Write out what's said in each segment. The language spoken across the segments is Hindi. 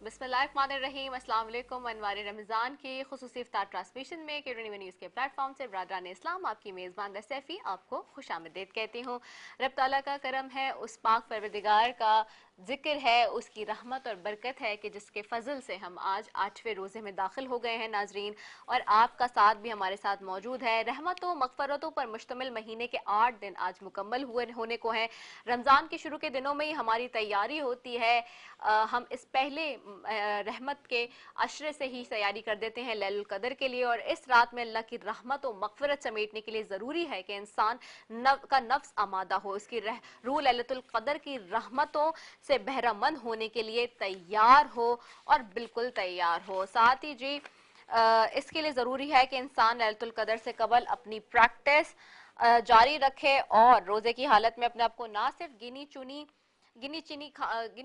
बिस्मिल्लाहिर्रहमानिर्रहीम, अस्सलाम वालेकुम। अनवार रमज़ान की खुसूसी इफ्तार ट्रांसमिशन में के न्यूज़ के प्लेटफॉर्म से बरादरान इस्लाम आपकी मेज़बान रसैफ़ी आपको खुशामदीद कहती हूँ। रब ताला का करम है, उस पाक परवरदिगार का जिक्र है, उसकी रहमत और बरकत है कि जिसके फजल से हम आज 8वें रोज़े में दाखिल हो गए हैं नाजरीन, और आपका साथ भी हमारे साथ मौजूद है। रहमतों मग़फ़रतों पर मुश्तमिल महीने के 8 दिन आज मुकम्मल होने को हैं। रमज़ान के शुरू के दिनों में ही हमारी तैयारी होती है। हम इस पहले रहमत के अशरे से ही तैयारी कर देते हैं लैलुल कदर के लिए, और इस रात में अल्लाह की रहमत और मग़फ़िरत समेटने के लिए ज़रूरी है कि इंसान का नफ्स आमादा हो, इसकी रूह लैलतुल कदर की रहमतों से बहरामंद होने के लिए तैयार हो, और बिल्कुल तैयार हो। साथ ही जी इसके लिए ज़रूरी है कि इंसान लैलतुल कदर से कबल अपनी प्रैक्टिस जारी रखे, और रोज़े की हालत में अपने आप को ना सिर्फ गिनी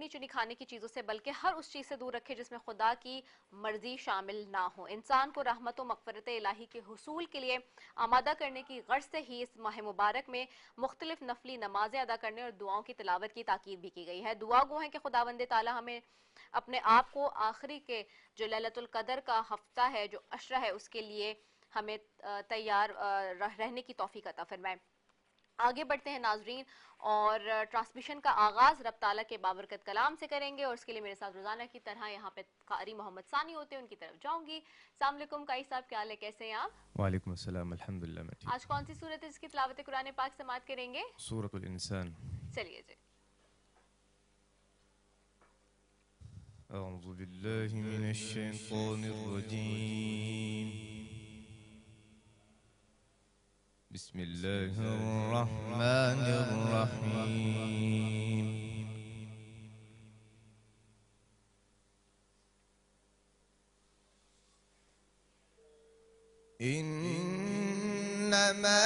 चुनी खाने की चीज़ों से बल्कि हर उस चीज़ से दूर रखे जिसमें खुदा की मर्जी शामिल ना हो। इंसान को रहमत व मग़फ़िरत इलाही के हुसूल के लिए आमादा करने की गर्ज से ही इस माह मुबारक में मुख्तलिफ नफली नमाजें अदा करने और दुआओं की तिलावत की ताकीद भी की गई है। दुआ गो है कि खुदावंद ताला हमें अपने आप को आखिरी के जो लैलतुल कदर का हफ्ता है, जो अशरा है, उसके लिए हमें तैयार रहने की तौफीक अता फरमाए। आगे बढ़ते हैं नाजरीन, और ट्रांसमिशन का आगाज रब ताला के बाबरकत कलाम से करेंगे, और उसके लिए मेरे साथ रोजाना की तरह यहाँ पे कारी मोहम्मद सानी होते हैं, उनकी तरफ जाऊंगी। अस्सलाम वालेकुम काई साहब, क्या हाल है, कैसे हैं आप? वालेकुम अस्सलाम, अल्हम्दुलिल्लाह मैं ठीक आज कौन सी सूरत है जिसकी तिलावत कुरान पाक समाअत करेंगे? सूरतुल इंसान। चलिए जी। अऊज़ु बिल्लाहि मिनश शैतानिर रजीम। बिस्मिल्लाहिर रहमानिर रहीम। इन्नमा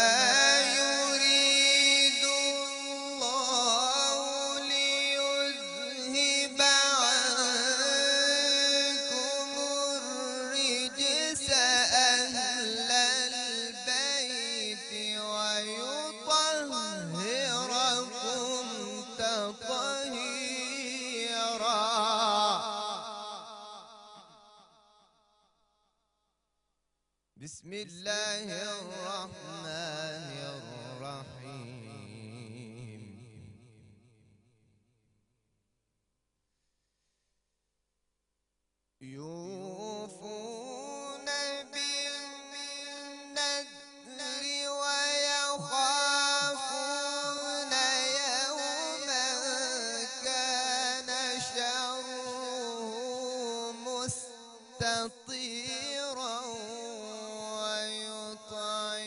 बिस्मिल्लाहिर्रहमानिर्रहीम। यूफून बिन्नद्रि वयख़ाफ़ून यौमन कान शर्रुहु मुस्ततीरा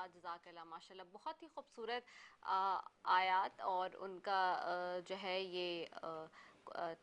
माशाल्लाह, जज़ाकल्लाह माशाल्लाह। बहुत ही खूबसूरत आयात और उनका जो है ये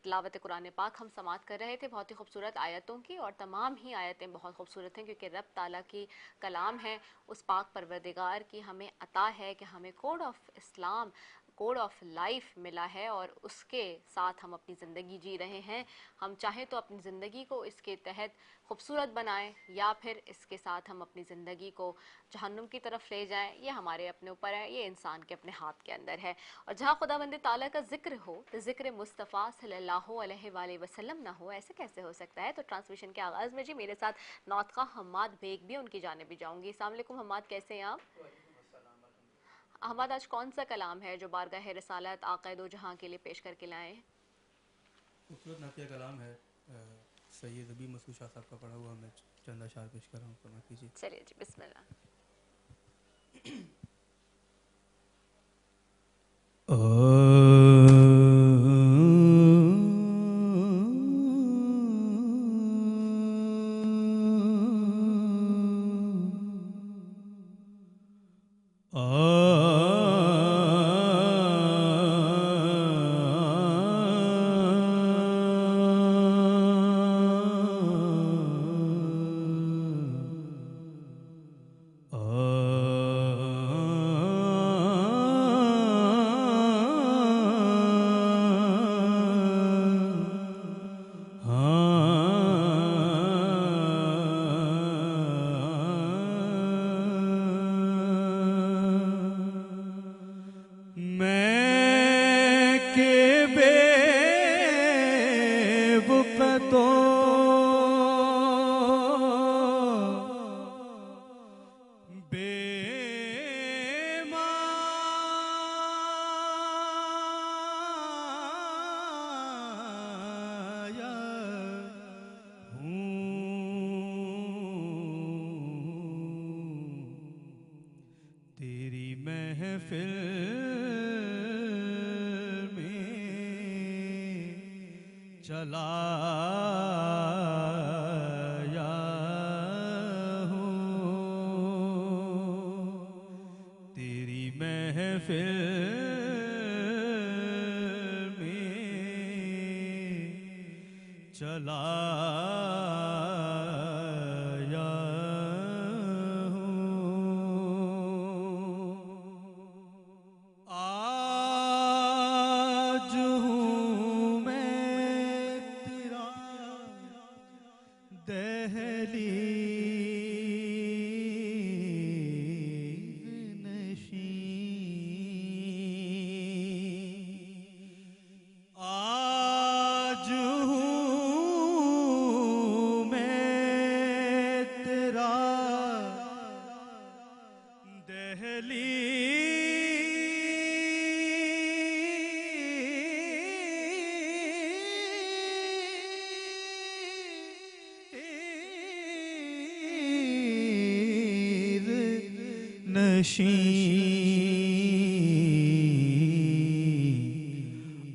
तिलावत कुरान पाक हम समाअत कर रहे थे, बहुत ही खूबसूरत आयतों की, और तमाम ही आयतें बहुत खूबसूरत हैं क्योंकि रब ताला की कलाम है। उस पाक परवरदिगार की हमें अता है कि हमें code of Islam, code of life मिला है और उसके साथ हम अपनी ज़िंदगी जी रहे हैं। हम चाहें तो अपनी ज़िंदगी को इसके तहत खूबसूरत बनाएं या फिर इसके साथ हम अपनी ज़िंदगी को जहन्नुम की तरफ ले जाएं, ये हमारे अपने ऊपर है, ये इंसान के अपने हाथ के अंदर है। और जहाँ खुदावंद ताला का जिक्र हो तो जिक्र मुस्तफ़ा सल्लल्लाहु अलैहि वसल्लम ना हो, ऐसे कैसे हो सकता है। तो ट्रांसमिशन के आगाज़ में जी मेरे साथ नौतखा हम्माद बेग भी, उनकी जानिब भी जाऊँगी। अस्सलाम वालेकुम हम्माद, कैसे हैं आप? अहमद, आज कौन सा कलाम है जो बारगाह रिसालत आक़ा दो जहां के लिए पेश करके लाए हैं? खूबसूरत नातिया कलाम है सैयद अबी मसूद शाह साहब का पढ़ा हुआ, मैं चंद अशार पेश कर रहा हूँ, फरमा कीजिए। चलिए जी, बिस्मिल्लाह।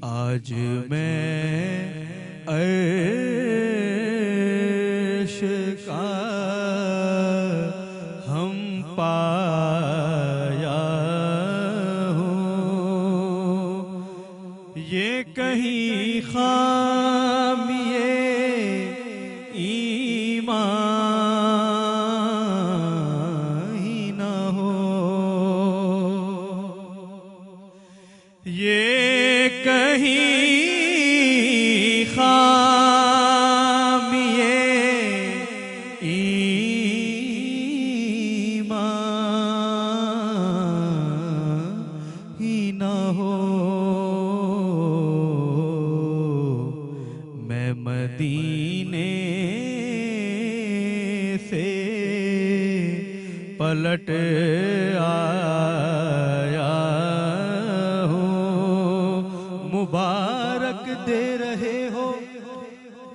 आज मैं अर्श का हम पाया हूँ, ये कहीं खामिए ईमान ही न हो, ये कहीं खामिए ईमान ही न हो। मैं मदीने से पलट आया हूँ, मुबारक दे रहे हो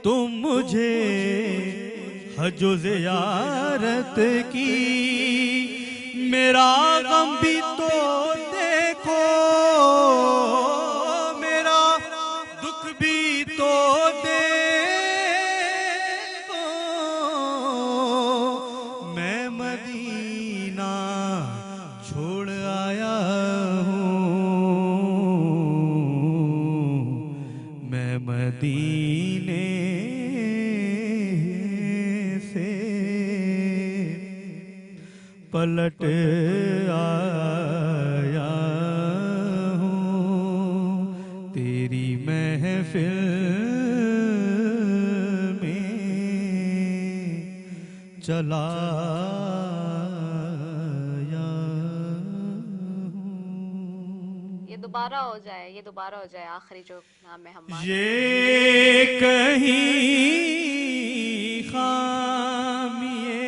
तुम मुझे हजो ज़ियारत की, मेरा गम भी तो देखो, मेरा दुख भी तो देखो, मैं मदीना पलट आया हूँ तेरी महफिल में चला दोबारा हो जाए, ये दोबारा हो जाए, आखिरी जो नाम है हम ये कहीं खामिए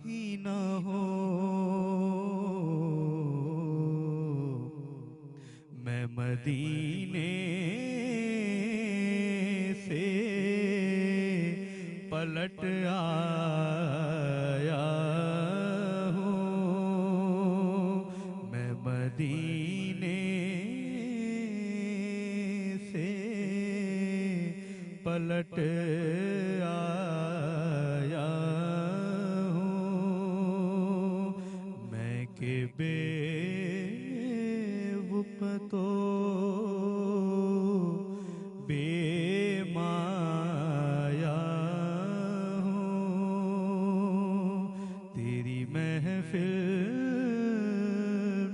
ही ना हो मदीने से पलट आया हूँ मैं मदीने से पलट आया हूँ मैं के बेवुक़्तो बेमाया हूँ तेरी महफिल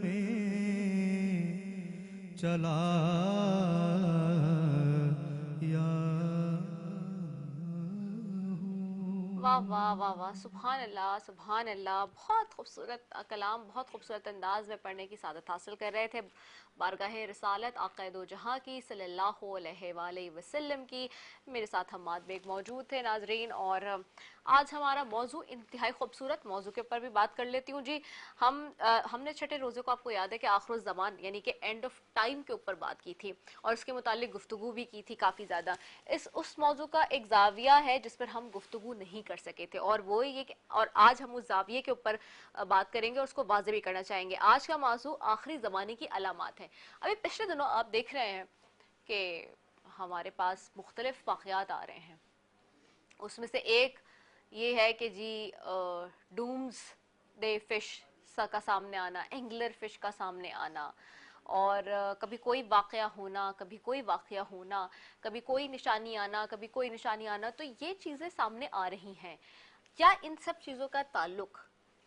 में चला वाह वाह वाह वाह, सुभान अल्लाह सुभान अल्लाह। बहुत खूबसूरत कलाम, बहुत खूबसूरत अंदाज में पढ़ने की सादत हासिल कर रहे थे। बारगाह रिसालत आक़ा दो जहां की सल्लल्लाहु अलैहि वसल्लम की। मेरे साथ हम्माद बेग मौजूद थे नाजरीन, और आज हमारा मौजू इंतहाई खूबसूरत मौजू के ऊपर भी बात कर लेती हूँ जी। हमने छठे रोज़े को आपको याद है कि आखिर ज़मान यानी कि एंड ऑफ टाइम के ऊपर बात की थी और उसके मुतालिक गुफ्तगू भी की थी काफ़ी ज़्यादा। उस मौजू का एक जाविया है जिस पर हम गुफ्तगू नहीं कर सके थे, और वो ये कि और आज हम उस जाविये के ऊपर बात करेंगे और उसको वाज़ेह भी करना चाहेंगे। आज का मौजू आखिरी ज़माने की अलामात है। अभी पिछले दिनों आप देख रहे हैं कि हमारे पास मुख्तलिफ वाक़यात आ रहे हैं। उसमें से एक ये है कि जी डूम्स डे फिश का सामने आना, एंगलर फिश का सामने आना, और कभी कोई वाक़या होना, कभी कोई वाक़या होना, कभी कोई निशानी आना, कभी कोई निशानी आना। तो ये चीज़ें सामने आ रही हैं। क्या इन सब चीज़ों का ताल्लुक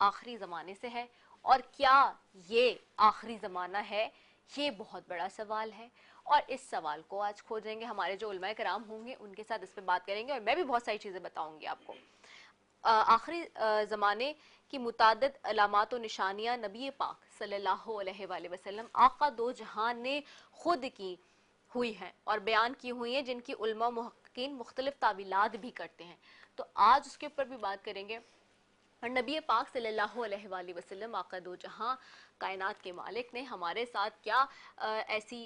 आखिरी ज़माने से है, और क्या ये आखिरी ज़माना है? ये बहुत बड़ा सवाल है, और इस सवाल को आज खोजेंगे। हमारे जो उलमाए कराम होंगे उनके साथ इस पर बात करेंगे, और मैं भी बहुत सारी चीज़ें बताऊंगी आपको। आखिरी ज़माने की मुतादिद अलामात और निशानियाँ नबी पाक सल्लल्लाहु अलैहि वसल्लम आका दो जहान ने खुद की हुई हैं और बयान की हुई हैं, जिनकी उलमा मुहक्किकीन मुख्तलिफ तावीलात भी करते हैं। तो आज उसके ऊपर भी बात करेंगे। और नबी पाक सल्लल्लाहु अलैहि वसल्लम आका दो जहां कायनात के मालिक ने हमारे साथ क्या ऐसी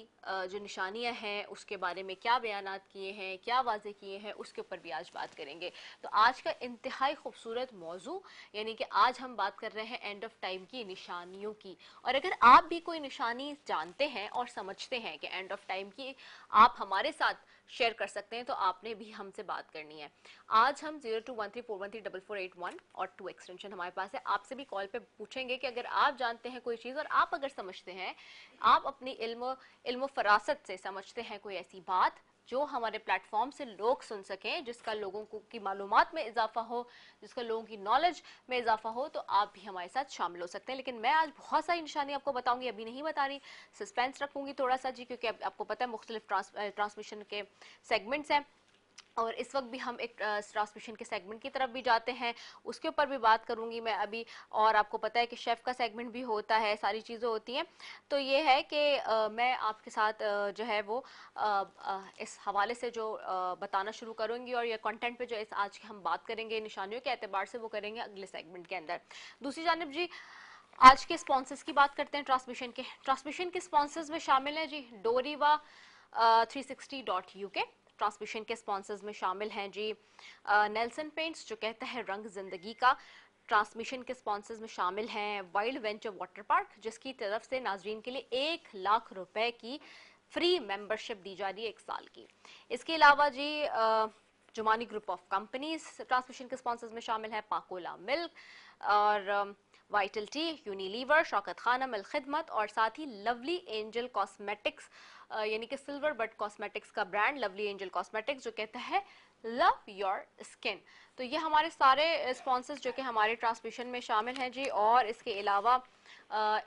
जो निशानियां हैं उसके बारे में क्या बयानात किए हैं, क्या वाज़े किए हैं, उसके ऊपर भी आज बात करेंगे। तो आज का इंतहाई खूबसूरत मौजू, यानी कि आज हम बात कर रहे हैं एंड ऑफ टाइम की निशानियों की। और अगर आप भी कोई निशानी जानते हैं और समझते हैं कि एंड ऑफ टाइम की, आप हमारे साथ शेयर कर सकते हैं, तो आपने भी हमसे बात करनी है। आज हम 0213413481 और 2 एक्सटेंशन हमारे पास है। आपसे भी कॉल पे पूछेंगे कि अगर आप जानते हैं कोई चीज़ और आप अगर समझते हैं, आप अपनी इल्म फरासत से समझते हैं कोई ऐसी बात जो हमारे प्लेटफॉर्म से लोग सुन सकें, जिसका लोगों को की मालूमात में इजाफा हो, जिसका लोगों की नॉलेज में इजाफा हो, तो आप भी हमारे साथ शामिल हो सकते हैं। लेकिन मैं आज बहुत सारी निशानी आपको बताऊंगी, अभी नहीं बता रही, सस्पेंस रखूंगी थोड़ा सा जी, क्योंकि आपको पता है मुख्तलिफ ट्रांसमिशन के सेगमेंट्स हैं, और इस वक्त भी हम एक ट्रांसमिशन के सेगमेंट की तरफ भी जाते हैं, उसके ऊपर भी बात करूंगी मैं अभी। और आपको पता है कि शेफ़ का सेगमेंट भी होता है, सारी चीज़ें होती हैं। तो ये है कि मैं आपके साथ जो है वो इस हवाले से जो बताना शुरू करूंगी, और ये कंटेंट पे जो इस आज हम बात करेंगे निशानियों के एतबार से, वो करेंगे अगले सेगमेंट के अंदर। दूसरी जानिब जी, आज के स्पॉन्सर्स की बात करते हैं। ट्रांसमिशन के स्पॉन्सर्स में शामिल है जी डोरीवा 360.uk, ट्रांसमिशन के स्पॉन्सर्स में शामिल हैं जी नेल्सन पेंट्स जो कहता है रंग जिंदगी का। ट्रांसमिशन के स्पॉन्सर्स में शामिल हैं वाइल्ड वेंचर वाटर पार्क, जिसकी तरफ से नाजरीन के लिए 1 लाख रुपए की फ्री मेंबरशिप दी जा रही है 1 साल की। इसके अलावा जी Jumani group of companies transmission के स्पॉन्सर्स में शामिल है पाकोला मिल्क और vital tea, Unilever, Shaukat Khanum Al Khidmat और साथ ही लवली एंजल कॉस्मेटिक्स यानी कि सिल्वर बट कॉस्मेटिक्स का ब्रांड लवली एंजल कॉस्मेटिक्स जो कहता है लव योर स्किन। तो ये हमारे सारे स्पॉन्सर्स जो कि हमारे ट्रांसमिशन में शामिल हैं जी। और इसके अलावा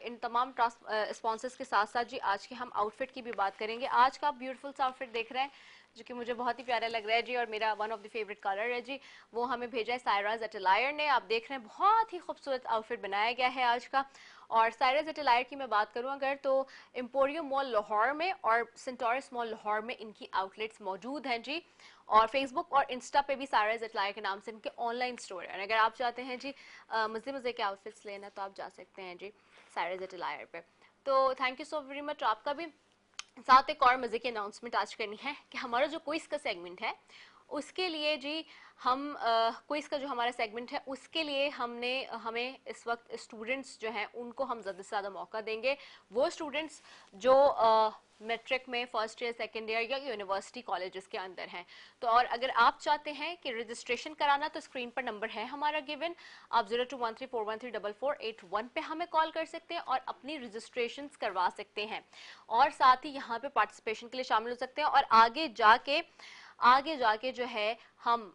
इन तमाम स्पॉन्सर्स के साथ साथ जी आज के हम आउटफिट की भी बात करेंगे। आज का आप ब्यूटीफुल सा आउटफिट देख रहे हैं जो कि मुझे बहुत ही प्यारा लग रहा है जी और मेरा one of the favourite colour है जी, वो हमें भेजा है सायराज अटलायर ने। आप देख रहे हैं बहुत ही खूबसूरत आउटफिट बनाया गया है आज का। और सायराज अटलायर की मैं बात करूं अगर तो एम्पोरियम मॉल लाहौर में और सेंटोरस मॉल लाहौर में इनकी आउटलेट्स मौजूद हैं जी। और फेसबुक और इंस्टा पे भी सायराज अटलायर के नाम से इनके ऑनलाइन स्टोर है। अगर आप चाहते हैं जी मज़े मज़े के आउटफिट्स लेना तो आप जा सकते हैं जी सायराज अटलायर पे। तो thank you so very much आपका भी। साथ एक और मज़े की अनाउंसमेंट आज करनी है कि हमारा जो क्विज़ का सेगमेंट है उसके लिए जी हम क्विज़ का जो हमारा सेगमेंट है उसके लिए हमें इस वक्त स्टूडेंट्स जो हैं उनको हम ज़्यादा से ज़्यादा मौका देंगे। वो स्टूडेंट्स जो मैट्रिक में फर्स्ट ईयर सेकेंड ईयर या यूनिवर्सिटी कॉलेजेस के अंदर हैं। तो और अगर आप चाहते हैं कि रजिस्ट्रेशन कराना तो स्क्रीन पर नंबर है हमारा गिवन, आप 0213413441 पे हमें कॉल कर सकते हैं और अपनी रजिस्ट्रेशन करवा सकते हैं और साथ ही यहाँ पे पार्टिसिपेशन के लिए शामिल हो सकते हैं। और आगे जाके जो है हम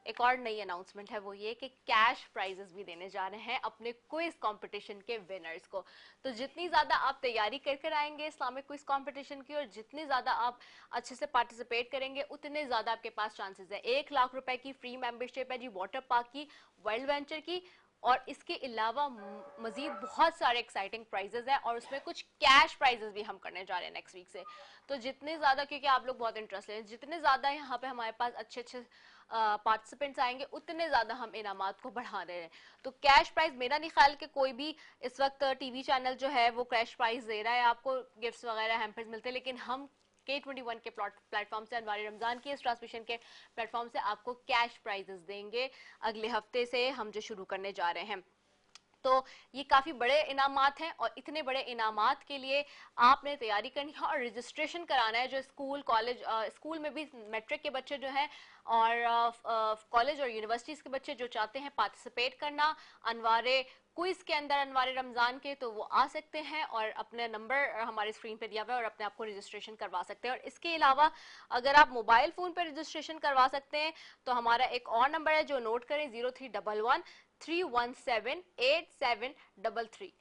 एक और नई अनाउंसमेंट है वो ये कि कैश प्राइजेस भी देने जा रहे हैं अपने क्विज कंपटीशन के विनर्स को। तो जितनी ज़्यादा आप तैयारी कर आएंगे इस्लामिक क्विज कंपटीशन की और जितनी ज़्यादा आप अच्छे से पार्टिसिपेट करेंगे उतने ज़्यादा आपके पास चांसेस है। 1 लाख रुपए की फ्री मेंबरशिप है जी वाटर पार्क की, वाइल्ड वेंचर की और इसके अलावा मजीद बहुत सारे एक्साइटिंग प्राइजेस हैं और उसमें कुछ कैश प्राइजेस भी हम करने जा रहे हैं नेक्स्ट वीक से। तो जितने ज़्यादा, क्योंकि आप लोग बहुत इंटरेस्ट लें, जितने ज़्यादा यहाँ पे हमारे पास अच्छे पार्टिसिपेंट्स आएंगे उतने ज़्यादा हम इनामात को बढ़ा रहे हैं। तो कैश प्राइज मेरा नहीं ख्याल कि कोई भी इस वक्त टीवी चैनल जो है वो कैश प्राइज दे रहा है, आपको गिफ्ट्स वगैरह हैम्पर्स मिलते हैं, लेकिन हम K21 के प्लेटफॉर्म से अनवारी रमजान की इस ट्रांसमिशन के प्लेटफॉर्म से आपको कैश प्राइजेस देंगे अगले हफ्ते से हम जो शुरू करने जा रहे हैं। तो ये काफ़ी बड़े इनामात हैं और इतने बड़े इनामात के लिए आपने तैयारी करनी है और रजिस्ट्रेशन कराना है। जो स्कूल कॉलेज स्कूल में भी मैट्रिक के बच्चे जो हैं और कॉलेज और यूनिवर्सिटीज़ के बच्चे जो चाहते हैं पार्टिसिपेट करना अनवारे क्विज के अंदर अनवारे रमज़ान के, तो वो आ सकते हैं और अपने नंबर हमारे स्क्रीन पे दिया हुआ है और अपने आप को रजिस्ट्रेशन करवा सकते हैं। और इसके अलावा अगर आप मोबाइल फ़ोन पर रजिस्ट्रेशन करवा सकते हैं तो हमारा एक और नंबर है जो नोट करें 0311 317 8733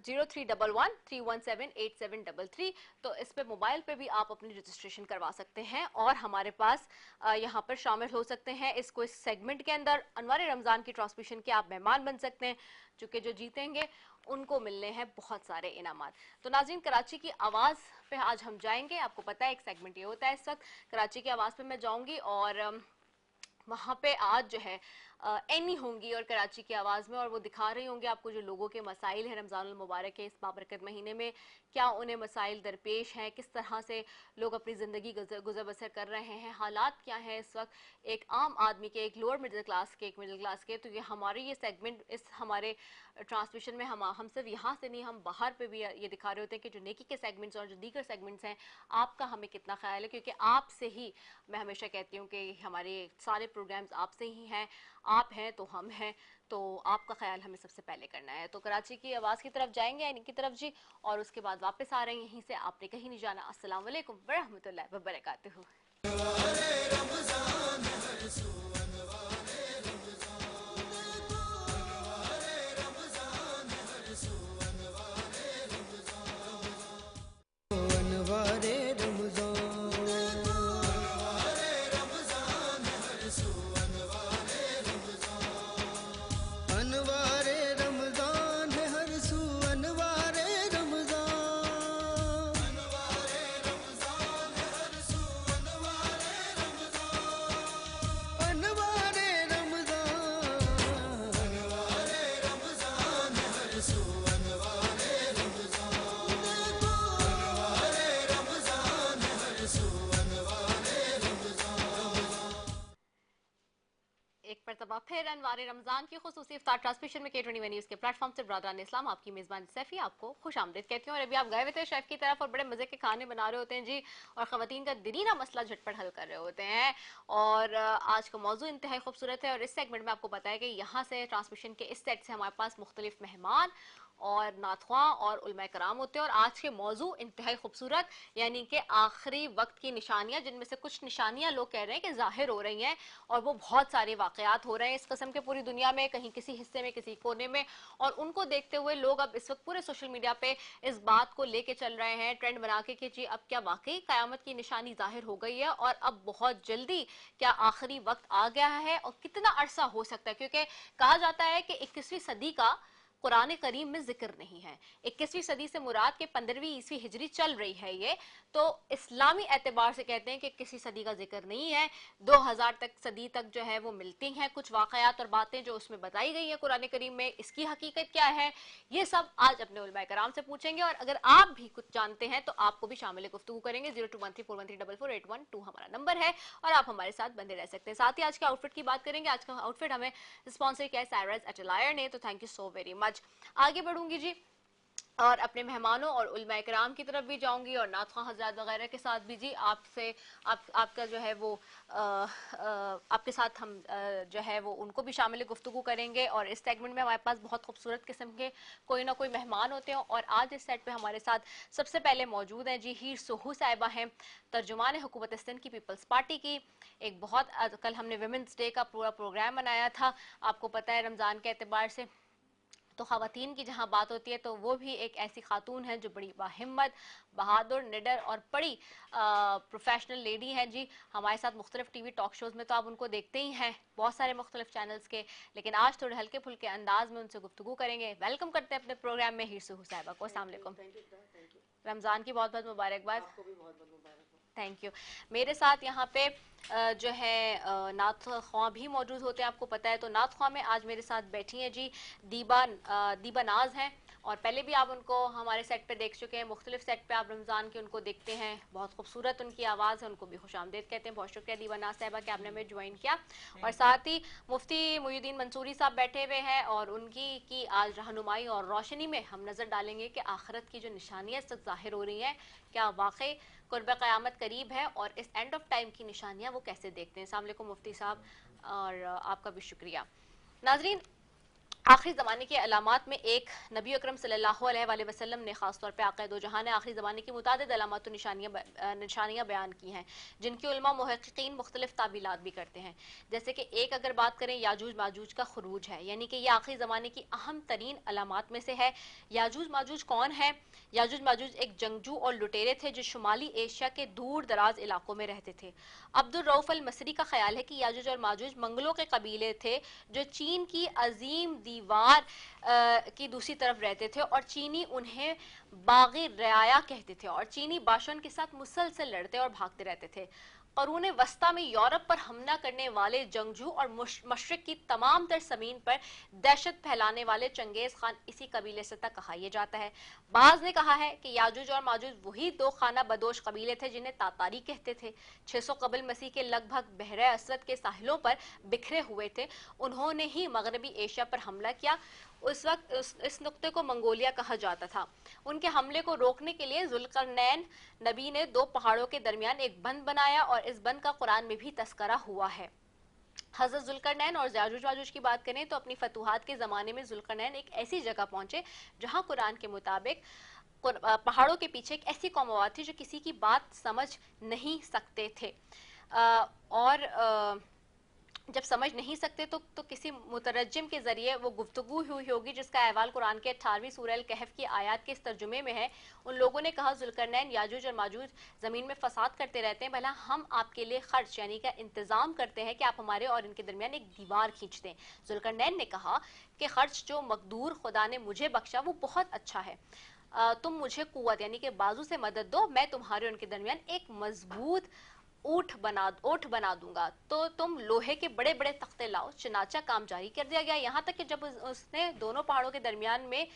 0311 317 8733। तो इस पे मोबाइल पे भी आप अपनी रजिस्ट्रेशन करवा सकते हैं और हमारे पास यहाँ पर शामिल हो सकते हैं इसको इस सेगमेंट के अंदर अनवार रमज़ान की ट्रांसमिशन के आप मेहमान बन सकते हैं, जो जीतेंगे उनको मिलने हैं बहुत सारे इनामात। तो नाज़रीन कराची की आवाज़ पे आज हम जाएंगे। आपको पता है एक सेगमेंट ये होता है इस वक्त कराची की आवाज़ पे मैं जाऊँगी और वहाँ पे आज जो है एनी होंगी और कराची की आवाज़ में और वो दिखा रही होंगी आपको जो लोगों के मसाइल हैं रमज़ानुल मुबारक के इस बाबरकत महीने में, क्या उन्हें मसाइल दरपेश हैं, किस तरह से लोग अपनी ज़िंदगी गुजर बसर कर रहे हैं, हालात क्या हैं इस वक्त एक आम आदमी के, एक लोअर मिडिल क्लास के, एक मिडिल क्लास के। तो ये हमारे ये सेगमेंट इस हमारे ट्रांसमिशन में हम सिर्फ यहाँ से नहीं, हम बाहर पे भी ये दिखा रहे होते हैं कि जो नेकी के सेगमेंट्स और जो दीगर सेगमेंट्स हैं आपका हमें कितना ख्याल है, क्योंकि आपसे ही मैं हमेशा कहती हूँ कि हमारे सारे प्रोग्राम्स आपसे ही हैं, आप हैं तो हम हैं, तो आपका ख्याल हमें सबसे पहले करना है। तो कराची की आवाज़ की तरफ जाएंगे इनकी तरफ जी और उसके बाद वापस आ रहे हैं यहीं से, आपने कहीं नहीं जाना। अस्सलाम वालेकुम व रहमतुल्लाहि व बरकातुहू। मरतबा फिर अनवार रमज़ान की खुसूसी इफ्तार ट्रांसमिशन में K21 न्यूज़ के प्लेटफॉर्म से बरादरान इस्लाम आपकी मेज़बान सैफी आपको खुश आमदीद कहती हूँ। और अभी आप गए हुए थे शेफ़ की तरफ और बड़े मज़े के खाने बना रहे होते हैं जी, और ख़वातीन का दिनीना मसला झटपट हल कर रहे होते हैं। और आज का मौजू इंतहाई खूबसूरत है और इस सेगमेंट में आपको पता है कि यहाँ से ट्रांसमिशन के इस सेट से हमारे पास मुख्तलिफ मेहमान और नाथवा और उलमा कराम होते हैं। और आज के मौजू इंतहाई खूबसूरत, यानी कि आखिरी वक्त की निशानियां, जिनमें से कुछ निशानियां लोग कह रहे हैं कि जाहिर हो रही हैं और वो बहुत सारे वाकयात हो रहे हैं इस कस्म के पूरी दुनिया में, कहीं किसी हिस्से में किसी कोने में। और उनको देखते हुए लोग अब इस वक्त पूरे सोशल मीडिया पे इस बात को लेके चल रहे हैं ट्रेंड बना के कि जी अब क्या वाकई कयामत की निशानी जाहिर हो गई है और अब बहुत जल्दी क्या आखिरी वक्त आ गया है और कितना अरसा हो सकता है। क्योंकि कहा जाता है कि 21वीं सदी का कुरान करीम में जिक्र नहीं है। 21वीं सदी से मुराद के 15वीं ईस्वी हिजरी चल रही है ये, तो इस्लामी एतबार से कहते हैं कि किसी सदी का जिक्र नहीं है। 2000 तक सदी तक जो है वो मिलती हैं कुछ वाकयात और बातें जो उसमें बताई गई है कुरान करीम में। इसकी हकीकत क्या है, ये सब आज अपने उलमा कराम से पूछेंगे। और अगर आप भी कुछ जानते हैं तो आपको भी शामिल गुफ्तगू करेंगे। 021341344812 हमारा नंबर है और आप हमारे साथ बंदे रह सकते हैं। साथ ही आज के आउटफिट की बात करेंगे। आज का आउटफिट हमें स्पॉन्सर किया है साइरस अटलायर ने, तो thank you so very much. आगे बढ़ूंगी जी और अपने मेहमानों और उलमा कराम की तरफ भी जाऊंगी और नाथवा हजरात वगैरह के साथ भी जी आपसे आपका जो है वो आपके साथ हम जो है वो उनको भी शामिल गुफ्तगू करेंगे। और इस सेगमेंट में हमारे पास बहुत खूबसूरत किस्म के कोई ना कोई मेहमान होते हैं। और आज इस सेट पे हमारे साथ सबसे पहले मौजूद हैं जी हीर सोहू साहिबा हैं, तर्जुमान हुकूमत सिंध की पीपल्स पार्टी की। एक बहुत कल हमने वुमेन्स डे का पूरा प्रोग्राम बनाया था, आपको पता है रमज़ान के एतबार से तो ख़वातीन की जहाँ बात होती है तो वो भी एक ऐसी खातून है जो बड़ी बाहिम्मत, बहादुर, निडर और बड़ी प्रोफेशनल लेडी हैं जी। हमारे साथ मुख्तलिफ टीवी टॉक शोज़ में तो आप उनको देखते ही हैं, बहुत सारे मुख्तलिफ चैनल्स के, लेकिन आज थोड़े हल्के फुल्के अंदाज में उनसे गुफ्तगू करेंगे। वेलकम करते हैं अपने प्रोग्राम में हीर सोहू साहिबा को। अस्सलाम वालेकुम, रमज़ान की बहुत बहुत मुबारकबाद। Thank you. मेरे साथ यहाँ पे जो है नाथ ख्वां भी मौजूद होते हैं, आपको पता है। तो नाथ ख्वां में आज मेरे साथ बैठी हैं जी दीबा नाज हैं, और पहले भी आप उनको हमारे सेट पे देख चुके हैं, मुख्तलिफ सेट पे आप रमज़ान के उनको देखते हैं। बहुत खूबसूरत उनकी आवाज़ है, उनको भी खुशामदीद कहते हैं। बहुत शुक्रिया दीबा नाज साहिबा कि आपने हमें ज्वाइन किया। और साथ ही मुफ्ती मुईनुद्दीन मंसूरी साहब बैठे हुए हैं और उनकी की आज रहनुमाई और रोशनी में हम नज़र डालेंगे कि आखिरत की जो निशानियाँ इस वक्त ज़ाहिर हो रही हैं क्या वाकई कुर्ब क़यामत करीब है और इस एंड ऑफ टाइम की निशानियाँ वो कैसे देखते हैं। अस्सलाम वालेकुम मुफ्ती साहब, और आपका भी शुक्रिया। नाज़रीन, आखिरी ज़माने के अलामात में एक नबी अकरम सल्लल्लाहु अलैहि वसल्लम ने ख़ासतौर पर आक़ा दो जहां ने आखिरी ज़माने की मुतादिद अलामात निशानियाँ बयान की हैं, जिनकी उलमा मुहक़्क़ीक़ीन मुख्तलिफ ताबीलात भी करते हैं। जैसे कि एक अगर बात करें याजूज माजूज का खुरूज है, यानी कि यह आखिरी ज़माने की अहम तरीन अलामात में से है। याजूज माजूज कौन है? याजूज माजूज एक जंगजू और लुटेरे थे जो शुमाली एशिया के दूर दराज इलाकों में रहते थे। अब्दुल रऊफ़ अल मसरी का ख्याल है कि याजूज और माजूज मंगलों के कबीले थे जो चीन की अजीम दीवार की दूसरी तरफ रहते थे और चीनी उन्हें बागी रयाया कहते थे और चीनी बादशाहों के साथ मुसलसल लड़ते और भागते रहते थे। क़ुरून वस्ता में यूरोप पर हमला करने वाले जंगजू और मशरिक की तमाम तर ज़मीन पर दहशत फैलाने वाले चंगेज़ खान इसी कबीले से था, कहा यह जाता है। बाज़ ने कहा है कि याजूज और माजूज वही दो खाना बदोश कबीले थे जिन्हें तातारी कहते थे। 600 कबल मसीह के लगभग बहरे असवद के साहिलों पर बिखरे हुए थे। उन्होंने ही मगरबी एशिया पर हमला किया। उस वक्त इस नुक्ते को मंगोलिया कहा जाता था। उनके हमले को रोकने के लिए जुल्करनैन नबी ने दो पहाड़ों के दरमियान एक बंद बनाया और इस बंद का कुरान में भी तस्करा हुआ है। हज़रत जुल्करनैन और याजूज माजूज की बात करें तो अपनी फतूहात के ज़माने में जुल्करनैन एक ऐसी जगह पहुंचे जहां कुरान के मुताबिक पहाड़ों के पीछे एक ऐसी कौम थी जो किसी की बात समझ नहीं सकते थे, और जब समझ नहीं सकते तो किसी मुतरज्जिम के जरिए वो गुफ्तगू हुई होगी, जिसका अहवाल कुरान के 18वीं सूरह अल कहफ की आयत के इस तर्जुमे में है। उन लोगों ने कहा जुल्करनैन याजूज और माजूज ज़मीन में फसाद करते रहते हैं, भला हम आपके लिए खर्च यानी का इंतज़ाम करते हैं कि आप हमारे और इनके दरमियान एक दीवार खींच दें। जुल्करनैन ने कहा कि खर्च जो मकदूर खुदा ने मुझे बख्शा वो बहुत अच्छा है, तुम मुझे कुव्वत यानी कि बाजू से मदद दो, मैं तुम्हारे और उनके दरमियान एक मजबूत ओठ बना दूंगा। तो तुम लोहे के बड़े बड़े तख्ते लाओ। चनाचा काम जारी कर दिया गया, यहाँ तक कि जब उसने दोनों पहाड़ों के दरमियान में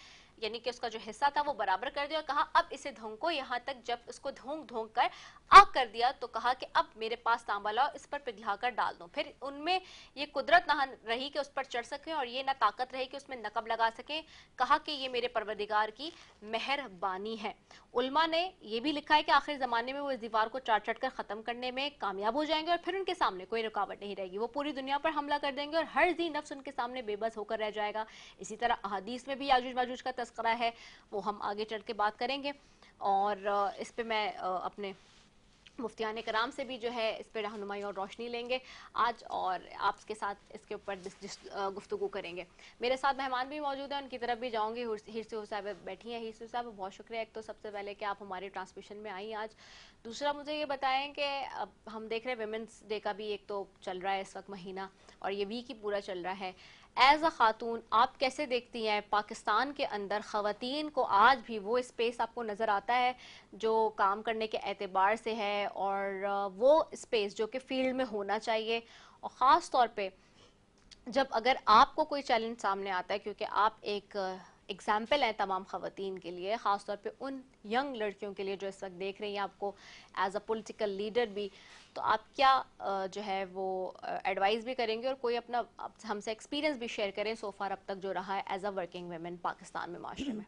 यानी कि उसका जो हिस्सा था वो बराबर कर दिया और कहा अब इसे धोंको, यहाँ तक जब उसको धोंक कर आग कर दिया तो कहा कि अब मेरे पास तांबा लाओ, इस पर पिघलाकर डाल दो। फिर उनमें ये कुदरत ना रही कि उस पर चढ़ सके और ये ना ताकत रही कि उसमें नकब लगा सके। कहा कि ये मेरे परवरदिगार की मेहरबानी है। उल्मा ने ये भी लिखा है कि आखिर जमाने में वो इस दीवार को चाट चाट कर खत्म करने में कामयाब हो जाएंगे और फिर उनके सामने कोई रुकावट नहीं रहेगी, वो पूरी दुनिया पर हमला कर देंगे और हर जी नफ्स उनके सामने बेबस होकर रह जाएगा। इसी तरह अहादीस में भी याजूज माजूज का तस्करा है, वो हम आगे चढ़ के बात करेंगे। और इस पे मैं अपने मुफ्तियान कराम से भी जो है इस पर रहनुमाई और रोशनी लेंगे आज, और आपके साथ इसके ऊपर गुफ्तगू करेंगे। मेरे साथ मेहमान भी मौजूद हैं, उनकी तरफ भी जाऊंगी। हिरसी साहब बैठी हैं। हिरसी साहब बहुत शुक्रिया, एक तो सबसे पहले कि आप हमारे ट्रांसमिशन में आई आज। दूसरा मुझे ये बताएं कि अब हम देख रहे हैं विमेंस डे का भी एक तो चल रहा है इस वक्त महीना, और ये वीक ही पूरा चल रहा है। एज अ खातून आप कैसे देखती हैं पाकिस्तान के अंदर ख़वातीन को आज भी वो स्पेस आपको नज़र आता है जो काम करने के एतबार से है, और वो स्पेस जो कि फील्ड में होना चाहिए, और ख़ास तौर पे जब अगर आपको कोई चैलेंज सामने आता है, क्योंकि आप एक एग्जाम्पल हैं तमाम ख़वातीन के लिए, ख़ास तौर पे उन यंग लड़कियों के लिए जो इस वक्त देख रही हैं आपको एज अ पॉलिटिकल लीडर भी, तो आप क्या जो है वो एडवाइस भी करेंगे और कोई अपना हमसे एक्सपीरियंस भी शेयर करें सोफार अब तक जो रहा है as a working women Pakistan में, माशरे में।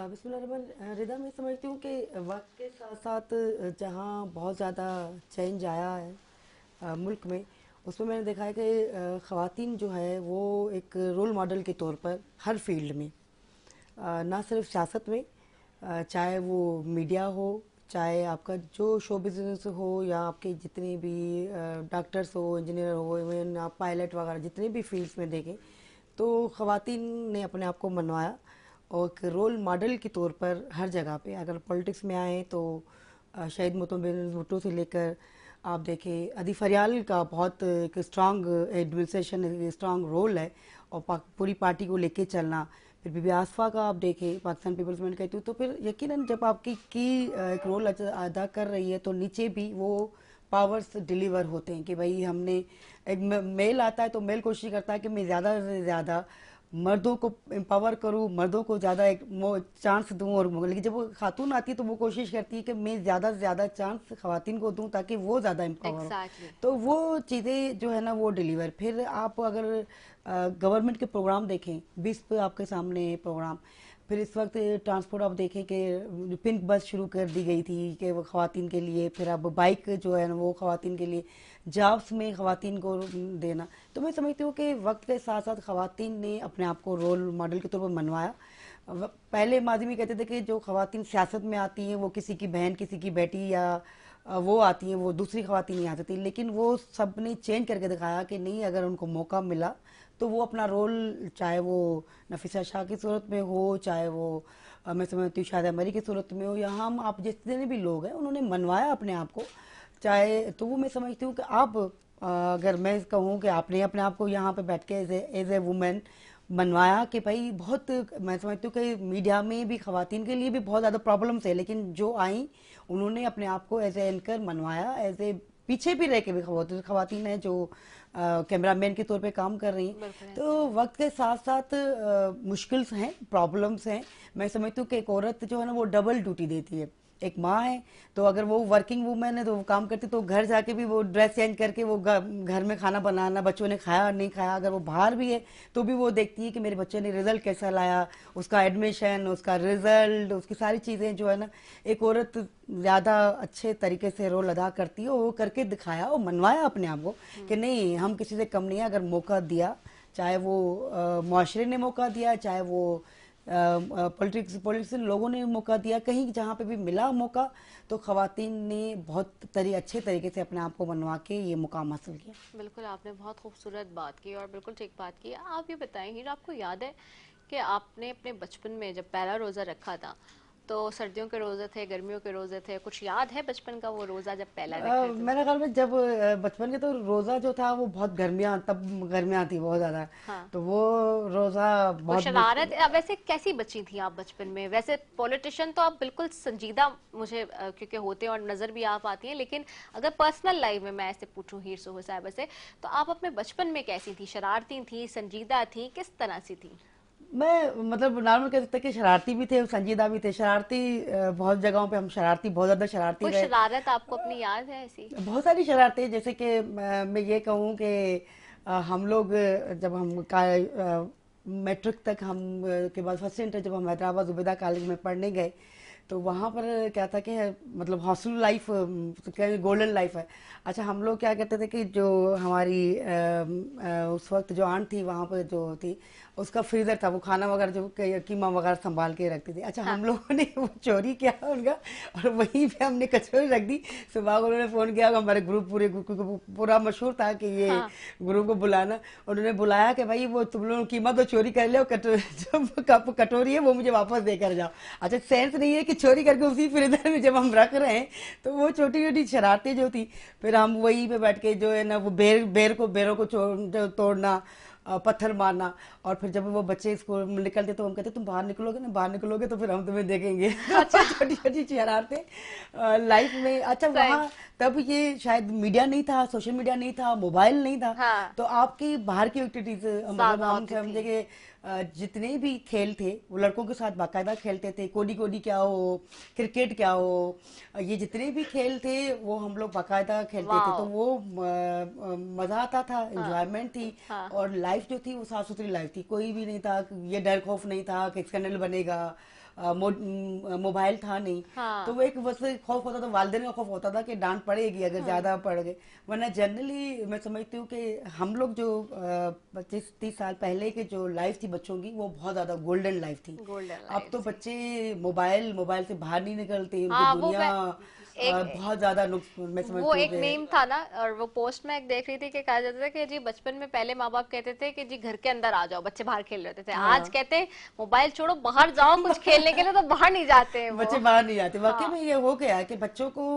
बिस्मिल्लाह रिदा, मैं समझती हूँ कि वक्त के साथ साथ जहाँ बहुत ज़्यादा चेंज आया है मुल्क में, उसमें मैंने देखा है कि ख़वातीन जो है वो एक रोल मॉडल के तौर पर हर फील्ड में, ना सिर्फ सियासत में, चाहे वो मीडिया हो, चाहे आपका जो शो बिजनेस हो, या आपके जितने भी डॉक्टर्स हो, इंजीनियर हो, इवन आप पायलट वगैरह जितने भी फील्ड्स में देखें, तो ख़वातीन ने अपने आप को मनवाया और एक रोल मॉडल के तौर पर हर जगह पे। अगर पॉलिटिक्स में आए तो शहीद मोहतरम भुट्टो से लेकर आप देखें, अदी फरियाल का बहुत एक स्ट्रांग एडमिनिस्ट्रेशन, स्ट्रांग रोल है और पूरी पार्टी को लेके चलना। फिर बीबी आसफा का आप देखें, पाकिस्तान पीपल्स मूवमेंट कहती हूँ, तो फिर यकीनन जब आपकी एक रोल अदा कर रही है तो नीचे भी वो पावर्स डिलीवर होते हैं कि भाई हमने एक मेल आता है तो मेल कोशिश करता है कि मैं ज़्यादा से ज़्यादा मर्दों को एम्पावर करूं, मर्दों को ज़्यादा एक चांस दूं, और लेकिन जब वो खातून आती है तो वो कोशिश करती है कि मैं ज़्यादा से ज़्यादा चांस खवातीन को दूं ताकि वो ज़्यादा एम्पावर हो। तो वो चीज़ें जो है ना वो डिलीवर। फिर आप अगर गवर्नमेंट के प्रोग्राम देखें, 20 पे आपके सामने प्रोग्राम, फिर इस वक्त ट्रांसपोर्ट आप देखें कि पिंक बस शुरू कर दी गई थी कि वो ख़वातीन के लिए, फिर अब बाइक जो है ना वो ख़वातीन के लिए, जॉब्स में ख़वातीन को देना। तो मैं समझती हूँ कि वक्त के साथ साथ ख़वातीन ने अपने आप को रोल मॉडल के तौर पर मनवाया। पहले माजी में कहते थे कि जो ख़वातीन सियासत में आती हैं वो किसी की बहन, किसी की बेटी या वो आती हैं, वो दूसरी ख़वातीन नहीं आती थी, लेकिन वो सब ने चेंज करके दिखाया कि नहीं, अगर उनको मौका मिला तो वो अपना रोल, चाहे वो नफीसा शाह की सूरत में हो, चाहे वो मैं समझती हूँ शायद मरी की सूरत में हो, या हम आप जितने भी लोग हैं उन्होंने मनवाया अपने आप को। चाहे तो वो मैं समझती हूँ कि आप अगर मैं कहूँ कि आपने अपने आप को यहाँ पे बैठ के एज ए वुमेन मनवाया कि भाई बहुत, मैं समझती हूँ कि मीडिया में भी ख़वातीन के लिए भी बहुत ज़्यादा प्रॉब्लम्स है, लेकिन जो आई उन्होंने अपने आप को एज ए एंकर मनवाया, एज ए पीछे भी रह के भी ख़वातीन है जो कैमरामैन के तौर पे काम कर रही हैं। तो वक्त के साथ साथ मुश्किल्स हैं, प्रॉब्लम्स हैं। मैं समझती हूँ कि एक औरत जो है ना वो डबल ड्यूटी देती है। एक माँ है तो अगर वो वर्किंग वूमेन है तो वो काम करती, तो घर जाके भी वो ड्रेस चेंज करके वो घर में खाना बनाना, बच्चों ने खाया नहीं खाया, अगर वो बाहर भी है तो भी वो देखती है कि मेरे बच्चे ने रिजल्ट कैसा लाया, उसका एडमिशन, उसका रिजल्ट, उसकी सारी चीज़ें जो है ना एक औरत ज़्यादा अच्छे तरीके से रोल अदा करती है। वो करके दिखाया और मनवाया अपने आप को कि नहीं, हम किसी से कम नहीं है। अगर मौका दिया, चाहे वो मुआशरे ने मौका दिया, चाहे वो पॉलिटिशियन लोगों ने मौका दिया, कहीं जहाँ पे भी मिला मौका तो ख़वातीन ने बहुत अच्छे तरीके से अपने आप को बनवा के ये मुकाम हासिल किया। बिल्कुल, आपने बहुत खूबसूरत बात की और बिल्कुल ठीक बात की। आप ये बताएं हीर, आपको याद है कि आपने अपने बचपन में जब पहला रोज़ा रखा था तो सर्दियों के रोज़े थे, गर्मियों के रोज़े थे, कुछ याद है बचपन का वो रोज़ा जब पहला रखा था? मेरे ख्याल में जब बचपन के तो रोज़ा जो था वो बहुत गर्मियाँ, तब गर्मियाँ थी बहुत ज़्यादा। हाँ। तो वो रोज़ा बहुत शरारत। वैसे कैसी बच्ची थी आप बचपन में? वैसे पॉलिटिशियन तो आप बिल्कुल संजीदा मुझे क्योंकि होते हैं और नज़र भी आप आती हैं, लेकिन अगर पर्सनल लाइफ में मैं ऐसे पूछूं हीर सुहो साहिबा से, तो आप अपने बचपन में कैसी थी? शरारती थी, संजीदा थी, किस तरह से थी? मैं मतलब नॉर्मल कह सकते हैं कि शरारती भी थे, संजीदा भी थे। शरारती बहुत जगहों पे हम शरारती, बहुत ज़्यादा शरारती कोई रहे। शरारत आपको अपनी याद है ऐसी? बहुत सारी शरारतें, जैसे कि मैं ये कहूँ कि हम लोग जब हम मैट्रिक तक हम के बाद फर्स्ट इंटर जब हम हैदराबाद जुबेदा कॉलेज में पढ़ने गए, तो वहाँ पर क्या था कि मतलब हॉस्टल लाइफ क्या गोल्डन लाइफ है। अच्छा, हम लोग क्या करते थे कि जो हमारी उस वक्त जो आंट थी वहाँ पर जो थी, उसका फ्रीजर था, वो खाना वगैरह जो कीमा वगैरह संभाल के रखती थी। अच्छा, हम लोगों ने वो चोरी किया उनका, और वहीं पे हमने कचौरी रख दी। सुबह को उन्होंने फ़ोन किया, हमारे ग्रुप पूरे पूरा मशहूर था कि ये ग्रुप को बुलाना। उन्होंने बुलाया कि भाई वो तुम लोग कीमा तो चोरी कर ले, जो कटोरी है वो मुझे वापस देकर जाओ। अच्छा, सेंस नहीं है कि चोरी करके उसी फ्रीजर में जब हम रख रहे हैं, तो वो छोटी छोटी शरारतें जो थी, फिर हम वहीं पे बैठ के जो है ना वो बेरों को तोड़ना, पत्थर मारना। और फिर जब वो बच्चे स्कूल में निकलते तो हम कहते तुम बाहर निकलोगे ना, बाहर निकलोगे तो फिर हम तुम्हें देखेंगे। अच्छा, छोटी छोटी शरारतें लाइफ में। अच्छा, वहाँ तब ये शायद मीडिया नहीं था, सोशल मीडिया नहीं था, मोबाइल नहीं था, हाँ। तो आपकी बाहर की एक्टिविटीज मतलब हम समझे कि जितने भी खेल थे वो लड़कों के साथ बाकायदा खेलते थे। कोडी कोडी क्या हो, क्रिकेट क्या हो, ये जितने भी खेल थे वो हम लोग बाकायदा खेलते थे। तो वो मजा आता था, एंजॉयमेंट थी। और लाइफ जो थी वो साफ सुथरी लाइफ थी, कोई भी नहीं था, ये डर खौफ नहीं था कि स्कैंडल बनेगा, मोबाइल था नहीं। तो वो एक बस खौफ होता था, वालिदैन का खौफ होता था कि डांट पड़ेगी अगर ज्यादा पड़ गए। वरना जनरली मैं समझती हूँ कि हम लोग जो 25-30 साल पहले के जो लाइफ थी बच्चों की, वो बहुत ज्यादा गोल्डन लाइफ थी। अब तो बच्चे मोबाइल से बाहर नहीं निकलते, उनकी दुनिया बहुत ज्यादा मैं समझती वो हूँ एक मीम था ना, और वो पोस्ट में एक देख रही थी कि कहा जाता था कि जी बचपन में पहले माँ बाप कहते थे कि जी घर के अंदर आ जाओ, बच्चे बाहर खेल रहे थे। आज कहते हैं मोबाइल छोड़ो, बाहर जाओ कुछ खेलने के लिए, तो बाहर नहीं जाते हैं वो। बच्चे बाहर नहीं जाते। वाकई में ये हो गया है कि बच्चों को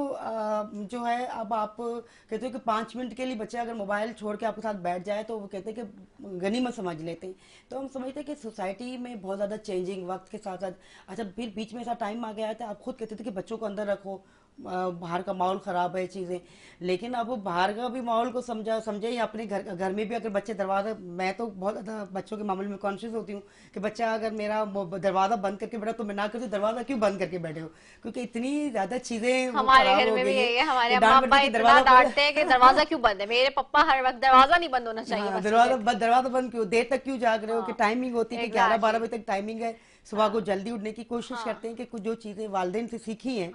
जो है, अब आप कहते हो कि 5 मिनट के लिए बच्चे अगर मोबाइल छोड़ के आपके साथ बैठ जाए तो वो कहते हैं कि गनीमत समझ लेते हैं। तो हम समझते हैं कि सोसाइटी में बहुत ज्यादा चेंजिंग वक्त के साथ साथ। अच्छा, फिर बीच में ऐसा टाइम आ गया था, आप खुद कहते थे कि बच्चों को अंदर रखो, बाहर का माहौल खराब है चीजें। लेकिन अब बाहर का भी माहौल को समझे या अपने घर में भी अगर बच्चे दरवाजा, मैं तो बहुत ज्यादा बच्चों के मामले में कॉन्शियस होती हूँ कि बच्चा अगर मेरा दरवाजा बंद करके बैठा तो मैं ना करती, दरवाजा क्यों बंद करके बैठे हो, क्योंकि इतनी ज्यादा चीजें हमारे घर में भी यही है, हमारे अम्मा अब्बा इतना डांटते हैं कि दरवाजा क्यों बंद है। मेरे पापा हर वक्त दरवाजा नहीं बंद होना चाहिए। दरवाजा बंद क्यों, देर तक क्यों जाग रहे हो, कि टाइमिंग होती है कि 11-12 बजे तक टाइमिंग है, सुबह को जल्दी उठने की कोशिश करते हैं कि कुछ जो चीजें वालिदैन से सीखी हैं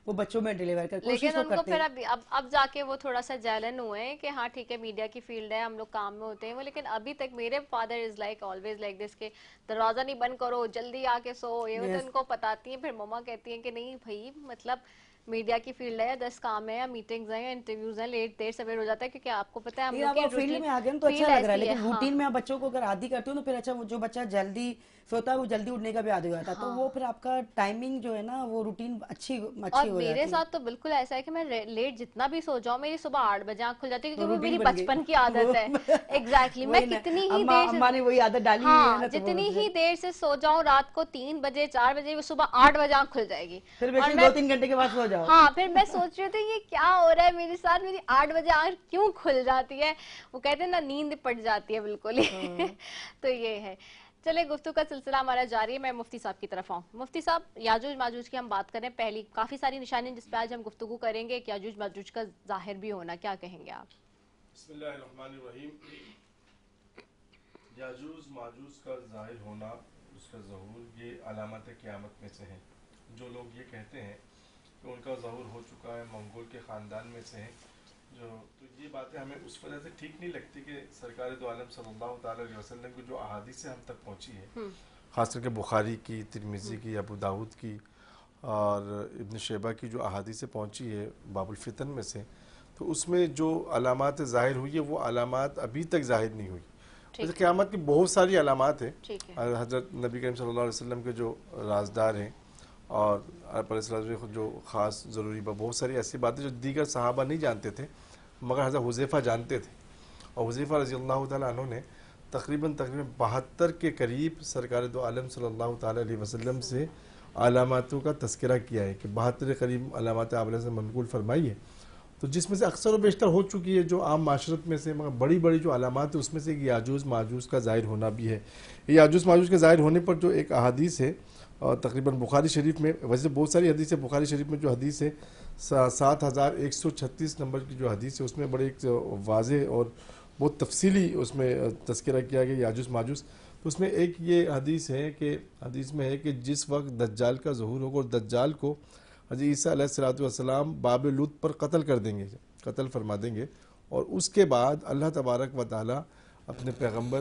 वो बच्चों में डिलीवर कर कोशिश लेकिन तो उनको करते फिर अब जाके वो थोड़ा सा जलन हुए हैं कि हाँ ठीक है मीडिया की फील्ड है, हम लोग काम में होते हैं वो। लेकिन अभी तक मेरे father is like always like this के दरवाजा नहीं बंद करो, जल्दी आके सो, ये तो इनको बताती है। फिर मम्मा कहती है कि नहीं भाई, मतलब मीडिया की फील्ड है, 10 काम है या मीटिंग्स हैं या इंटरव्यूज हैं, लेट देर सवेर हो जाता है, क्योंकि आपको पता है हम लोग की फील्ड में आ गए तो अच्छा लग रहा है। लेकिन रूटीन में आप बच्चों को अगर आदी करते हो तो फिर अच्छा, वो जो बच्चा जल्दी सोता है वो जल्दी उठने का भी आदी हो जाता है। तो वो फिर आपका टाइमिंग जो है ना वो रूटीन अच्छी हो जाती है। मेरे साथ तो बिल्कुल ऐसा है कि मैं लेट जितना भी सो जाऊं, मेरी सुबह 8 बजे आंख खुल जाती है, क्योंकि वो मेरी बचपन की आदत है। एग्जैक्टली, मैं कितनी ही देर वही आदत डाली हुई है ना, जितनी ही देर से सो जाऊं, रात को 3 बजे 4 बजे, सुबह 8 बजे आंख खुल जाएगी। फिर 2-3 घंटे के बाद सो जाओ। हाँ, फिर मैं सोच रही थी ये क्या हो रहा है मेरे साथ, मेरी 8 बजे आंख क्यों खुल जाती है। वो कहते हैं ना, नींद पड़ जाती है बिल्कुल ही। तो ये है। चले, गुफ्तगू का सिलसिला हमारा जारी है। मैं मुफ्ती साहब की तरफ आऊँ। मुफ्ती साहब, याजूज माजूज की हम बात करें, पहली काफी सारी निशानियां जिस पे आज हम गुफ्तगू करेंगे, कि याजूज माजूज का जाहिर भी होना, क्या कहेंगे आप? बिस्मिल्लाहिर्रहमानिर्रहीम। याजूज माजूज का जाहिर होना, उसका ज़हूर, ये अलामत क़यामत में से है। जो लोग ये कहते हैं कि उनका ज़हूर हो चुका है, मंगोल के ख़ानदान में से हैं, तो ये बातें हमें उस वजह से ठीक नहीं लगती कि सरकार दो आलम सल्लल्लाहु अलैहि वसल्लम की जो अहादीस हम तक पहुँची है, ख़ास करके बुखारी की, तिरमिज़ी की, अबू दाऊद की और इब्न शैबा की जो अहादीस पहुँची है बाबुल फितन में से, तो उसमें जो अलामात ज़ाहिर हुई है वो अलामात अभी तक ज़ाहिर नहीं हुई। जैसे क़यामत की बहुत सारी अलामात हैं। हज़रत नबी करीम सल्लल्लाहु अलैहि वसल्लम के जो राजदार हैं और जो ख़ास ज़रूरी बहुत सारी ऐसी बातें जो दीगर सहाबा नहीं जानते थे, मगर हज़रत हुज़ैफ़ा जानते थे। और हुज़ैफ़ा रज़ियल्लाहु तआला अन्हु ने तकरीबन 72 के करीब सरकार दो आलम सल्लल्लाहु अलैहि वसल्लम से अलामातों का तज़किरा किया है कि 72 करीब अलामात आप से मनक़ूल फरमाई है। तो जिसमें से अक्सर और बेशतर हो चुकी है जो आम माशरत में से, मगर बड़ी बड़ी जो अलामात है उसमें से एक याजूज माजूज का ज़ाहिर होना भी है। याजूज माजूज के ज़ाहिर होने पर जो एक अहादीस है और तकरीबन बुखारी शरीफ में, वैसे बहुत सारी हदीस है, बुखारी शरीफ में जो हदीस है 7136 नंबर की जो हदीस है उसमें बड़े एक वाज़ेह और बहुत तफसीली उसमें तज़किरा किया गया याजूज माजूज। तो उसमें एक ये हदीस है कि हदीस में है कि जिस वक्त दज्जाल का ज़हूर होगा और दज्जाल को हज़रत ईसा अलैहिस्सलाम बाब लूत पर कत्ल कर देंगे, कत्ल फरमा देंगे, और उसके बाद अल्लाह तबारक व ताला अपने पैगंबर,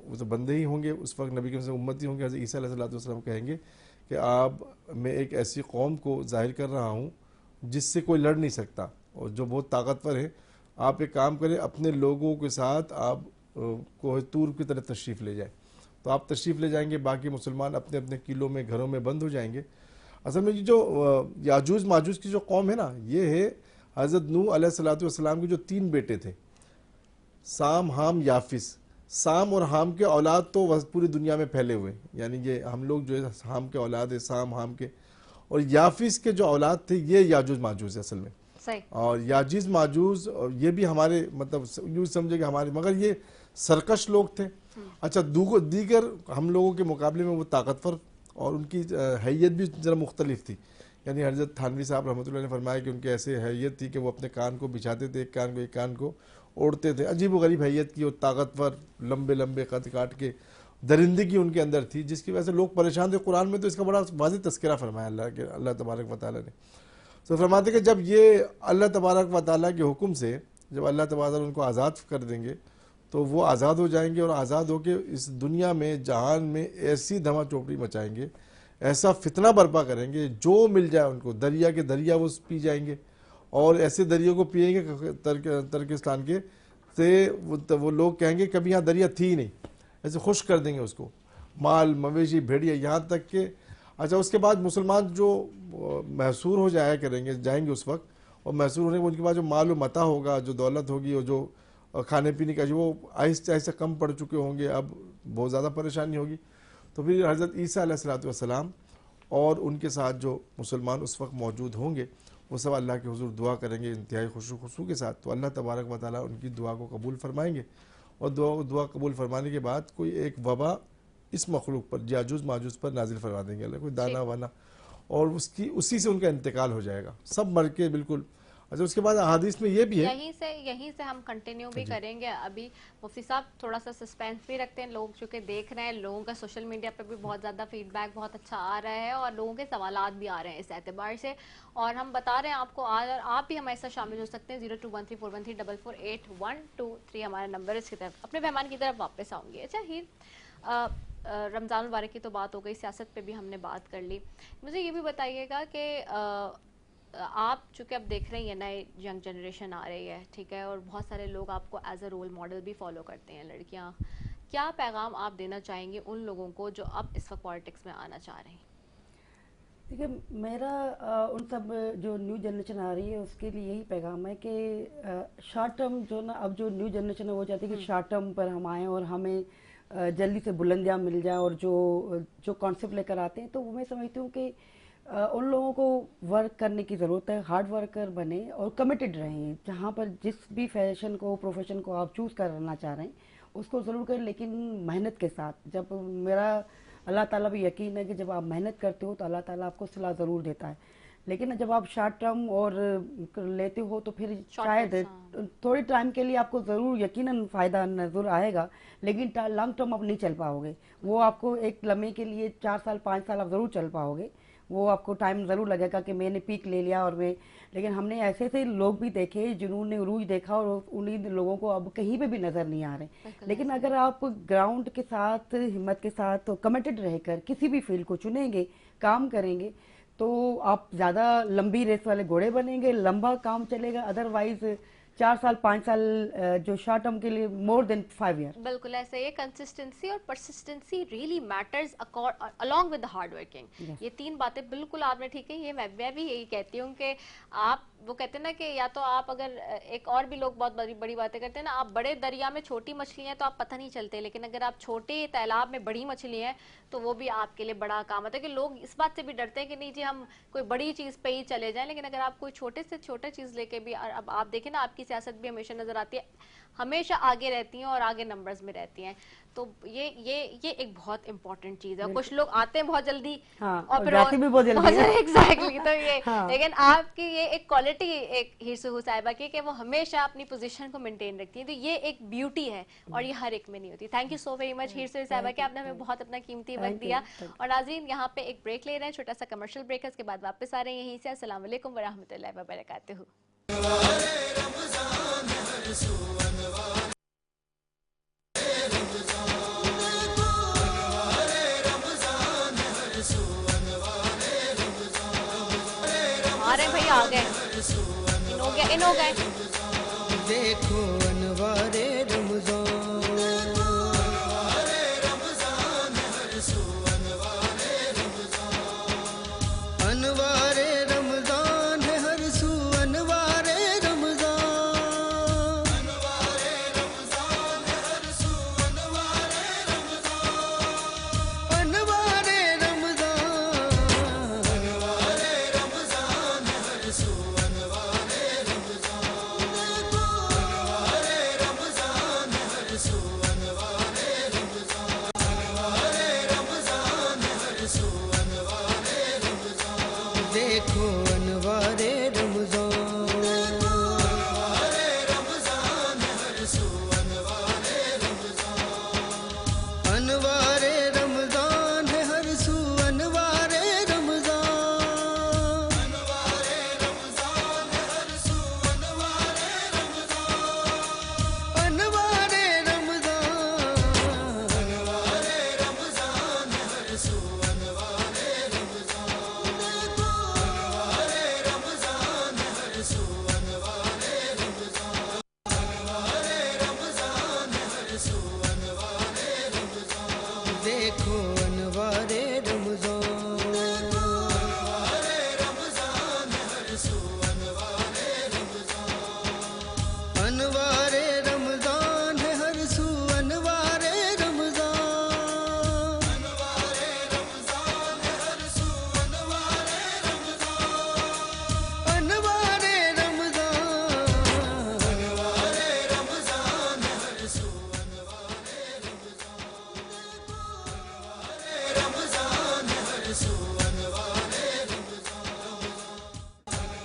वो तो बंदे ही होंगे उस वक्त, नबी के उम्मती होंगे, हज़रत ईसा अलैहिस्सलाम कहेंगे कि आप, मैं एक ऐसी कौम को ज़ाहिर कर रहा हूँ जिससे कोई लड़ नहीं सकता और जो बहुत ताकतवर है, आप एक काम करें, अपने लोगों के साथ आप कोह तूर की तरफ तशरीफ़ ले जाएं। तो आप तशरीफ़ ले जाएंगे, बाकी मुसलमान अपने अपने किलों में, घरों में बंद हो जाएंगे। असल में ये जो याजूज माजूज की जो कौम है ना, ये है हज़रत नूह अलैहिस्सलाम के जो 3 बेटे थे, साम, हाम, याफिस। साम और हाम के औलाद तो पूरी दुनिया में फैले हुए, यानी ये हम लोग जो है हाम के औलाद है, साम हाम के, और याफिस के जो औलाद थे ये याजूज माजूज है असल में। सही। और याजीज माजूज ये भी हमारे, मतलब यूँ समझे कि हमारे, मगर ये सरकश लोग थे। अच्छा, दीगर हम लोगों के मुकाबले में वो ताकतवर और उनकी हैयत भी ज़रा मुख्तलिफ थी। यानी हज़रत थानवी साहब रहमतुल्लाह ने फरमाया कि उनकी ऐसे हैयत थी कि वो अपने कान को बिछाते थे, एक कान को ओढ़ते थे, अजीब व गरीब हैयत की, और ताकतवर, लंबे लंबे कद काट के, दरिंदगी उनके अंदर थी, जिसकी वजह से लोग परेशान थे। कुरान में तो इसका बड़ा वाज़ेह तज़किरा फरमाया अल्लाह तबारक व तआला ने। तो फरमाते कि जब ये अल्लाह तबारक व तआला के हुक्म से जब अल्लाह तबारक उनको आज़ाद कर देंगे तो वो आज़ाद हो जाएंगे, और आज़ाद होकर इस दुनिया में, जहान में ऐसी धमा चौपड़ी मचाएंगे, ऐसा फितना बर्पा करेंगे, जो मिल जाए उनको, दरिया के दरिया वो पी जाएंगे, और ऐसे दरिया को पिएंगे तर्किस्तान के से वो लोग कहेंगे कभी यहाँ दरिया थी ही नहीं, ऐसे खुश कर देंगे उसको, माल मवेशी भेड़िया यहाँ तक के। अच्छा, उसके बाद मुसलमान जो महसूर हो जाया करेंगे, जाएंगे उस वक्त, और महसूर होने के उनके बाद जो माल व मता होगा, जो दौलत होगी, और जो खाने पीने का जो, वो आहिस्ते आहिस्ते कम पड़ चुके होंगे, अब बहुत ज़्यादा परेशानी होगी। तो फिर हज़रत ईसा अलैहिस्सलाम और उनके साथ जो मुसलमान उस वक्त मौजूद होंगे वो सब अल्लाह के हुजूर दुआ करेंगे इंतहाई खुशू के साथ। तो अल्लाह तबारक व तआला उनकी दुआ को कबूल फरमाएंगे, और दुआ कबूल फरमाने के बाद कोई एक वबा इस मखलूक पर, याजूज माजूज पर नाजिल फरमा देंगे अल्लाह, कोई दाना वाना, और उसी से उनका इंतकाल हो जाएगा, सब मर के बिल्कुल। अच्छा, उसके बाद अहादीस में ये भी है, यहीं से हम कंटिन्यू भी करेंगे। अभी मुफ्ती साहब थोड़ा सा सस्पेंस भी रखते हैं, लोग चूंकि देख रहे हैं, लोगों का सोशल मीडिया पे भी बहुत ज़्यादा फीडबैक बहुत अच्छा आ रहा है, और लोगों के सवालात भी आ रहे हैं इस एतबार से, और हम बता रहे हैं आपको, आप भी हमारे साथ शामिल हो सकते हैं। 0213413413 हमारा नंबर, इसकी तरफ अपने मेहमान की तरफ वापस आऊँगी। अच्छा हीर, रमज़ान मुबारक की तो बात हो गई, सियासत पे भी हमने बात कर ली, मुझे ये भी बताइएगा कि आप चूँकि अब देख रहे हैं नए यंग जनरेशन आ रही है, ठीक है, और बहुत सारे लोग आपको एज अ रोल मॉडल भी फॉलो करते हैं, लड़कियां, क्या पैगाम आप देना चाहेंगे उन लोगों को जो अब इस वक्त पॉलिटिक्स में आना चाह रहे हैं? देखिए, मेरा उन सब जो न्यू जनरेशन आ रही है उसके लिए यही पैगाम है कि शॉर्ट टर्म जो ना, अब जो न्यू जनरेशन है वो चाहती है कि शॉर्ट टर्म पर हम आएँ और हमें जल्दी से बुलंदियाँ मिल जाए, और जो कॉन्सेप्ट लेकर आते हैं, तो मैं समझती हूँ कि उन लोगों को वर्क करने की ज़रूरत है, हार्ड वर्कर बने और कमिटेड रहें। जहाँ पर जिस भी फैशन को, प्रोफेशन को आप चूज़ करना चाह रहे हैं उसको ज़रूर करें, लेकिन मेहनत के साथ। जब मेरा अल्लाह ताला भी यकीन है कि जब आप मेहनत करते हो तो अल्लाह ताला आपको सलाह ज़रूर देता है, लेकिन जब आप शॉर्ट टर्म और लेते हो तो फिर शायद थोड़ी टाइम के लिए आपको ज़रूर यकीनन फ़ायदा नज़र आएगा, लेकिन लॉन्ग टर्म आप नहीं चल पाओगे। वो आपको एक लम्हे के लिए 4 साल 5 साल आप ज़रूर चल पाओगे, वो आपको टाइम ज़रूर लगेगा कि मैंने पीक ले लिया और मैं, लेकिन हमने ऐसे ऐसे लोग भी देखे जिन्होंने उरूज देखा और उन्हीं लोगों को अब कहीं पे भी नज़र नहीं आ रहे। लेकिन अगर आप ग्राउंड के साथ, हिम्मत के साथ, तो कमिटेड रहकर किसी भी फील्ड को चुनेंगे, काम करेंगे, तो आप ज़्यादा लंबी रेस वाले घोड़े बनेंगे, लंबा काम चलेगा। अदरवाइज 4 साल 5 साल जो शॉर्ट टर्म के लिए मोर देन 5 ईयर। बिल्कुल ऐसे ही कंसिस्टेंसी और persistency really matters along with hard working. ये तीन बातें बिल्कुल आपने ठीक है। ये मैं भी यही कहती हूँ कि आप वो कहते हैं ना कि या तो आप अगर एक और भी लोग बहुत बड़ी बड़ी बातें करते हैं ना, आप बड़े दरिया में छोटी मछली हैं तो आप पता नहीं चलते, लेकिन अगर आप छोटे तालाब में बड़ी मछली हैं तो वो भी आपके लिए बड़ा काम आता है। कि लोग इस बात से भी डरते हैं कि नहीं जी हम कोई बड़ी चीज़ पे ही चले जाएं, लेकिन अगर आप कोई छोटे से छोटे चीज़ लेके भी, अब आप देखें ना आपकी सियासत भी हमेशा नजर आती है, हमेशा आगे रहती हैं और आगे नंबर्स में रहती हैं। तो ये एक बहुत इंपॉर्टेंट चीज है। कुछ लोग आते हैं बहुत जल्दी और फिर जाते भी बहुत जल्दी है। एग्जैक्टली तो ये लेकिन आपकी ये एक क्वालिटी एक हिरसुहू साहिबा की कि वो हमेशा अपनी पोजीशन को मेंटेन रखती है, तो ये एक ब्यूटी है और ये हर एक में नहीं होती। Thank you so very much हिरसुहू साहिबा कि आपने हमें बहुत अपना कीमती वक्त दिया। और नाज़रीन यहाँ पे एक ब्रेक ले रहे हैं, छोटा सा कमर्शियल ब्रेक है, उसके बाद वापस आ रहे हैं यहीं से। अस्सलाम वालेकुम वरहमतुल्लाहि वबरकातुहू। अरे भाई आ गए, इन हो गए। देखो अनवारे रमजान, अनवारे रमजान है हर सू, अनवारे रमजान, अनवारे रमजान है हर सू, अनवारे रमजान, अनवारे रमजान, अनवारे रमजान है हर सू, अनवारे रमजान, अनवारे रमजान है हर सू, अनवारे रमजान, अनवारे रमजान है हर सू, अनवारे रमजान, देखो अनवारे रमजान, अनवारे रमजान है हर सू, अनवारे रमजान, अनवारे रमजान है हर सू, अनवारे रमजान, अनवारे रमजान है हर सू, अनवारे रमजान, अनवारे रमजान, अनवारे रमजान है हर सू, अनवारे रमजान, अनवारे रमजान है हर सू, अनवारे रमजान, अनवारे रमजान है हर सू, अनवारे रमजान, देखो अनवारे रमजान, अनवारे रमजान है हर सू, अनवारे रमजान, अनवारे रमजान है हर सू, अनवारे रमजान, अनवारे रमजान है हर सू, अनवारे रमजान, अनवारे रमजान, अनवारे रमजान है हर सू, अनवारे रमजान, अनवारे रमजान है हर सू, अनवारे रमजान।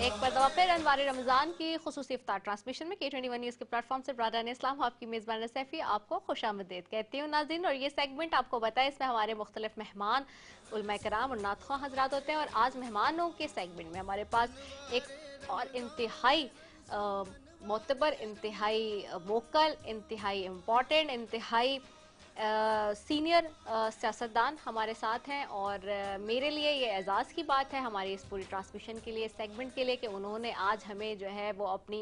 एक मरतबा फिर अनवारे रमज़ान की खुसूसी इफ्तार ट्रांसमिशन में K21 न्यूज़ के प्लेटफॉर्म से ब्रादान इस्लाम आपकी मेज़बान सैफ़ी आपको खुशामदीद कहती हूँ नाज़रीन। और ये सेगमेंट आपको बताएं, इसमें हमारे मुख्तलिफ मेहमान उलमा कराम और नात ख्वाह हज़रात होते हैं। और आज मेहमानों के सेगमेंट में हमारे पास एक और इंतहाई मोतबर, इंतहाई वोकल, इंतहाई इम्पॉर्टेंट, इंतहाई सीनियर सियासतदान हमारे साथ हैं। और मेरे लिए ये एजाज़ की बात है हमारी इस पूरी ट्रांसमिशन के लिए, सेगमेंट के लिए, कि उन्होंने आज हमें जो है वो अपनी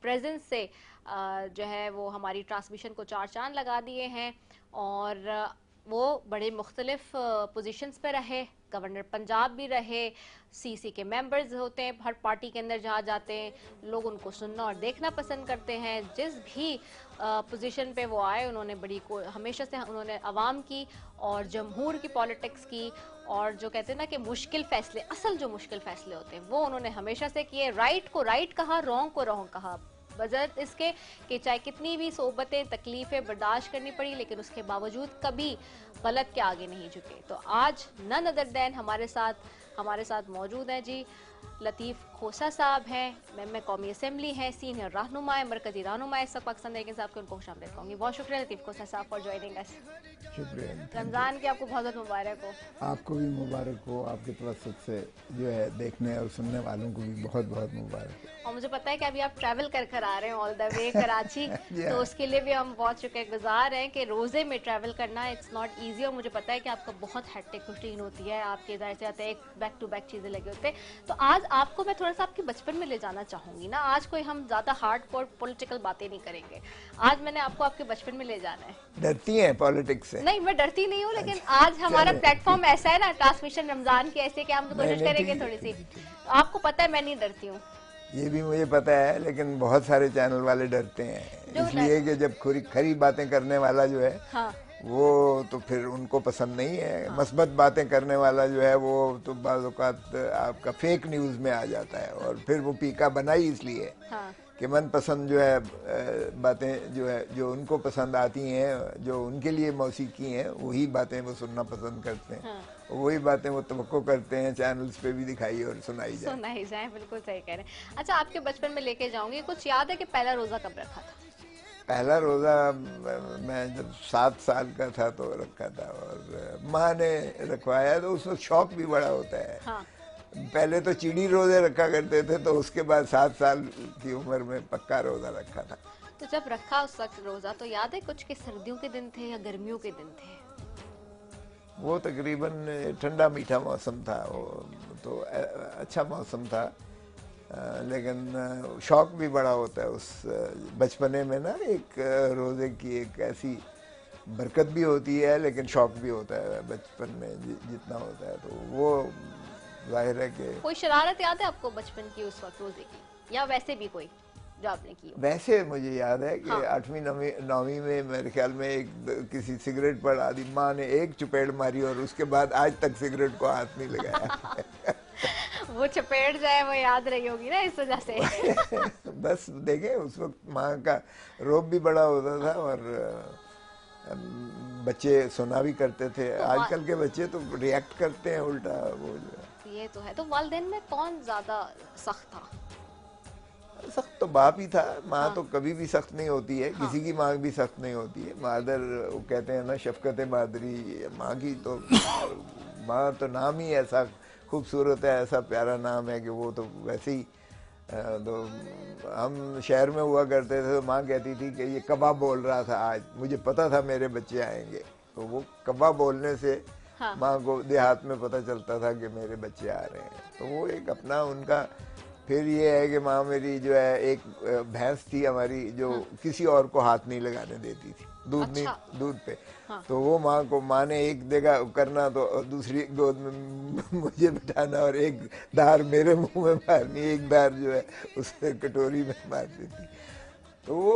प्रेजेंस से जो है वो हमारी ट्रांसमिशन को चार चांद लगा दिए हैं। और वो बड़े मुख्तलिफ पोजीशंस पे रहे, गवर्नर पंजाब भी रहे, सीसी के मेंबर्स होते हैं हर पार्टी के अंदर, जहाँ जाते हैं लोग उनको सुनना और देखना पसंद करते हैं। जिस भी पोजीशन पे वो आए उन्होंने हमेशा से उन्होंने अवाम की और जमहूर की पॉलिटिक्स की, और जो कहते हैं ना कि मुश्किल फैसले, असल जो मुश्किल फैसले होते हैं वो उन्होंने हमेशा से किए। राइट को राइट कहा, रॉन्ग को रॉन्ग कहा, बजर इसके कि चाहे कितनी भी सोबतें तकलीफ़ें बर्दाश्त करनी पड़ी, लेकिन उसके बावजूद कभी गलत के आगे नहीं झुके। तो आज नन अदर दैन हमारे साथ मौजूद हैं जी लतीफ़ खोसा साहब हैं, मेंबर कौमी असम्बली हैं, सीनियर रहनुमा है, मरकजी रहनुमा इस वक्त पाकिस्तान लेकिन साहब को उनको खुशामदीद कहूँगी। बहुत शुक्रिया लतीफ़ खोसा साहब फॉर ज्वाइनिंग अस। शुक्रिया। रमज़ान की आपको बहुत बहुत मुबारक हो। आपको भी मुबारक हो, आपके तवस्सुत से जो है देखने और सुनने वालों को भी बहुत बहुत मुबारक हो। और मुझे पता है कि अभी आप ट्रैवल कर कर आ रहे हैं ऑल द वे कराची, तो उसके लिए भी हम बहुत शुक्रगुजार हैं कि रोजे में ट्रैवल करना इट्स नॉट इजी, और मुझे पता है कि आपका बहुत हेक्टिक रूटीन होती है, आपके जाहिर से आते हैं बैक टू बैक चीजें लगे होते हैं। तो आज आपको मैं थोड़ा सा आपके बचपन में ले जाना चाहूंगी ना। आज कोई हम ज्यादा हार्डकोर पॉलिटिकल बातें नहीं करेंगे, आज मैंने आपको आपके बचपन में ले जाना है। डरती हैं पॉलिटिक्स से? नहीं, मैं डरती नहीं हूँ, लेकिन आज हमारा प्लेटफॉर्म ऐसा है ना, ट्रांसमिशन रमजान की, ऐसे कि हम तो कोशिश करेंगे थोड़ी सी। आपको पता है मैं नहीं डरती हूँ। ये भी मुझे पता है, लेकिन बहुत सारे चैनल वाले डरते हैं, इसलिए कि जब खरी बातें करने वाला जो है हाँ। वो तो फिर उनको पसंद नहीं है। मस्बत बातें करने वाला जो है वो तो बाज़ औक़ात आपका फेक न्यूज़ में आ जाता है, और फिर वो पीका बनाई इसलिए हाँ। कि मनपसंद जो है बातें जो है जो उनको पसंद आती हैं, जो उनके लिए मौसीकी हैं, वही बातें वो सुनना पसंद करते हैं। हाँ। वही बातें वो तवक्को करते हैं चैनल्स पे भी दिखाई और सुनाई जाए। बिल्कुल सही कह रहे हैं। अच्छा, आपके बचपन में लेके जाऊंगी, कुछ याद है कि पहला रोजा कब रखा था? पहला रोज़ा मैं जब 7 साल का था तो रखा था, और माँ ने रखवाया, तो उस वक्त शौक भी बड़ा होता है। हाँ। पहले तो चिड़ी रोजे रखा करते थे, तो उसके बाद 7 साल की उम्र में पक्का रोज़ा रखा था। तो जब रखा उस वक्त रोजा, तो याद है कुछ के सर्दियों के दिन थे या गर्मियों के दिन थे? वो तकरीबन ठंडा मीठा मौसम था, वो तो अच्छा मौसम था, लेकिन शौक भी बड़ा होता है उस बचपने में ना। एक रोज़े की एक ऐसी बरकत भी होती है, लेकिन शौक भी होता है बचपन में जितना होता है, तो वो जाहिर है कि। कोई शरारत याद है आपको बचपन की उस वक्त रोजे की, या वैसे भी कोई जो आपने की? वैसे मुझे याद है कि हाँ। 8वीं 9वीं में मेरे ख्याल में किसी सिगरेट पर आदि माँ ने एक चुपेड़ मारी, और उसके बाद आज तक सिगरेट को हाथ नहीं लगाया। वो चपेट जाए वो याद रही होगी ना इस वजह से। बस देखे उस वक्त माँ का रोब भी बड़ा होता था, और बच्चे सुना भी करते थे। आजकल के बच्चे तो रिएक्ट करते हैं उल्टा, वो जो है। ये तो है। तो वालिदैन में कौन ज्यादा सख्त था? सख्त तो बाप ही था, माँ तो कभी भी सख्त नहीं होती है, किसी की माँ भी सख्त नहीं होती है। मादर, वो कहते हैं ना, शफकत मादरी, माँ की तो माँ तो नाम ही ऐसा खूबसूरत है, ऐसा प्यारा नाम है कि वो तो वैसे ही। तो हम शहर में हुआ करते थे, तो माँ कहती थी कि ये कबाब बोल रहा था आज, मुझे पता था मेरे बच्चे आएंगे, तो वो कबाब बोलने से हाँ। माँ को देहात में पता चलता था कि मेरे बच्चे आ रहे हैं। तो वो एक अपना उनका। फिर ये है कि माँ मेरी जो है, एक भैंस थी हमारी जो किसी और को हाथ नहीं लगाने देती थी, दूध नहीं, दूध पे। हाँ। तो वो माँ ने एक जगह करना तो दूसरी गोद में मुझे बिठाना, और एक धार मेरे मुंह में मारनी, एक धार जो है उसने कटोरी में मारती थी। तो वो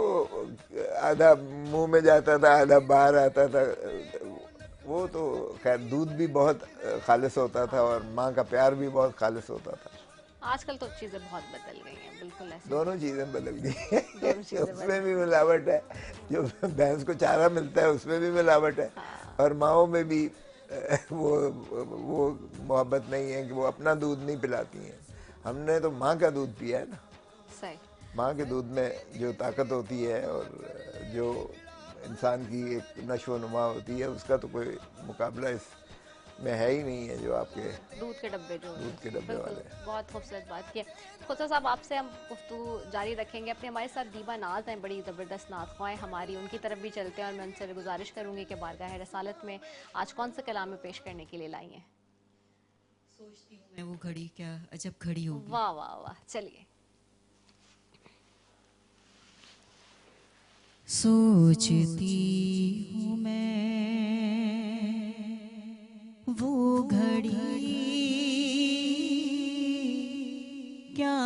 आधा मुंह में जाता था, आधा बाहर आता था। वो तो खैर दूध भी बहुत खालिस होता था, और माँ का प्यार भी बहुत खालिस होता था। आजकल तो चीजें बहुत बदल गई हैं, बिल्कुल ऐसे। दोनों चीजें बदल गई हैं। उसमें भी मिलावट है, जो भैंस को चारा मिलता है उसमें भी मिलावट है। हाँ। और माओ में भी वो मोहब्बत नहीं है कि वो अपना दूध नहीं पिलाती हैं। हमने तो माँ का दूध पिया है ना। सही। माँ के दूध में जो ताकत होती है, और जो इंसान की एक नशो नुमा होती है, उसका तो कोई मुकाबला इस में है ही नहीं है, जो आपके दूध के डब्बे जो दूध के डब्बे वाले। बहुत खूबसूरत बात की। खुदा साहब, आपसे हम गुफ्तगू जारी रखेंगे। अपने हमारे साथ दीबा नाज हैं, बड़ी ज़बरदस्त नात ख्वाएं हमारी, उनकी तरफ भी चलते हैं, और मैं उनसे गुजारिश करूंगी कि बारगाह रसालत में आज कौन सा कलाम पेश करने के लिए लाई हैं? सोचती हूँ मैं वो घड़ी क्या अजब घड़ी होगी। वाह वाह वाह, चलिए। सोचती हूँ मैं वो घड़ी क्या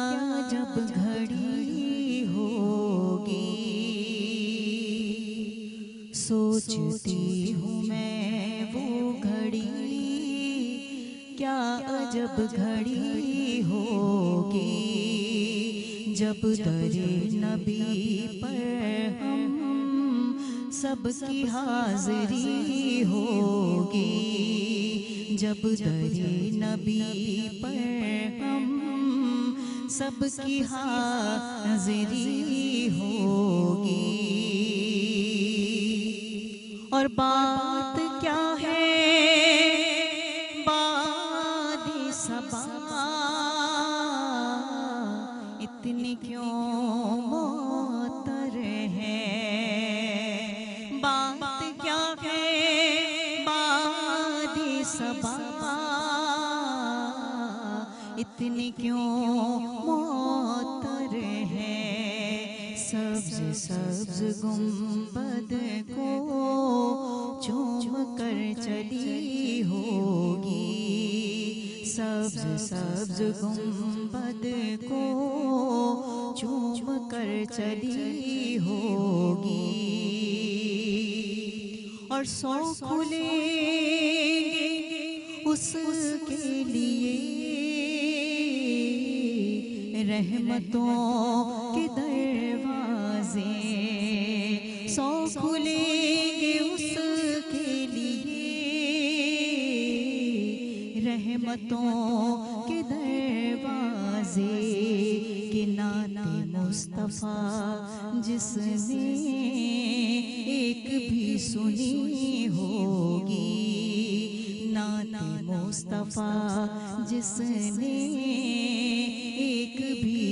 जब घड़ी होगी। सोचती हूँ मैं वो घड़ी क्या अजब घड़ी होगी, जब दरे नबी पर हम सबकी हाज़िरी होगी। जब दरे नबी पर हम सबकी हाज़िरी होगी। और बात क्या है बाद सबा, इतनी क्यों मोहतर है, बात क्या है बादी सबा, इतनी क्यों मोहतर है। सब्ज सब्ज गुंबद को चूम कर चली होगी, सब्ज सब्ज गुंबद को चूम कर चली होगी। और सौ खुलेंगे उसके लिए रहमतों के दरवाजे, सौ खुलेंगे उसके लिए रहमतों के दरवाजे। कि नाते मुस्तफ़ा जिसने एक भी सुनी होगी, नाते मुस्तफ़ा जिसने एक भी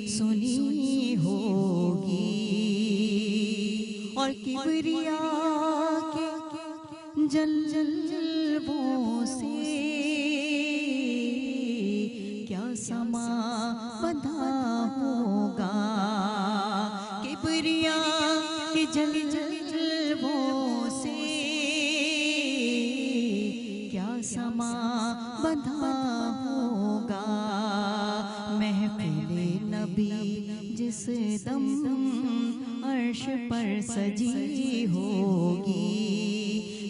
सुनी होगी। और किबरिया के जलवों से क्या समा बंधा होगा, किबरिया के जलवों से क्या समा बंधा होगा। महफिले नबी जिस दम अर्श पर सजी होगी,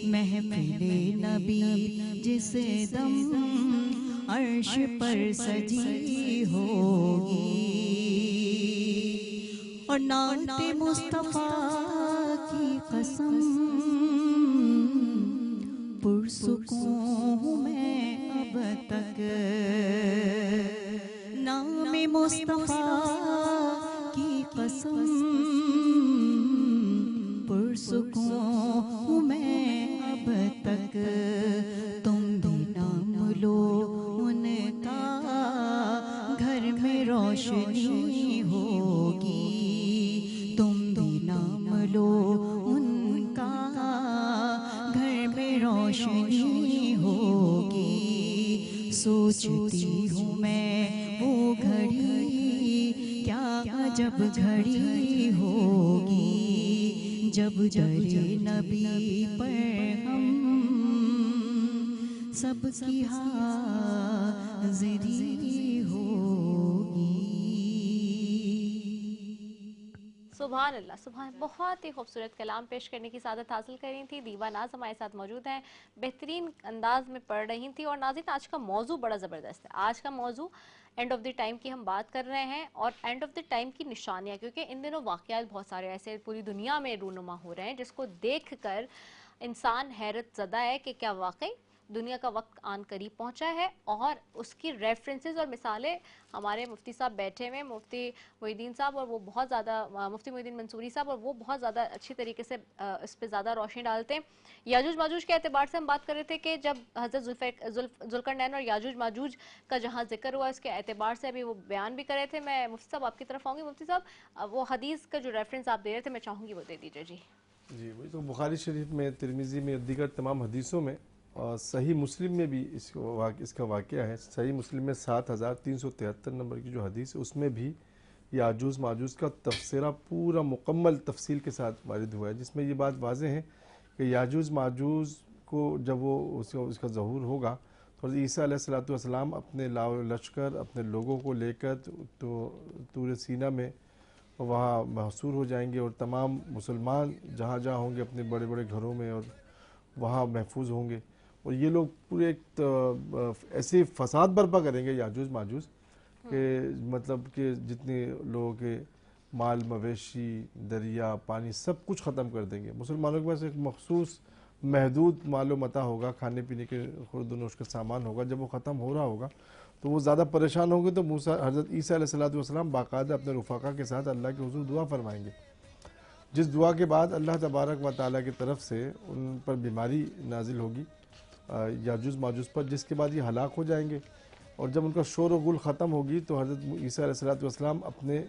महफिले नबी जिस दम अर्श पर सजी होगी। और नाते मुस्तफ़ा की कसम पुरसुकून हूँ मैं अब तक, नाम मुस्तफ़ा की कसम पुरसुकून हूँ मैं अब तक। तुम भी नाम लो उनका घर में रोशनी होगी, तुम भी नाम लो उनका घर में रोशनी होगी। सोचती हूँ मैं वो घड़ी क्या अजब घड़ी होगी, जब दरे नबी पर हम सबकी हाज़िरी होगी। सुभान अल्लाह, सुभान। बहुत ही खूबसूरत कलाम पेश करने की सादत हासिल कर रही थी। दीवा नाज हमारे साथ मौजूद हैं, बेहतरीन अंदाज में पढ़ रही थी। और नाज़रीन, आज का मौजू बड़ा ज़बरदस्त है। आज का मौजू एंड ऑफ द टाइम की हम बात कर रहे हैं, और एंड ऑफ द टाइम की निशानियाँ, क्योंकि इन दिनों वाक़यात बहुत सारे ऐसे पूरी दुनिया में रूनुमा हो रहे हैं जिसको देख कर इंसान हैरत ज़दा है कि क्या वाकई दुनिया का वक्त आन करीब पहुंचा है। और उसकी रेफरेंसेस और मिसालें हमारे मुफ्ती साहब बैठे हुए, मुफ्ती मोहिद्दीन साहब, और वो बहुत ज़्यादा मुफ्ती मोहिद्दीन मंसूरी साहब, और वो बहुत ज़्यादा अच्छी तरीके से इस पर ज़्यादा रोशनी डालते हैं। याजूज माजूज के एतबार से हम बात कर रहे थे कि जब हज़रत ज़ुल्करनैन और याजूज माजूज का जहाँ जिक्र हुआ, इसके एतबार से अभी वो बयान भी कर रहे थे। मैं मुफ्ती साहब आपकी तरफ आऊँगी। मुफ्ती साहब, वो हदीस का जो रेफरेंस आप दे रहे थे, मैं चाहूँगी वो दे दीजिए। जी वही तो बुखारी शरीफ में, तिरमिज़ी में, दीगर तमाम हदीसों में, और सही मुस्लिम में भी इसका वाक़या है। सही मुस्लिम में 7373 नंबर की जो हदीस है उसमें भी याजूज माजूज का तफसीरा पूरा मुकम्मल तफसील के साथ वारिद हुआ है, जिसमें ये बात वाज़ेह है कि याजूज माजूज को जब वो उसका ज़हूर होगा तो ईसा अलैहिस्सलाम अपने लश्कर, अपने लोगों को लेकर तो तूर सीना में वहाँ महसूर हो जाएंगे, और तमाम मुसलमान जहाँ जहाँ होंगे अपने बड़े बड़े घरों में और वहाँ महफूज होंगे। और ये लोग पूरे एक ऐसे फसाद बर्पा करेंगे याजूज माजूज के, मतलब कि जितने लोगों के माल मवेशी, दरिया, पानी सब कुछ ख़त्म कर देंगे। मुसलमानों के पास एक मखसूस महदूद मालो मता होगा, खाने पीने के खुर्द-ओ-नोश का सामान होगा। जब वो ख़त्म हो रहा होगा तो वो ज़्यादा परेशान होंगे, तो हज़रत ईसा अलैहिस्सलाम बाकायदा अपने रुफ़ाका के साथ अल्लाह के हुज़ूर दुआ फरमाएंगे, जिस दुआ के बाद अल्लाह तबारक व तआला की तरफ से उन पर बीमारी नाजिल होगी याजूज माजूज पर, जिसके बाद ये हलाक हो जाएंगे। और जब उनका शोर व गुल ख़त्म होगी तो हज़रत ईसा अलैहिस्सलाम अपने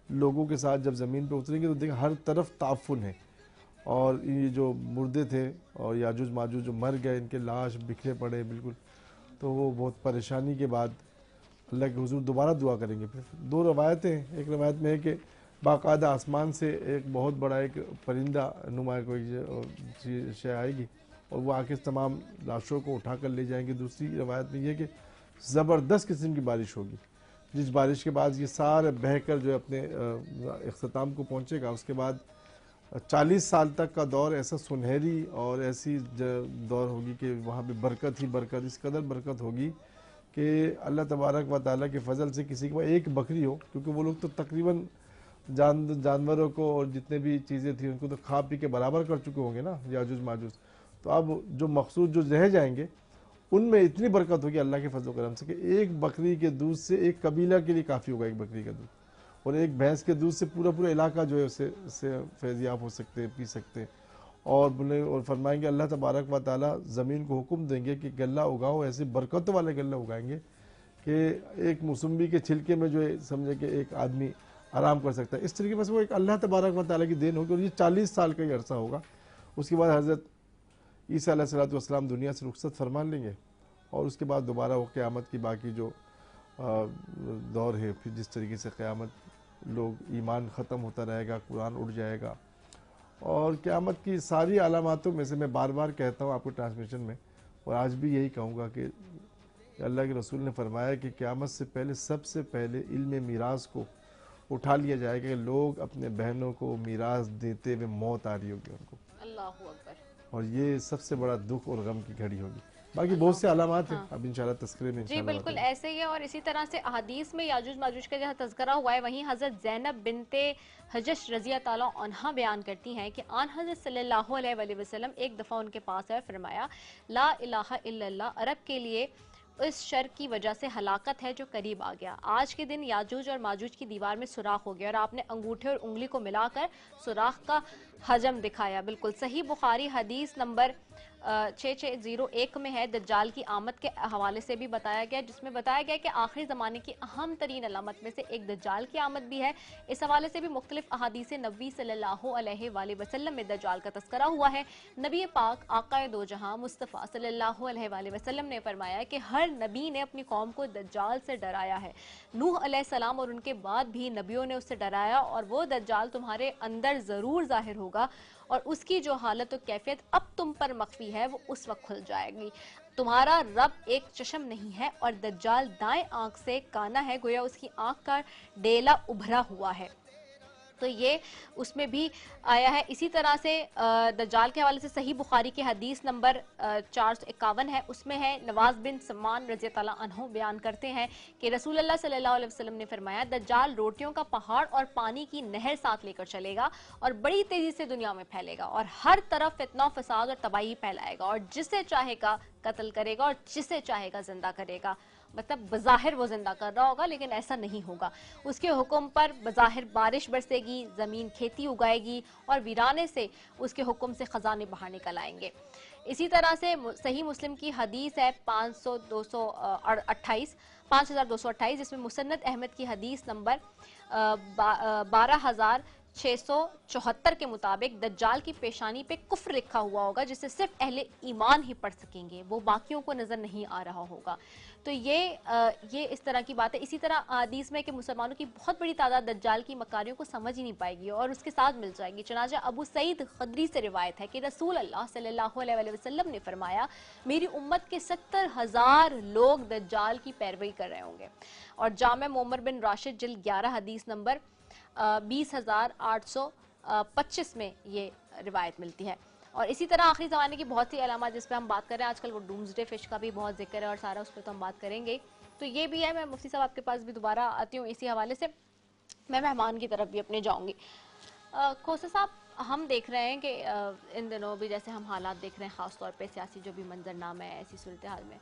लोगों के साथ जब ज़मीन पे उतरेंगे तो देखिए हर तरफ ताफुन है, और ये जो मुर्दे थे और याजूज माजूज जो मर गए, इनके लाश बिखरे पड़े बिल्कुल, तो वो बहुत परेशानी के बाद अल्लाह के हुजूर दोबारा दुआ करेंगे। फिर दो रवायतें हैं, एक रवायत में है कि बाकायदा आसमान से एक बहुत बड़ा एक परिंदा नुमा कोई शय आएगी और वो आके तमाम लाशों को उठा कर ले जाएंगे। दूसरी रवायत में यह कि ज़बरदस्त किस्म की बारिश होगी, जिस बारिश के बाद ये सारे बहकर जो है अपने इख्तिताम को पहुँचेगा। उसके बाद 40 साल तक का दौर ऐसा सुनहरी और ऐसी दौर होगी कि वहाँ पे बरकत ही बरकत, इस कदर बरकत होगी कि अल्लाह तबारक व ताला के फजल से किसी के पास एक बकरी हो, क्योंकि वो लोग तो तकरीबन जानवरों को और जितने भी चीज़ें थी उनको तो खा पी के बराबर कर चुके होंगे ना याजूज माजूज। तो अब जो मखसूस जो रह जाएंगे उनमें इतनी बरकत होगी अल्लाह के फजल करम से कि एक बकरी के दूध से एक कबीला के लिए काफ़ी होगा एक बकरी का दूध, और एक भैंस के दूध से पूरा पूरा इलाका जो है उससे फैज़याब हो सकते हैं, पी सकते हैं। और बोले और फरमाएंगे अल्लाह तबारक व ताला ज़मीन को हुक्म देंगे कि गल्ला उगाओ, ऐसे बरकतों वाले गल्ला उगाएंगे कि एक मौसम्बी के छिलके में जो है समझे कि एक आदमी आराम कर सकता है। इस तरीके बस वो एक अल्लाह तबारक व ताला की देन होगी, और ये 40 साल का ही अरसा होगा। उसके बाद हज़रत ईसा अलैहिस्सलाम दुनिया से रुखसत फरमा लेंगे, और उसके बाद दोबारा वो क़यामत की बाकी जो दौर है, फिर जिस तरीके से क़यामत लोग ईमान ख़त्म होता रहेगा, कुरान उड़ जाएगा, और क़यामत की सारी अलामातों में से मैं बार बार कहता हूँ आपको ट्रांसमिशन में, और आज भी यही कहूँगा कि अल्लाह के रसूल ने फरमाया कि क़यामत से पहले सबसे पहले इल्म मीरास को उठा लिया जाएगा कि लोग अपने बहनों को मीरास देते हुए मौत आ रही होगी उनको, अल्लाहु अकबर। और ये सबसे बड़ा दुख और गम की घड़ी होगी। बाकी बहुत से अलामात हैं, अब इंशाल्लाह तस्करे में जी बिल्कुल ऐसे ही है। और इसी तरह से अहादीस में याजूज माजूज का जहाँ तज़किरा हुआ है, वहीं हज़रत ज़ैनब बिनते हजश रज़िया ताला अन्हा बयान करती हैं कि आन हज़रत सल्लल्लाहु अलैहि वसल्लम एक दफ़ा उनके पास है, फरमाया ला इलाहा इल्लल्लाह अरब के लिए इस शर की वजह से हलाकत है जो करीब आ गया। आज के दिन याजूज और माजूज की दीवार में सुराख हो गया और आपने अंगूठे और उंगली को मिलाकर सुराख का हजम दिखाया। बिल्कुल सही बुखारी हदीस नंबर 6601 में है। दज्जाल की आमद के हवाले से भी बताया गया, जिसमें बताया गया कि आखिरी ज़माने की अहम तरीन अलामत में से एक दज्जाल की आमद भी है। इस हवाले से भी मुख्तलिफ अहादीस नबी सल्लल्लाहु अलैहि वसल्लम में दज्जाल का तस्करा हुआ है। नबी पाक आकाए दो जहां मुस्तफ़ा सल्लल्लाहु अलैहि वसल्लम ने फरमाया कि हर नबी ने अपनी कौम को दज्जाल से डराया है। नूह अलैहिस्सलाम और उनके बाद भी नबियों ने उससे डराया, और वो दज्जाल तुम्हारे अंदर ज़रूर ज़ाहिर होगा और उसकी जो हालत और कैफियत अब तुम पर मख्फी है वो उस वक्त खुल जाएगी। तुम्हारा रब एक चश्म नहीं है और दज्जाल दाएं आंख से काना है, गोया उसकी आंख का डेला उभरा हुआ है। तो ये उसमें भी आया है। इसी तरह से दज्जाल के हवाले से सही बुखारी के हदीस नंबर 451 है, उसमें है नवाज बिन समान रज़ी अल्लाह अन्हु बयान करते हैं कि रसूलुल्लाह सल्लल्लाहु अलैहि वसल्लम ने फरमाया दज्जाल रोटियों का पहाड़ और पानी की नहर साथ लेकर चलेगा और बड़ी तेजी से दुनिया में फैलेगा और हर तरफ फितना फसाद और तबाही फैलाएगा और जिसे चाहेगा कत्ल करेगा और जिसे चाहेगा जिंदा करेगा। मतलब बज़ाहिर वो जिंदा कर रहा होगा लेकिन ऐसा नहीं होगा। उसके हुक्म पर बज़ाहिर बारिश बरसेगी, ज़मीन खेती उगाएगी और वीराने से उसके हुक्म से ख़जाने बाहर निकल आएंगे। इसी तरह से सही मुस्लिम की हदीस है 5228 जिसमें मुसन्नद अहमद की हदीस नंबर 12674 के मुताबिक दज्जाल की पेशानी पे कुफ्र लिखा हुआ होगा जिसे सिर्फ अहले ईमान ही पढ़ सकेंगे, वो बाकियों को नजर नहीं आ रहा होगा। तो ये इस तरह की बात है। इसी तरह हदीस में कि मुसलमानों की बहुत बड़ी तादाद दज्जाल की मकारियों को समझ ही नहीं पाएगी और उसके साथ मिल जाएगी। चनाचा अबू सईद खदरी से रिवायत है कि रसूल अल्लाह सल्लल्लाहु अलैहि वसल्लम ने फरमाया मेरी उम्मत के 70,000 लोग दज्जाल की पैरवी कर रहे होंगे। और जामे मोमर बिन राशिद जिल्द 11 हदीस नंबर 20,825 में ये रिवायत मिलती है। और इसी तरह आखिरी ज़माने की बहुत सी अलामत जिस पे हम बात कर रहे हैं आजकल, वो डूम्सडे फिश का भी बहुत जिक्र है और सारा उस पर तो हम बात करेंगे। तो ये भी है। मैं मुफ्ती साहब आपके पास भी दोबारा आती हूँ इसी हवाले से। मैं मेहमान की तरफ भी अपने जाऊँगी। खोसा साहब, हम देख रहे हैं कि इन दिनों भी जैसे हम हालात देख रहे हैं, ख़ास तौर पर सियासी जो भी मंजरनामा है ऐसी सूरत हाल में,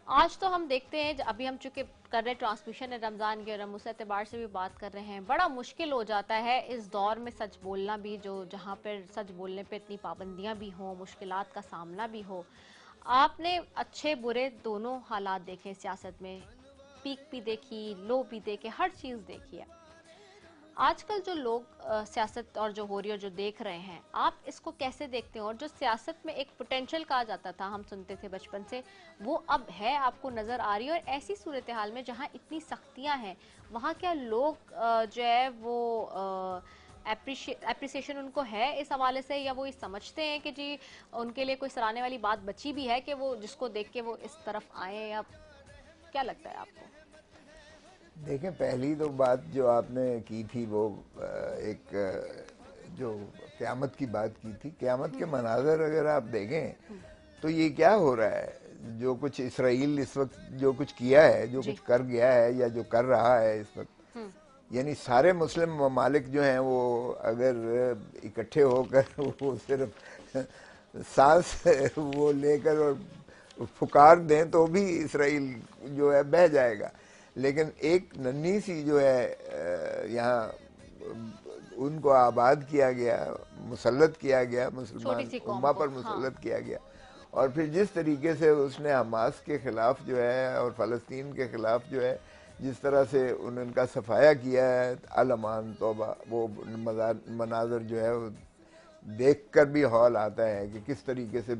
आज तो हम देखते हैं अभी हम चूँकि कर रहे ट्रांसमिशन है रमज़ान के और हम उस एतबार से भी बात कर रहे हैं, बड़ा मुश्किल हो जाता है इस दौर में सच बोलना भी, जो जहाँ पर सच बोलने पे इतनी पाबंदियाँ भी हों, मुश्किलात का सामना भी हो। आपने अच्छे बुरे दोनों हालात देखे सियासत में, पीक भी देखी, लो भी देखे, हर चीज देखी है। आजकल जो लोग सियासत और जो हो रही है, जो देख रहे हैं, आप इसको कैसे देखते हो? और जो सियासत में एक पोटेंशियल कहा जाता था, हम सुनते थे बचपन से, वो अब है, आपको नजर आ रही है? और ऐसी सूरत हाल में जहाँ इतनी सख्तियां हैं, वहाँ क्या लोग जो है वो एप्रिसिएशन उनको है इस हवाले से, या वो ये समझते हैं कि जी उनके लिए कोई सराहने वाली बात बची भी है कि वो जिसको देख के वो इस तरफ आए, या क्या लगता है आपको? देखें, पहली तो बात जो आपने की थी वो एक जो क़यामत की बात की थी, क़यामत के मनाज़र अगर आप देखें तो ये क्या हो रहा है, जो कुछ इसराइल इस वक्त जो कुछ किया है, जो कुछ कर गया है या जो कर रहा है इस वक्त, यानी सारे मुस्लिम ममालिक जो हैं वो अगर इकट्ठे होकर वो सिर्फ सांस वो लेकर और फुकार दें तो भी इसराइल जो है बह जाएगा। लेकिन एक नन्ही सी जो है यहाँ उनको आबाद किया गया, मुसल्लत किया गया, मुसलमान उम्मा पर मुसल्लत किया गया, और फिर जिस तरीके से उसने हमास के ख़िलाफ़ जो है और फ़लस्तीन के ख़िलाफ़ जो है जिस तरह से उनका सफाया किया है, अल-अमान तौबा, वो मनाज़र जो है वो देख कर भी हौल आता है कि किस तरीके से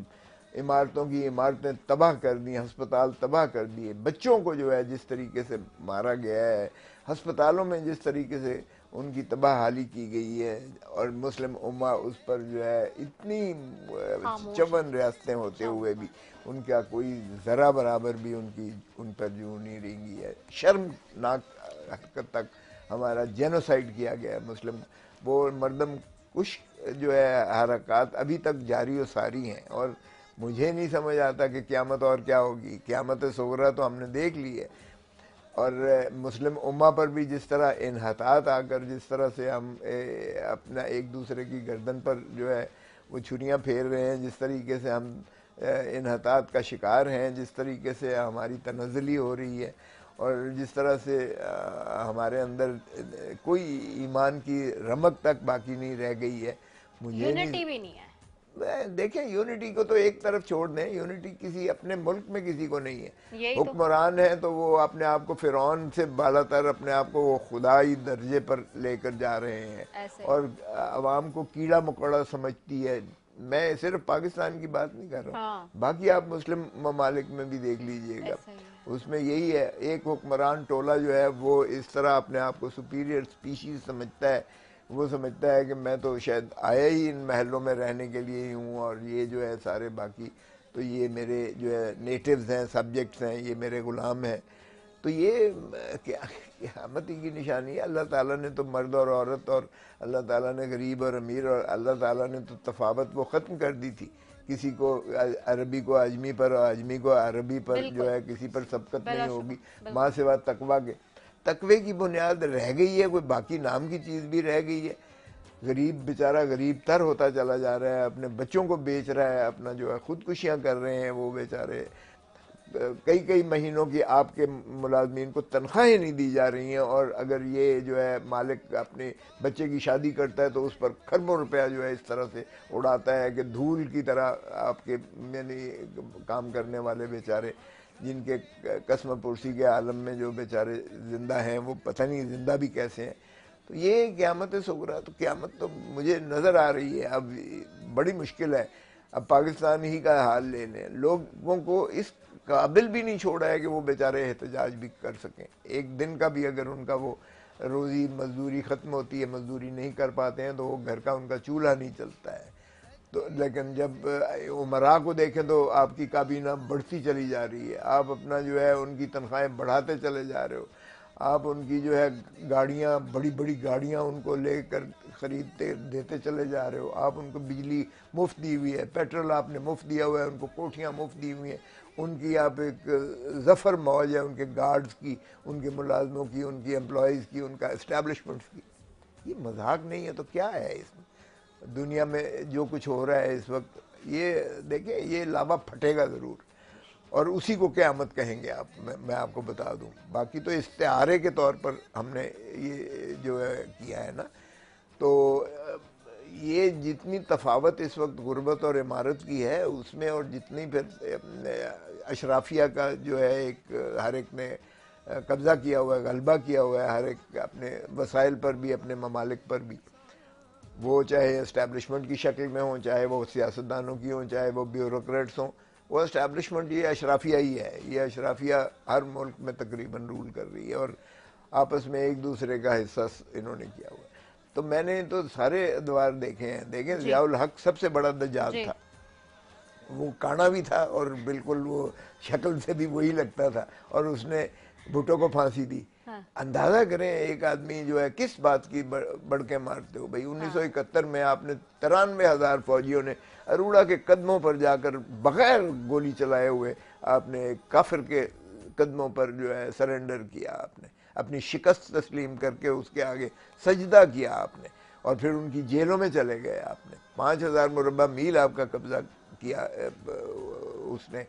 इमारतों की इमारतें तबाह कर दी, अस्पताल तबाह कर दिए, बच्चों को जो है जिस तरीके से मारा गया है, अस्पतालों में जिस तरीके से उनकी तबाहाली की गई है, और मुस्लिम उम्मा उस पर जो है इतनी चवन रियासतें होते हुए भी उनका कोई ज़रा बराबर भी उन पर जो नहीं रेंगी है। शर्मनाक हरकत तक हमारा जेनोसाइड किया गया है मुस्लिम, वो मर्दम कुछ जो है हरकत अभी तक जारी और सारी हैं, और मुझे नहीं समझ आता कि क़यामत और क्या होगी। क़यामत सुगरा तो हमने देख ली है, और मुस्लिम उम्मा पर भी जिस तरह इन्हतात आकर जिस तरह से हम अपना एक दूसरे की गर्दन पर जो है वो छुरियाँ फेर रहे हैं, जिस तरीके से हम इन्हतात का शिकार हैं, जिस तरीके से हमारी तनज़्ज़ुली हो रही है, और जिस तरह से हमारे अंदर कोई ईमान की रमक तक बाकी नहीं रह गई है। मुझे यूनिटी भी नहीं है। देखें, यूनिटी को तो एक तरफ छोड़ दें, यूनिटी किसी अपने मुल्क में किसी को नहीं है। तो हुक्मरान है तो वो अपने आप को फिरौन से बालातर अपने आप को वो खुदाई दर्जे पर लेकर जा रहे हैं, और अवाम को कीड़ा मकोड़ा समझती है। मैं सिर्फ पाकिस्तान की बात नहीं कर रहा हूँ, बाकी आप मुस्लिम ममालिक में भी देख लीजिएगा, उसमें यही है। एक हुक्मरान टोला जो है वो इस तरह अपने आप को सुपीरियर स्पीशीज समझता है, वो समझता है कि मैं तो शायद आया ही इन महलों में रहने के लिए ही हूँ, और ये जो है सारे बाकी तो ये मेरे जो है नेटिव्स हैं, सब्जेक्ट्स हैं, ये मेरे ग़ुलाम हैं। तो ये क़यामती की निशानी है। अल्लाह ताला ने तो मर्द और औरत, और अल्लाह ताला ने गरीब और अमीर, और अल्लाह ताला ने तो तफावत वो ख़त्म कर दी थी। किसी को अरबी को अजमी पर और अजमी को अरबी पर जो है किसी पर सबकत नहीं होगी माँ सिवा तकवा के। तकवे की बुनियाद रह गई है, कोई बाकी नाम की चीज़ भी रह गई है। गरीब बेचारा गरीब तर होता चला जा रहा है, अपने बच्चों को बेच रहा है, अपना जो है खुदकुशियाँ कर रहे हैं वो बेचारे। कई कई महीनों की आपके मुलाजमीन को तनख्वाहें नहीं दी जा रही हैं, और अगर ये जो है मालिक अपने बच्चे की शादी करता है तो उस पर खरबों रुपया जो है इस तरह से उड़ाता है कि धूल की तरह आपके यानी काम करने वाले बेचारे जिनके कसम पुरसी के आलम में जो बेचारे ज़िंदा हैं वो पता नहीं ज़िंदा भी कैसे हैं। तो ये क़यामत सुगरा, तो क़यामत तो मुझे नज़र आ रही है। अब बड़ी मुश्किल है। अब पाकिस्तान ही का हाल ले लें, लोगों को इस काबिल भी नहीं छोड़ा है कि वो बेचारे एहतजाज भी कर सकें। एक दिन का भी अगर उनका वो रोज़ी मजदूरी ख़त्म होती है, मजदूरी नहीं कर पाते हैं, तो वो घर का उनका चूल्हा नहीं चलता है। तो लेकिन जब उमरा को देखें तो आपकी काबीना बढ़ती चली जा रही है, आप अपना जो है उनकी तनख्वाहें बढ़ाते चले जा रहे हो, आप उनकी जो है गाड़ियाँ, बड़ी बड़ी गाड़ियाँ उनको लेकर ख़रीदते देते चले जा रहे हो, आप उनको बिजली मुफ्त दी हुई है, पेट्रोल आपने मुफ्त दिया हुआ है, उनको कोठियाँ मुफ्त दी हुई हैं, उनकी आप एक ज़फ़र मौज है उनके गार्ड्स की, उनके मुलाजमों की, उनकी एम्प्लॉज़ की, उनका इस्टेब्लिशमेंट्स की। ये मजाक नहीं है तो क्या है इसमें? दुनिया में जो कुछ हो रहा है इस वक्त, ये देखिए, ये लावा फटेगा ज़रूर, और उसी को क़यामत कहेंगे आप। मैं आपको बता दूं, बाकी तो इस्तिआरे के तौर पर हमने ये जो है किया है ना, तो ये जितनी तफावत इस वक्त गुर्बत और इमारत की है उसमें, और जितनी फिर अशराफिया का जो है एक हर एक ने कब्ज़ा किया हुआ है, गलबा किया हुआ है हर एक अपने वसाइल पर भी, अपने ममालिक पर भी, वो चाहे इस्टेब्लिशमेंट की शक्ल में हो, चाहे वो सियासतदानों की हो, चाहे वो ब्यूरोक्रेट्स हों, वो इस्टेब्लिशमेंट ये अशराफिया ही है। ये अशराफिया हर मुल्क में तकरीबन रूल कर रही है और आपस में एक दूसरे का हिस्सा इन्होंने किया हुआ है। तो मैंने तो सारे अदवार देखे हैं, देखें ज़ियाउल हक सबसे बड़ा दज्जाल था, वो काना भी था और बिल्कुल वो शक्ल से भी वही लगता था, और उसने भुट्टो को फांसी दी। हाँ। अंदाजा करें एक आदमी जो है किस बात की बढ़ के मारते हो भाई। 1971 में आपने 93,000 फौजियों ने अरोड़ा के कदमों पर जाकर बगैर गोली चलाए हुए आपने काफिर के कदमों पर जो है सरेंडर किया, आपने अपनी शिकस्त तस्लीम करके उसके आगे सजदा किया आपने, और फिर उनकी जेलों में चले गए आपने। 5,000 मुरब्बा मील आपका कब्जा किया उसने,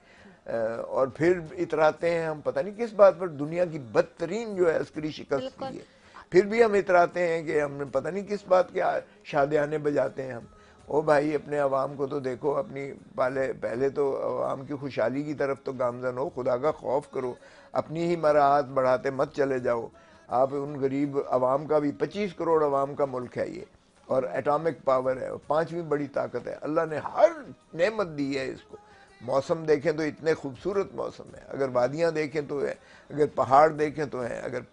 और फिर इतराते हैं हम पता नहीं किस बात पर, दुनिया की बदतरीन जो है अस्करी शिकस्त की है, फिर भी हम इतराते हैं कि हमने पता नहीं किस बात के शादियाने बजाते हैं हम। ओ भाई अपने अवाम को तो देखो, अपनी पहले तो अवाम की खुशहाली की तरफ तो गामजन हो, खुदा का खौफ करो, अपनी ही मराहत बढ़ाते मत चले जाओ। आप उन गरीब अवाम का भी 25 करोड़ अवाम का मुल्क है ये, और एटॉमिक पावर है, 5वीं बड़ी ताकत है, अल्लाह ने हर नेमत दी है इसको। मौसम देखें तो इतने खूबसूरत मौसम है, अगर वादियाँ देखें तो है, अगर पहाड़ देखें तो है, अगर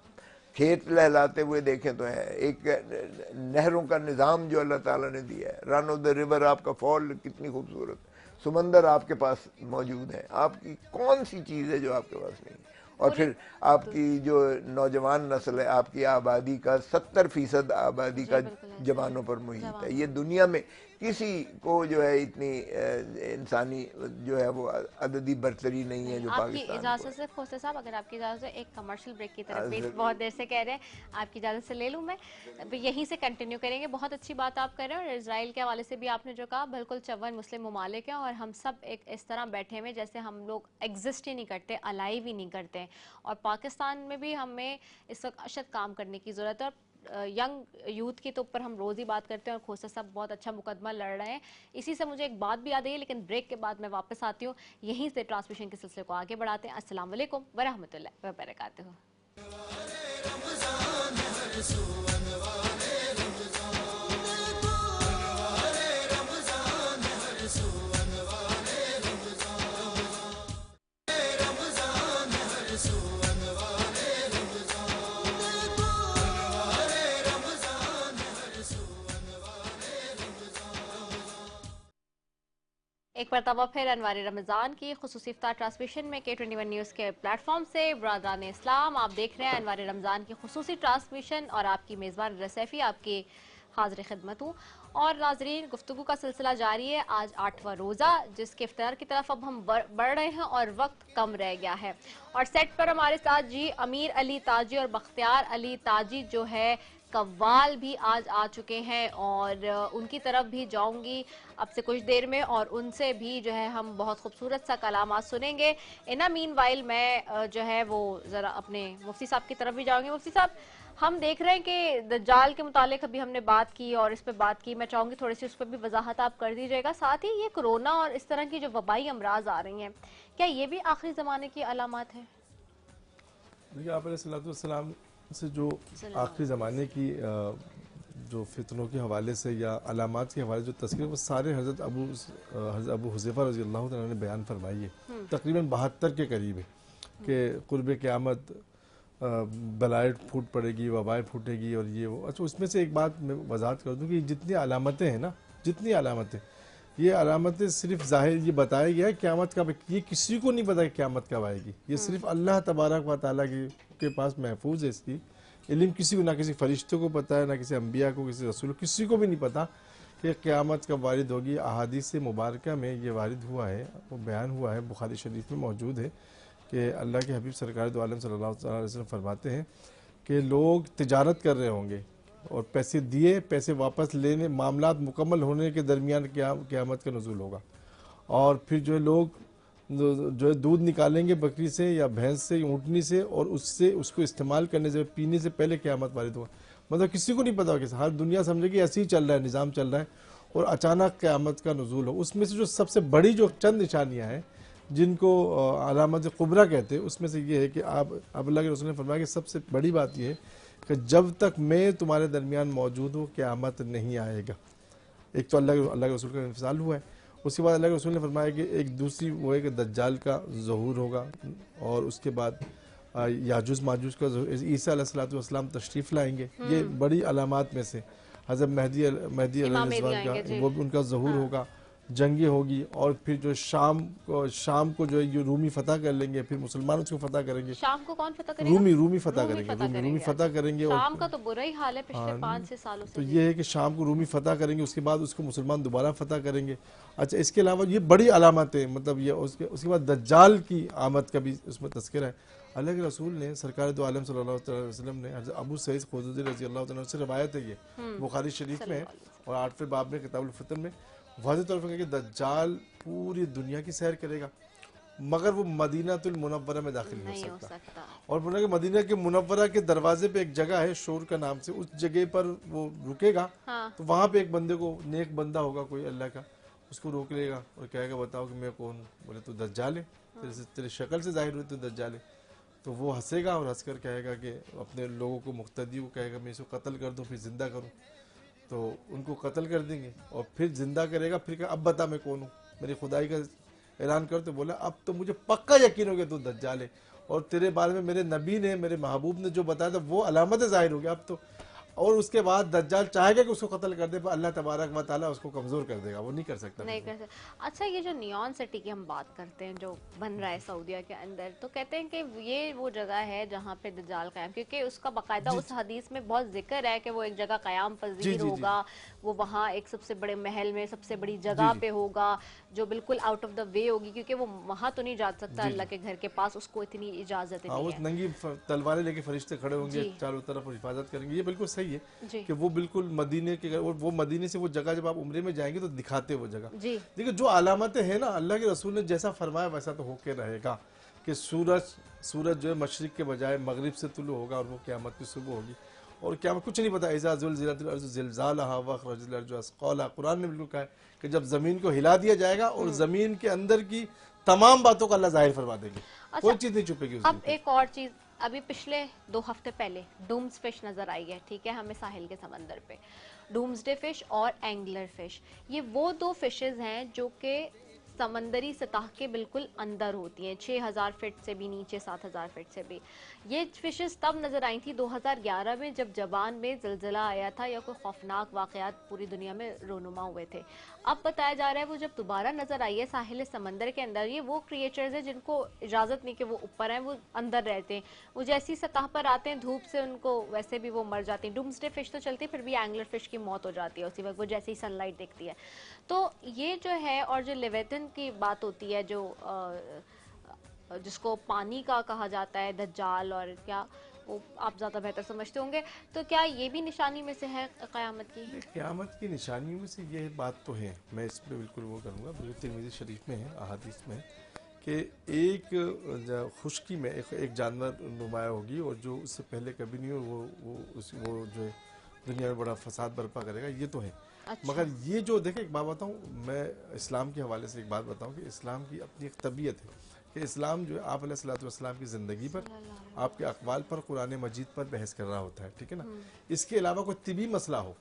खेत लहलाते हुए देखें तो है, एक नहरों का निज़ाम जो अल्लाह ताला ने दिया है, रन ऑफ द रिवर आपका फॉल कितनी खूबसूरत, समंदर आपके पास मौजूद है, आपकी कौन सी चीज़ है जो आपके पास नहीं है। और फिर आपकी जो नौजवान नस्ल है, आपकी आबादी का 70% आबादी का जवानों पर मुहित है। ये दुनिया में किसी को जो है इतनी इंसानी जो है वो अददी बरतरी नहीं है जो पाकिस्तान आपकी इजाज़त से खोसे साहब, अगर आपकी इजाज़त से एक कमर्शियल ब्रेक की तरफ भी बहुत देर से कह रहे हैं, आपकी इजाज़त से ले लूँ मैं, यहीं से कंटिन्यू करेंगे। बहुत अच्छी बात आप कर रहे हैं, और इजराइल के हवाले से भी आपने जो कहा, बिल्कुल 54 मुस्लिम ममालिक हैं और हम सब एक इस तरह बैठे हुए जैसे हम लोग एग्जिस्ट ही नहीं करते, अलाइव ही नहीं करते, और पाकिस्तान में भी हमें इस वक्त अशद काम करने की ज़रूरत है। यंग यूथ के तो ऊपर हम रोज़ ही बात करते हैं और खोसा साहब बहुत अच्छा मुकदमा लड़ रहे हैं। इसी से मुझे एक बात भी याद आई, लेकिन ब्रेक के बाद मैं वापस आती हूँ, यहीं से ट्रांसमिशन के सिलसिले को आगे बढ़ाते हैं। अस्सलाम वालेकुम वरहमतुल्लाहि वबरकातुहू। एक मरतबा फिर अनवार रमज़ान की खुसूसी इफ्तार ट्रांसमिशन में K21 न्यूज़ के प्लेटफॉर्म से बरादरान इस्लाम आप देख रहे हैं अनवार रमज़ान की खुसूसी ट्रांसमिशन, और आपकी मेज़बान रसैफ़ी आपकी हाज़िर खिदमत हूँ। और नाज़रीन, गुफ्तगू का सिलसिला जारी है, आज 8वां रोज़ा जिसके इफ्तार की तरफ अब हम बढ़ रहे हैं और वक्त कम रह गया है। और सेट पर हमारे साथ जी अमीर अली ताजी और बख्तियार अली ताजी जो है कव्वाल भी आज आ चुके हैं, और उनकी तरफ भी जाऊंगी अब से कुछ देर में, और उनसे भी जो है हम बहुत खूबसूरत सा कलामात सुनेंगे। इना मीन वाइल मैं जो है वो ज़रा अपने मुफ्ती साहब की तरफ भी जाऊंगी। मुफ्ती साहब, हम देख रहे हैं कि दज्जाल के मुतालिक अभी हमने बात की और इस पर बात की, मैं चाहूँगी थोड़ी सी उस पर भी वजाहत आप कर दीजिएगा। साथ ही ये कोरोना और इस तरह की जो वबाई अमराज आ रही हैं, क्या ये भी आखिरी ज़माने की अलामत है? देखिए, आप अलैहिस्सलाम से जो आखिरी ज़माने की जो फितनों के हवाले से या अलामात के हवाले जो तस्वीर, वो सारे हज़रत अबू हुज़ैफ़ा रज़ी अल्लाह तआला ने बयान फरमाई है। तकरीबन 72 के करीब है कि क़ुर्ब क़यामत बलाएँ फूट पड़ेगी, वबाएँ फूटेगी और ये वो। अच्छा, उसमें से एक बात मैं वजाहत कर दूँ कि जितनी अलामतें हैं ना, जितनी अलामतें, ये अलामतें सिर्फ ज़ाहिर ये बताया गया है क़यामत कब, ये किसी को नहीं पता कि क़यामत कब आएगी। ये सिर्फ अल्लाह तबारक व तआला के पास महफूज है इसकी इल्म, किसी को, ना किसी फरिश्तों को पता है, ना किसी अम्बिया को, किसी रसूल, किसी को भी नहीं पता कि क़यामत कब वारिद होगी। अहादीस मुबारका में ये वारिद हुआ है, वो बयान हुआ है, बुखारी शरीफ में मौजूद है कि अल्लाह के हबीब सरकार दो आलम सल्लल्लाहु अलैहि वसल्लम फरमाते हैं कि लोग तिजारत कर रहे होंगे और पैसे दिए, पैसे वापस लेने, मामलात मुकम्मल होने के दरमियान क़यामत का नुज़ूल होगा। और फिर जो है लोग जो है दूध निकालेंगे बकरी से या भैंस से या ऊँटनी से, और उससे उसको इस्तेमाल करने से, पीने से पहले क़यामत वारिद होगा। मतलब किसी को नहीं पता कि हर दुनिया समझे कि ऐसे ही चल रहा है, निज़ाम चल रहा है। और अचानक क़यामत का नुज़ूल हो। उसमें से जो सबसे बड़ी जो चंद निशानियां हैं जिनको अलामत कुबरा कहते हैं, उसमें से ये है कि आप अल्लाह के रसूल ने फरमाया कि सबसे बड़ी बात यह है कि जब तक मैं तुम्हारे दरमियान मौजूद हूँ क़यामत नहीं आएगा। एक तो अल्लाह के रसूल का इंफिसाल हुआ है, उसके बाद अल्लाह के रसूल ने फरमाया कि एक दूसरी वो है कि दज्जाल का ज़हूर होगा, और उसके बाद याजूज माजूज का ईसा अलैहिस्सलाम तशरीफ़ लाएंगे। ये बड़ी अलामात में से हज़रत महदी इमाम मेहदी अलैहिस्सलाम आएंगे, का जी। वो भी उनका ज़हूर होगा, जंगें होगी, और फिर जो शाम को जो है ये रूमी फतह कर लेंगे, फिर मुसलमान उसको फतह करेंगे। शाम को कौन फतह करेगा? रूमी फतह करेंगे, रूमी फतह करेंगे। और शाम का तो बुरा ही हाल है पिछले 5-6 सालों से। तो ये है कि शाम को रूमी फतह करेंगे, उसके बाद उसको मुसलमान दोबारा फतह करेंगे। अच्छा, इसके अलावा ये बड़ी अलामत है, मतलब ये उसके बाद दज्जाल की आमद का भी उसमें तस्करा है। अल्लाह के रसूल ने सरकार दो आलम सल्लल्लाहु अलैहि वसल्लम ने हज़रत अबू सईद खुदरी रज़ी अल्लाह तआला से रवायत है, ये बुखारी शरीफ में है और 8वें बाब में किताबुल फितर में वाज़ेह तौर पर कि दज्जाल पूरी दुनिया की सैर करेगा, मगर वो मदीनातुल मुनव्वरा में दाखिल नहीं हो सकता। और बोला कि मदीना के मुनव्वरा के दरवाजे पे एक जगह है शोर का नाम से, उस जगह पर वो रुकेगा। तो वहाँ पे एक बंदे को, नेक बंदा होगा कोई अल्लाह का, उसको रोक लेगा और कहेगा बताओ कि मैं कौन हूँ? बोले तू दज्जाल है, तेरी शक्ल से जाहिर हुई तू दज्जाल है। तो वो हंसेगा और हंसकर कहेगा कि अपने लोगों को, मुक्तदी को कहेगा मैं इसको कत्ल कर दूँ फिर जिंदा करूँ। तो उनको कत्ल कर देंगे और फिर जिंदा करेगा, फिर अब बता मैं कौन हूँ, मेरी खुदाई का ऐलान कर। तो बोला अब तो मुझे पक्का यकीन हो गया तू दज्जाल है, और तेरे बारे में मेरे नबी ने, मेरे महबूब ने जो बताया था वो अलामत ज़ाहिर हो गया अब तो। और उसके बाद दज्जाल चाहेगा कि उसको कत्ल कर दे, पर अल्लाह तबारक व तआला उसको कमज़ोर कर देगा, वो नहीं कर सकता। नहीं कर सकता। अच्छा, ये जो नियॉन सिटी की हम बात करते हैं जो बन रहा है सऊदीया के अंदर, तो कहते हैं कि ये वो जगह है जहाँ पे दज्जाल क़याम, क्योंकि उसका बाकायदा उस हदीस में बहुत जिक्र है कि वो एक जगह क़याम पज़ीर होगा, वो वहाँ एक सबसे बड़े महल में सबसे बड़ी जगह पे होगा जो बिल्कुल आउट ऑफ द वे होगी, क्योंकि वो वहाँ तो नहीं जा सकता अल्लाह के घर के पास, उसको इतनी इजाज़त नहीं है। नंगी तलवारें लेके फरिश्ते खड़े होंगे चारों तरफ और हिफाजत करेंगे। ये बिल्कुल सही है कि वो बिल्कुल मदीने के, और वो मदीने से वो जगह जब आप उम्रे में जाएंगे तो दिखाते वो जगह। देखिए जो अलामतें हैं ना, अल्लाह के रसूल ने जैसा फरमाया वैसा तो होके रहेगा कि सूरज जो है मशरिक के बजाय मगरिब से तुलू होगा और वो क़यामत की सुबह होगी। और क्या कुछ नहीं पता, इज़ा ज़ुलज़िलतिल अर्ज़ु ज़िलज़ालहा व अख़रजल अर्ज़ु अस्क़ालहा, कुरान ने बिल्कुल कहा है कि जब ज़मीन को हिला दिया जाएगा और ज़मीन के अंदर की तमाम बातों का अल्लाह ज़ाहिर फरमा देंगे। कोई चीज़ नहीं छुपेगी। अब एक और चीज़, अभी पिछले 2 हफ्ते पहले डूम्स फिश नज़र आई है, ठीक है, हमें साहिल के समंदर पे, डूम्सडे फिश और एंगलर फिश। ये वो 2 फिशेज़ हैं जो कि समंदरी सतह के बिल्कुल अंदर होती हैं, 6000 फीट से भी नीचे, 7000 फीट से भी। ये फिशेस तब नज़र आई थी 2011 में जब जापान में ज़लज़ला आया था या कोई खौफनाक वाक़यात पूरी दुनिया में रोनुमा हुए थे। अब बताया जा रहा है वो जब दोबारा नज़र आई है साहिल समंदर के अंदर, ये वो क्रिएचर्स हैं जिनको इजाज़त नहीं कि वो ऊपर हैं, वो अंदर रहते हैं। वो जैसी सतह पर आते हैं धूप से उनको वैसे भी वो मर जाती हैं। डूम्सडे फिश तो चलती है, फिर भी एंगलर फिश की मौत हो जाती है उसी वक्त, वो जैसे ही सनलाइट देखती है। तो ये जो है, और जो लेविथन की बात होती है जो जिसको पानी का कहा जाता है, दज्जाल, और क्या वो आप ज़्यादा बेहतर समझते होंगे, तो क्या ये भी निशानी में से है क़यामत की? क़यामत की निशानियों में से ये बात तो है, मैं इस पर बिल्कुल वो करूँगा, बिल्कुल तिरमिज़ी शरीफ में है, अहादीस में कि एक खुश्की में एक जानवर नुमाया होगी और जो उससे पहले कभी नहीं हो, वो जो है दुनिया में बड़ा फसाद बर्पा करेगा, ये तो है। अच्छा। मगर ये जो देखें, एक बात बताऊँ मैं, इस्लाम के हवाले से एक बात बताऊँ कि इस्लाम की अपनी एक तबीयत है कि इस्लाम जो है आप अलैहिस्सलाम की ज़िंदगी पर, आपके अक़वाल पर, कुरान मजीद पर बहस कर रहा होता है, ठीक है ना। इसके अलावा कोई तिबी मसला हो,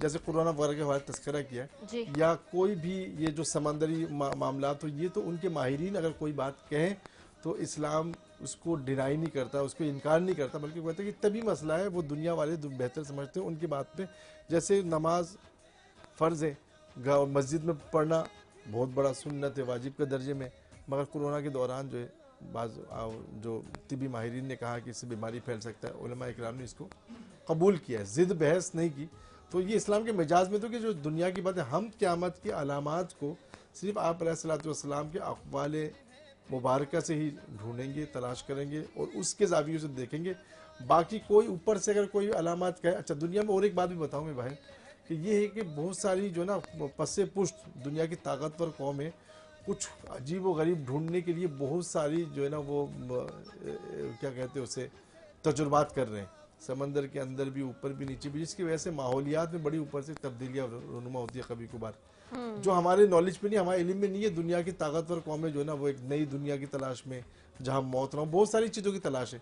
जैसे कोरोना वगैरह के हवाले तस्करा किया है, या कोई भी ये जो समंदरी मामला, तो ये तो उनके माहिरीन अगर कोई बात कहें तो इस्लाम उसको डिनाई नहीं करता, उसको इनकार नहीं करता, बल्कि कहते हैं कि तभी मसला है, वो दुनिया वाले बेहतर समझते हैं उनकी बात पे। जैसे नमाज फ़र्ज़ है, मस्जिद में पढ़ना बहुत बड़ा सुन्नत है, वाजिब के दर्जे में, मगर कोरोना के दौरान जो है बाज़ जो तिबी माहिरीन ने कहा कि इससे बीमारी फैल सकता है, उलमा इकराम ने इसको कबूल किया है, ज़िद बहस नहीं की। तो ये इस्लाम के मिजाज में तो कि जो दुनिया की बात है, हम क़यामत की अलामात को सिर्फ आप अलैहिस्सलाम के अक़वाल मुबारक से ही ढूंढेंगे, तलाश करेंगे और उसके ज़ावियों से देखेंगे। बाकी कोई ऊपर से अगर कोई अलामात कहे। अच्छा, दुनिया में और एक बात भी बताऊँ मैं भाई, कि ये है कि बहुत सारी जो ना पस्से पुष्ट दुनिया की ताकतवर कौम है, कुछ अजीब व गरीब ढूंढने के लिए बहुत सारी जो है ना वो क्या कहते हैं उसे तजुर्बात कर रहे हैं। समंदर के अंदर भी, ऊपर भी, नीचे भी, जिसकी वजह से माहौलियात में बड़ी ऊपर से तब्दीलियाँ रूनुमा होती है कभी कभार, जो हमारे नॉलेज पे नहीं, हमारे इल्म में नहीं है। दुनिया की ताकतवर कौमें जो है ना, वो एक नई दुनिया की तलाश में, जहाँ मौत ना हो, बहुत सारी चीज़ों की तलाश है।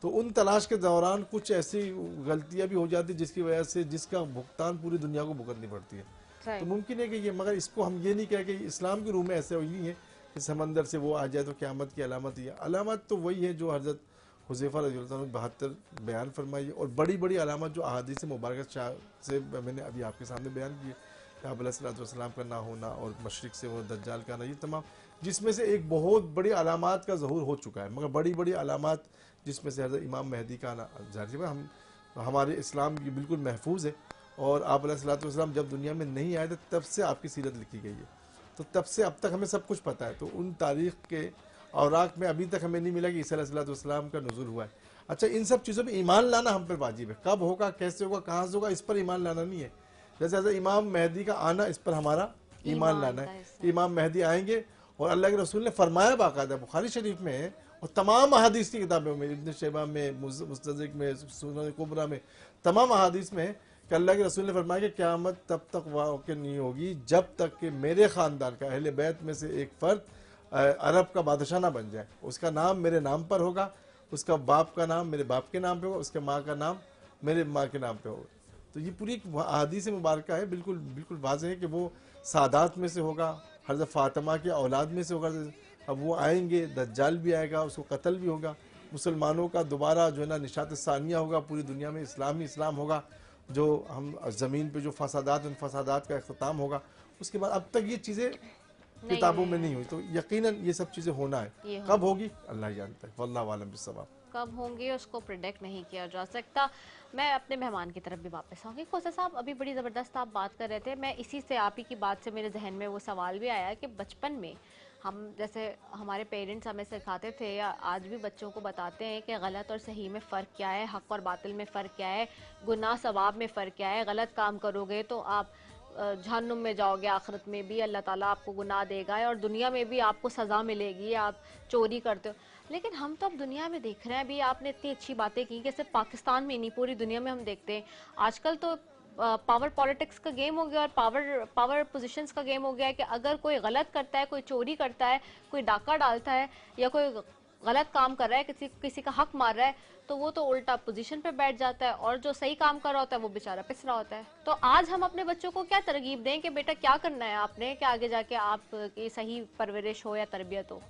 तो उन तलाश के दौरान कुछ ऐसी गलतियाँ भी हो जाती है जिसकी वजह से जिसका भुगतान पूरी दुनिया को भुगतनी पड़ती है। तो मुमकिन है कि ये, मगर इसको हम ये नहीं कहें कि इस्लाम की रूह में ऐसे नहीं है कि समंदर से वो आ जाए तो क़यामत की अलामत ही है। अलामत तो वही है जो हज़रत हुज़ैफ़ा रज़ियल्लाहु अन्हु 72 बयान फरमाई है, और बड़ी बड़ी अलामत जो अहादीस मुबारक से मैंने अभी आपके सामने बयान की है, आप अलैहिस्सलाम का ना होना और मशरिक से वो दज्जाल का ना, ये तमाम, जिसमें से एक बहुत बड़ी अलामात का ज़हूर हो चुका है, मगर बड़ी बड़ी अलामात जिसमें से हज़रत इमाम मेहदी का आना, ज़ाहिर हम हमारे इस्लाम की बिल्कुल महफूज है। और आप अलैहिस्सलाम जब दुनिया में नहीं आए थे तब से आपकी सीरत लिखी गई है, तो तब से अब तक हमें सब कुछ पता है। तो उन तारीख़ के औराक में अभी तक हमें नहीं मिला कि ईसा अलैहिस्सलाम का नुज़ूल हुआ है। अच्छा, इन सब चीज़ों पर ईमान लाना हम पर वाजिब है। कब होगा, कैसे होगा, कहाँ से होगा, इस पर ईमान लाना नहीं है। जैसे इमाम मेहदी का आना, इस पर हमारा ईमान लाना है कि इमाम मेहदी आएंगे, और अल्लाह के रसूल ने फरमाया बाकायदा बुखारी शरीफ में है, और तमाम अहादीस की किताबों में, इब्न शैबा में, मुस्तदरिक में, सुनन कुबरा में, तमाम अहादीस में है कि अल्लाह के रसूल ने फरमाया कि क़यामत तब तक वाक़ई नहीं होगी जब तक कि मेरे ख़ानदान का, अहले बैत में से एक फ़र्द अरब का बादशाह ना बन जाए। उसका नाम मेरे नाम पर होगा, उसका बाप का नाम मेरे बाप के नाम पे होगा, उसके माँ का नाम मेरे माँ के नाम पे होगा। तो ये पूरी एक अहादीस मुबारक है, बिल्कुल बिल्कुल वाज़ेह है कि वो सादात में से होगा, हज़रत फ़ातिमा की औलाद में से होगा। अब वो आएंगे, दज्जाल भी आएगा, उसको कत्ल भी होगा, मुसलमानों का दोबारा जो है ना निशात सानिया होगा, पूरी दुनिया में इस्लाम ही इस्लाम होगा, जो हम ज़मीन पे जो फसादात, उन फसादात का अख्ताम होगा। उसके बाद अब तक ये चीज़ें किताबों में नहीं हुई, तो यकीनन ये सब चीज़ें होना है। कब होगी अल्लाह ही जानता है, वल्लाहु आलम बिस्सवाब। कब होंगे उसको प्रिडिक्ट नहीं किया जा सकता। मैं अपने मेहमान की तरफ भी वापस आऊँगी। खोसा साहब, अभी बड़ी ज़बरदस्त आप बात कर रहे थे, मैं इसी से, आप ही की बात से मेरे जहन में वो सवाल भी आया कि बचपन में हम, जैसे हमारे पेरेंट्स हमें सिखाते थे या आज भी बच्चों को बताते हैं कि गलत और सही में फ़र्क क्या है, हक़ और बातिल में फ़र्क क्या है, गुनाह सवाब में फ़र्क क्या है। गलत काम करोगे तो आप जहन्नुम में जाओगे, आखिरत में भी अल्लाह ताला आपको गुनाह देगा और दुनिया में भी आपको सज़ा मिलेगी। आप चोरी करते हो, लेकिन हम तो अब दुनिया में देख रहे हैं, अभी आपने इतनी अच्छी बातें की कि सिर्फ पाकिस्तान में नहीं, पूरी दुनिया में हम देखते हैं आजकल तो पावर पॉलिटिक्स का गेम हो गया और पावर पोजीशंस का गेम हो गया है कि अगर कोई गलत करता है, कोई चोरी करता है, कोई डाका डालता है या कोई गलत काम कर रहा है, किसी का हक मार रहा है, तो वो तो उल्टा पोजीशन पे बैठ जाता है, और जो सही काम कर रहा होता है वो बेचारा पिस रहा होता है। तो आज हम अपने बच्चों को क्या तरगीब दें कि बेटा क्या करना है आपने, कि आगे जाके आपकी सही परवरिश हो या तरबियत हो?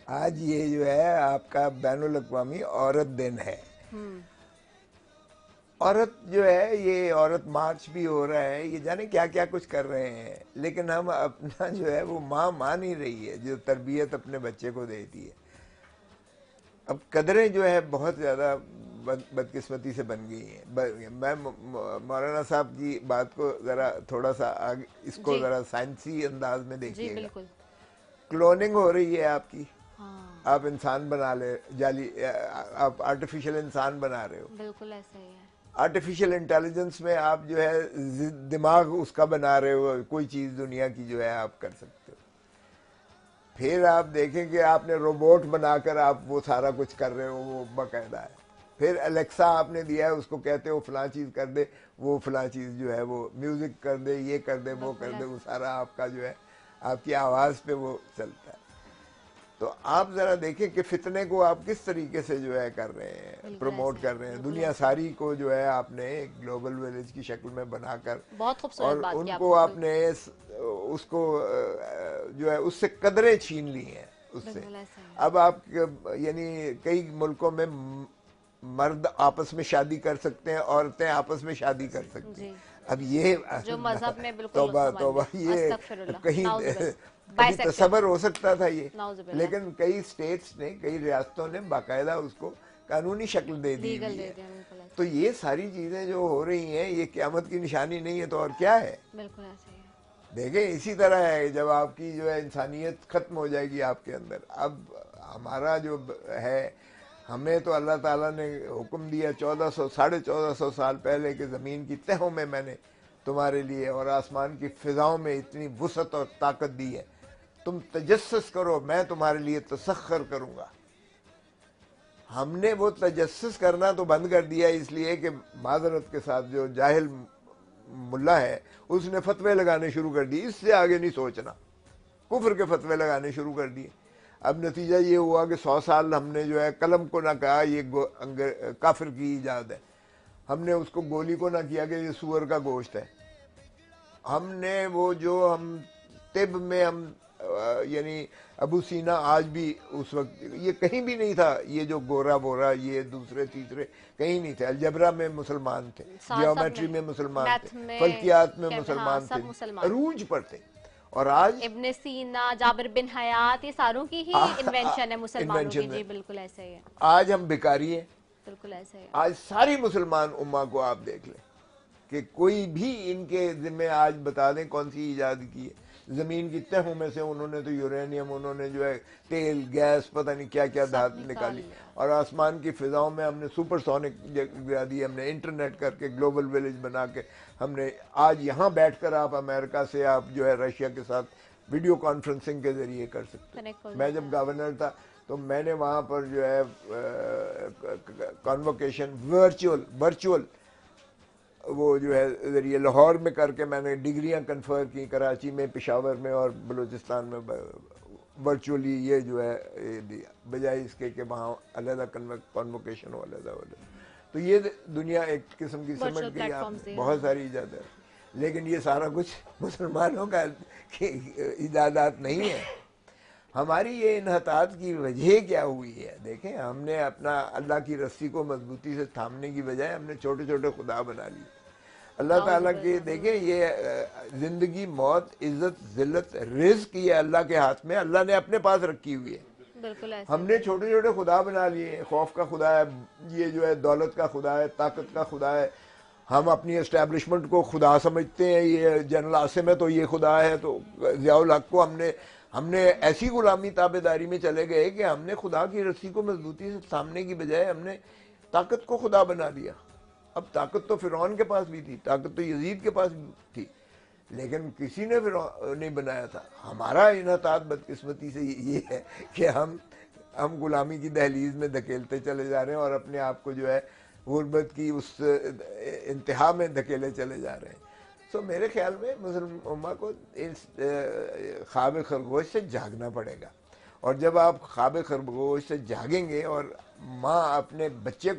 आज ये जो है आपका बैनुल अक़वामी औरत दिन है। औरत जो है, ये औरत मार्च भी हो रहा है, ये जाने क्या क्या कुछ कर रहे हैं, लेकिन हम अपना जो है वो माँ मान ही रही है जो तरबियत अपने बच्चे को देती है। अब कदरें जो है बहुत ज़्यादा बदकिस्मती से बन गई हैं। मैं मौलाना साहब की बात को ज़रा थोड़ा सा आगे, इसको ज़रा साइंसी अंदाज में देखिएगा। क्लोनिंग हो रही है आपकी, हाँ। आप इंसान बना ले, जाली, आप आर्टिफिशियल इंसान बना रहे हो, बिल्कुल ऐसा ही है। आर्टिफिशियल इंटेलिजेंस में आप जो है दिमाग उसका बना रहे हो, कोई चीज़ दुनिया की जो है आप कर सकते हो। फिर आप देखें कि आपने रोबोट बनाकर आप वो सारा कुछ कर रहे हो, वो बाकायदा है। फिर अलेक्सा आपने दिया है, उसको कहते हो फलां चीज़ कर दे, वो फलां चीज़ जो है वो म्यूज़िक कर दे, ये कर दे, वो कर दे, वो सारा आपका जो है आपकी आवाज़ पे वो चलता है। तो आप ज़रा देखें कि फितने को आप किस तरीके से जो है कर रहे हैं, प्रमोट कर रहे हैं। दुनिया सारी को जो है आपने ग्लोबल विलेज की शक्ल में बनाकर, और उनको आपने उसको जो है उससे कदरें छीन ली हैं उससे। अब आप यानी कई मुल्कों में मर्द आपस में शादी कर सकते हैं, औरतें आपस में शादी कर सकती हैं। अब ये जो मजहब में बिल्कुल तौबा ये कहीं कभी तसव्वुर हो सकता था ये, लेकिन कई स्टेट्स ने, कई रियासतों ने बाकायदा उसको कानूनी शक्ल दे दी है। तो ये सारी चीजें जो हो रही हैं, ये क़यामत की निशानी नहीं है तो और क्या है। बिल्कुल ऐसे ही देखें, इसी तरह है जब आपकी जो है इंसानियत खत्म हो जाएगी आपके अंदर। अब हमारा जो है, हमें तो अल्लाह ताला ने हुक्म दिया 1400-1450 साल पहले कि ज़मीन की तहों में मैंने तुम्हारे लिए और आसमान की फ़िज़ाओं में इतनी वुसअत और ताकत दी है, तुम तजस्सुस करो, मैं तुम्हारे लिए तसख्खुर करूँगा। हमने वो तजस्सुस करना तो बंद कर दिया, इसलिए कि माजरत के साथ जो जाहिल मुल्ला है उसने फतवे लगाने शुरू कर दिए, इससे आगे नहीं सोचना, कुफ्र के फतवे लगाने शुरू कर दिए। अब नतीजा ये हुआ कि 100 साल हमने जो है कलम को ना कहा ये काफिर की ईजाद है, हमने उसको गोली को ना किया कि ये सूअर का गोश्त है। हमने वो जो हम तिब में हम यानी अबू सीना आज भी उस वक्त ये कहीं भी नहीं था, ये जो गोरा बोरा ये दूसरे तीसरे कहीं नहीं थे। अलजबरा में मुसलमान थे, जियोमेट्री में मुसलमान थे, फल्कियात में मुसलमान थे, अरूज पर थे। और आज इब्ने सीना, जाबिर बिन हयात, ये सारों की ही इन्वेंशन है मुसलमानों की। जी बिल्कुल ऐसे ही है। आज हम भिखारी हैं, बिल्कुल ऐसे ही। आज सारी मुसलमान उम्मा को आप देख लें कि कोई भी इनके जिम्मे आज बता दें कौन सी ईजाद की है। जमीन की तहों में से उन्होंने तो यूरेनियम, उन्होंने जो है तेल गैस पता नहीं क्या क्या धातु निकाली, और आसमान की फिजाओं में हमने सुपरसोनिक गिरा दी, हमने इंटरनेट करके ग्लोबल विलेज बना के हमने आज यहाँ बैठकर आप अमेरिका से आप जो है रशिया के साथ वीडियो कॉन्फ्रेंसिंग के जरिए कर सकते हैं। मैं जब गवर्नर था तो मैंने वहाँ पर जो है कॉन्वोकेशन वर्चुअल वो जो है जरिए लाहौर में करके मैंने डिग्रियां कन्फर की, कराची में, पेशावर में और बलूचिस्तान में वर्चुअली ये जो है ये दिया, बजाय इसके कि वहाँ अलग कन्वोकेशन हो अलग। तो ये दुनिया एक किस्म की समझ गई आप, बहुत सारी इजाद है, लेकिन ये सारा कुछ मुसलमानों का इजादात नहीं है। हमारी ये इन्हतात की वजह क्या हुई है? देखें, हमने अपना अल्लाह की रस्सी को मजबूती से थामने की बजाय हमने छोटे छोटे खुदा बना लिए। अल्लाह ताला के देखें ये जिंदगी, मौत, इज्जत, जिल्लत, रिज़्क ये अल्लाह के हाथ में अल्लाह ने अपने पास रखी हुई है। बिल्कुल ऐसे। हमने छोटे छोटे खुदा बना लिए। खौफ का खुदा है, ये जो है दौलत का खुदा है, ताकत का खुदा है। हम अपनी एस्टेब्लिशमेंट को खुदा समझते हैं, ये जनरल आसिम है तो ये खुदा है। तो ज़ियाउल हक को हमने ऐसी गुलामी ताबेदारी में चले गए कि हमने खुदा की रस्सी को मजबूती से थामने की बजाय हमने ताकत को खुदा बना दिया। अब ताकत तो फिरौन के पास भी थी, ताकत तो यजीद के पास भी थी, लेकिन किसी ने फिरौन नहीं बनाया था। हमारा इन्हतात बदकिस्मती से ये है कि हम गुलामी की दहलीज में धकेलते चले जा रहे हैं और अपने आप को जो है गुर्बत की उस इंतहा में धकेले चले जा रहे हैं। तो मेरे ख्याल में मुस्लिम उम्मा को इस ख्वाब खरगोश से जागना पड़ेगा, और जब आप ख्वाब खरगोश से जागेंगे और माँ अपने बच्चे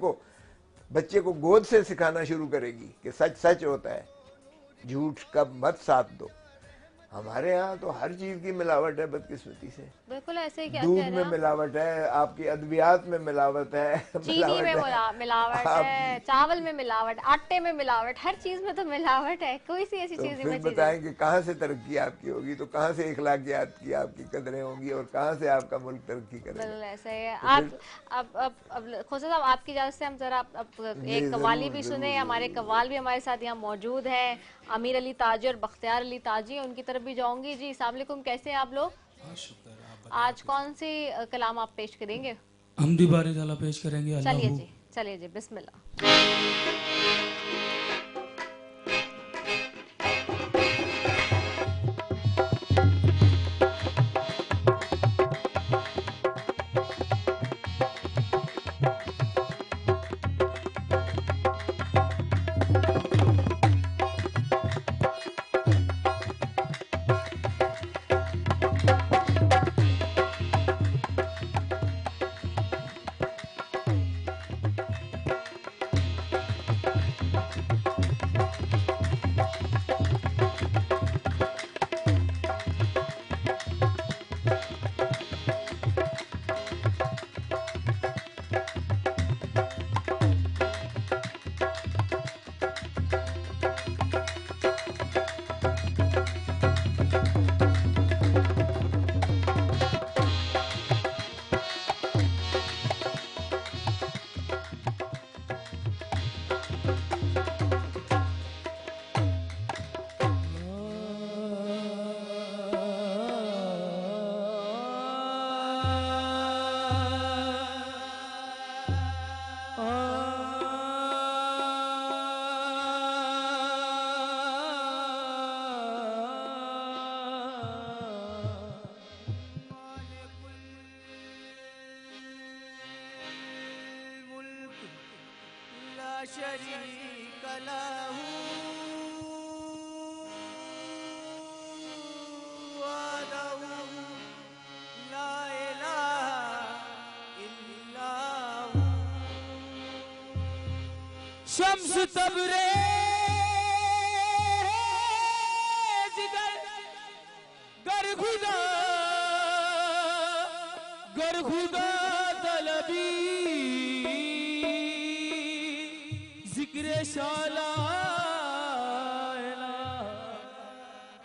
को गोद से सिखाना शुरू करेगी कि सच सच होता है, झूठ का मत साथ दो। हमारे यहाँ तो हर चीज की मिलावट है बदकिस्मती से। बिल्कुल ऐसे ही। दूध में मिलावट है, आपकी अद्वियात में मिलावट है, चीनी में मिलावट है, चावल में मिलावट, आटे में मिलावट, हर चीज में तो मिलावट है। कोई सी ऐसी चीज नहीं बताएं कि कहाँ से तरक्की आपकी होगी, तो कहाँ से इखलाकियात की आपकी कदरें होंगी और कहाँ से आपका मुल्क तरक्की करेगा। बिल्कुल ऐसा है। आप अब खोसा साहब, आपकी इजाजत से हम जरा एक कव्वाली भी सुने। हमारे कव्वाल भी हमारे साथ यहाँ मौजूद है, अमीर अली ताजी और बख्तियार अली ताजी, उनकी तरफ भी जाऊंगी। जी अस्सलाम वालेकुम, कैसे हैं आप लोग? आज कौन सी कलाम आप पेश करेंगे? हमदी बारी ताला पेश करेंगे। चलिए जी बिस्मिल्लाह। शरीक लहू वहदहू ला इलाहा इल्ला हू। शम्स तबरेज गर खुदा तलबी जिक्र शाला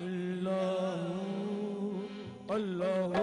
अल्लाह अल्लाह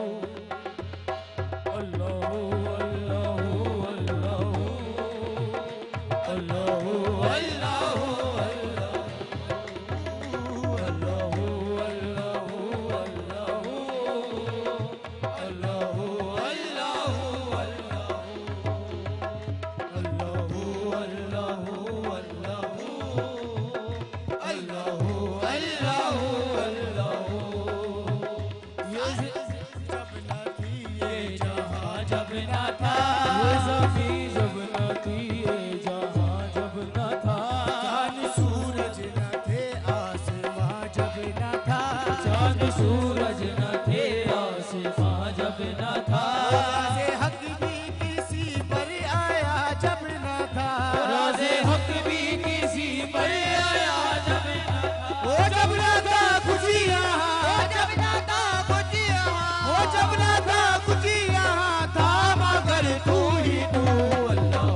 सूरज न थे आसमां जब न था, राज़े हक भी किसी पर आया जब न था, राज़े हक भी किसी पर आया जब न था, वो जब न था कुछ यहाँ, जब न था कुछ यहाँ, वो जब न था कुछ यहाँ था, मगर तू ही तू अल्लाह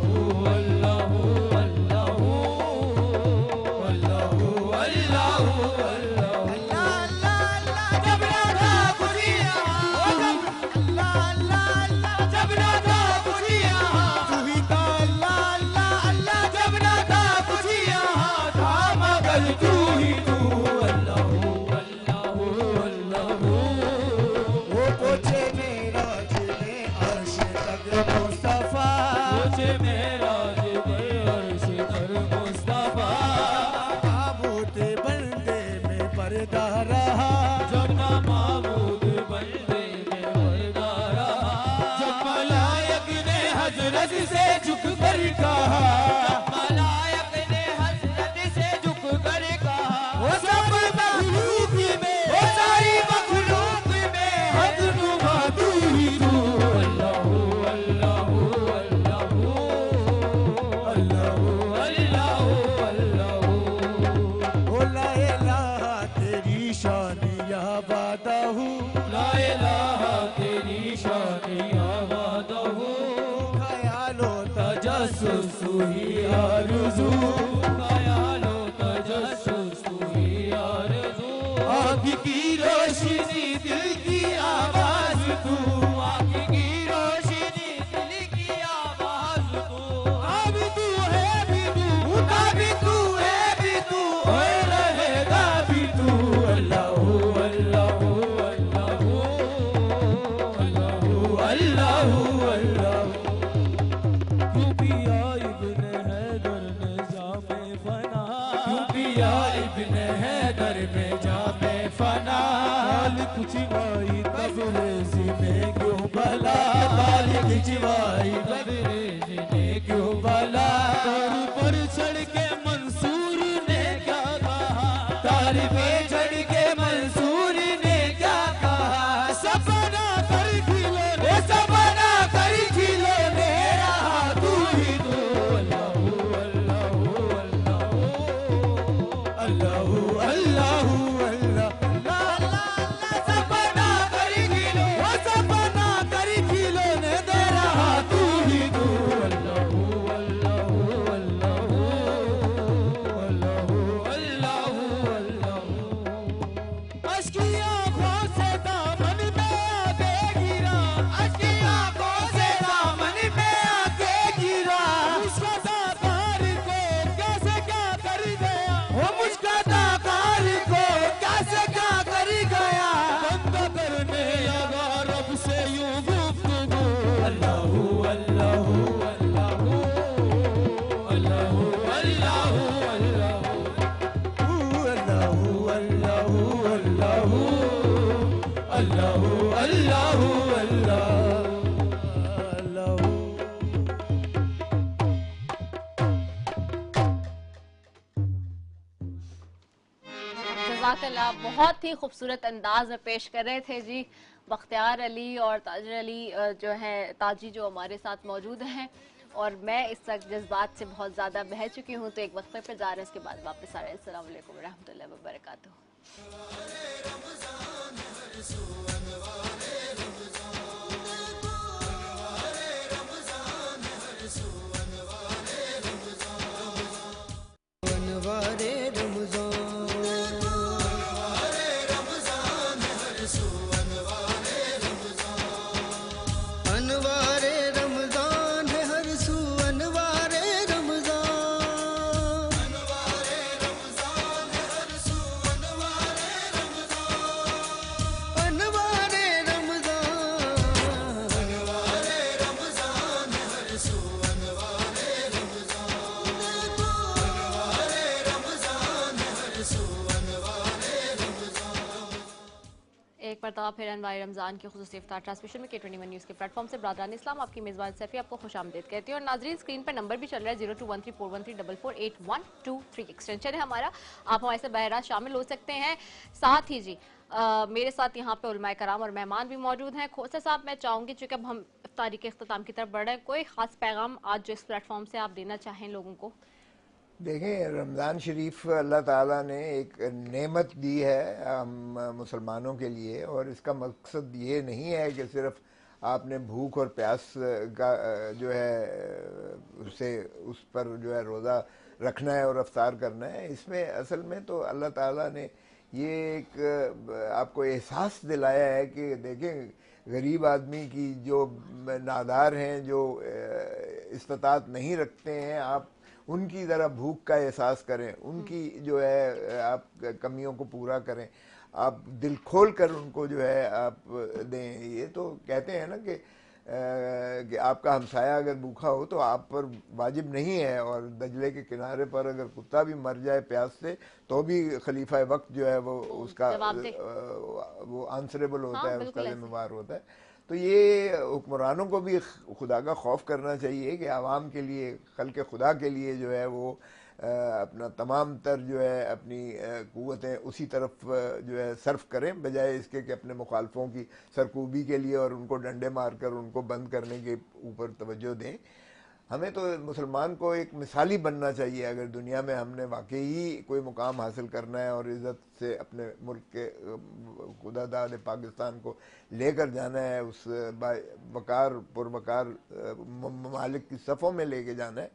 अल्लाह अल्लाह अल्लाह अल्लाह से झुक कर कहा, मलायक ने हज़रत से झुक कर कहा, वो सब मखलूक में, वो सारी मखलूक में हद नुमा तू ही तू अल्लाह अल्लाह अल्लाह अल्लाह अल्लाह अल्लाह ओ ला इलाहा तेरी शान या वादा हूँ, ला इलाहा तेरी शान या वादा हूँ, तजस्सुस ही आरज़ू, ख्यालो तजस्सुस ही आरज़ू, आँख की रोशनी दिल की आवाज़ तू, आँख की रोशनी दिल की आवाज़ तू, अब तू है भी तू, भी तू है भी तू, और रहेगा भी तू अल्लाह अल्लाह अल्लाह अल्लाह अल्लाह अल्लाह। क्यों पिया इब्न हैदर ने जामे फना, क्यों पिया इब्न हैदर ने जामे फना, मालिक चिवाई तबरेज़ ने क्यों भला, मालिक चिवाई तबरेज़ ने क्यों भला, तार पर चढ़ के मंसूर ने क्या कहा, तार पे चढ़ के मंसूर ने क्या कहा, सपना कर खिले रे सपना कर खिले मेरा तू ही तू अल्लाह अल्लाह अल्लाह अल्लाह अल्लाह सपना कर खिले, वो सपना कर खिले ने दे रहा तू ही तू अल्लाह अल्लाह अल्लाह अल्लाह अल्लाह अल्लाह जज़ाकल्लाह, बहुत ही खूबसूरत अंदाज में पेश कर रहे थे जी। बख्तियार अली और ताजर अली जो है ताजी जो हमारे साथ मौजूद हैं, और मैं इस वक्त जज्बात से बहुत ज़्यादा बह चुकी हूँ, तो एक वक्फे पर जा रहे हैं, उसके बाद वापस आ रहे हैं। अस्सलाम वालेकुम रहमतुल्लाहि व बरकातुहू। अनवारे रमजान हर सू अनवारे रमजान है हर सू अनवारे रमजान है हर सू अनवारे रमजान अनवारे रमजान है हर सू अनवारे एक मरतबा फिर अनवार रमज़ान की खुसूसी इफ्तार ट्रांसमिशन में K21 न्यूज़ के प्लेटफॉर्म से बरादरान इस्लाम आपकी मेज़बान सैफ़ी आपको खुशामदीद कहती है। और नाजरीन, स्क्रीन पर नंबर भी चल रहा है 0213413448 एक्सटेंशन है हमारा, आप हमारे से बहरा शामिल हो सकते हैं। साथ ही जी मेरे साथ यहाँ पे उलमाए कराम और मेहमान भी मौजूद हैं। खोसा साहब, मैं चाहूँगी चूँकि अब हम इफ्तारी के अख्ताम की तरफ बढ़ रहे हैं, कोई ख़ास पैगाम आज जो इस प्लेटफॉर्म से आप देना चाहें लोगों को? देखें, रमज़ान शरीफ अल्लाह ताला ने एक नेमत दी है हम मुसलमानों के लिए, और इसका मकसद ये नहीं है कि सिर्फ आपने भूख और प्यास का जो है उससे उस पर जो है रोज़ा रखना है और अफ्तार करना है। इसमें असल में तो अल्लाह ताला ने ये एक आपको एहसास दिलाया है कि देखें, गरीब आदमी की जो नादार हैं, जो इस्तात नहीं रखते हैं, आप उनकी ज़रा भूख का एहसास करें, उनकी जो है आप कमियों को पूरा करें, आप दिल खोल कर उनको जो है आप दें। ये तो कहते हैं ना कि आपका हमसाया अगर भूखा हो तो आप पर वाजिब नहीं है, और दजले के किनारे पर अगर कुत्ता भी मर जाए प्यास से तो भी खलीफा वक्त जो है वो उसका वो आंसरेबल होता है, उसका जिम्मेवार होता है। तो ये हुक्मरानों को भी खुदा का खौफ करना चाहिए कि आवाम के लिए, खल्क़ खुदा के लिए जो है वो अपना तमाम तर जो है अपनी क़ुव्वतें उसी तरफ जो है सर्फ करें, बजाय इसके कि अपने मुखालफों की सरकूबी के लिए और उनको डंडे मारकर उनको बंद करने के ऊपर तवज्जो दें। हमें तो मुसलमान को एक मिसाली बनना चाहिए। अगर दुनिया में हमने वाकई कोई मुकाम हासिल करना है और इज़्ज़त से अपने मुल्क के खुदादाद पाकिस्तान को लेकर जाना है, उस वकार पुरवकार ममालिक की सफ़ों में लेके जाना है,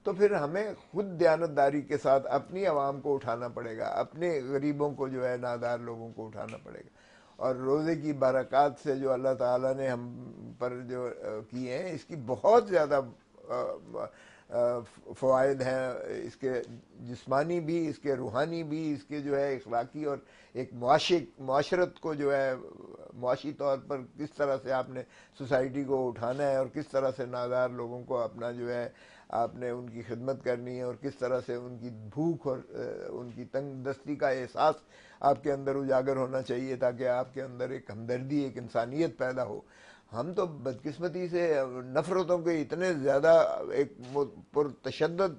तो फिर हमें खुद दयानतदारी के साथ अपनी आवाम को उठाना पड़ेगा, अपने गरीबों को जो है नादार लोगों को उठाना पड़ेगा। और रोज़े की बरक़ात से जो अल्लाह ताला ने हम पर जो किए हैं, इसकी बहुत ज़्यादा फ़वाइद हैं, इसके जिस्मानी भी, इसके रूहानी भी, इसके जो है इखलाकी, और एक मुआशरत को जो है मुआशी तौर पर किस तरह से आपने सोसाइटी को उठाना है और किस तरह से नादार लोगों को अपना जो है आपने उनकी खिदमत करनी है, और किस तरह से उनकी भूख और उनकी तंग दस्ती का एहसास आपके अंदर उजागर होना चाहिए, ताकि आपके अंदर एक हमदर्दी, एक इंसानियत पैदा हो। हम तो बदकिस्मती से नफ़रतों के इतने ज़्यादा एक पुरतशद्दद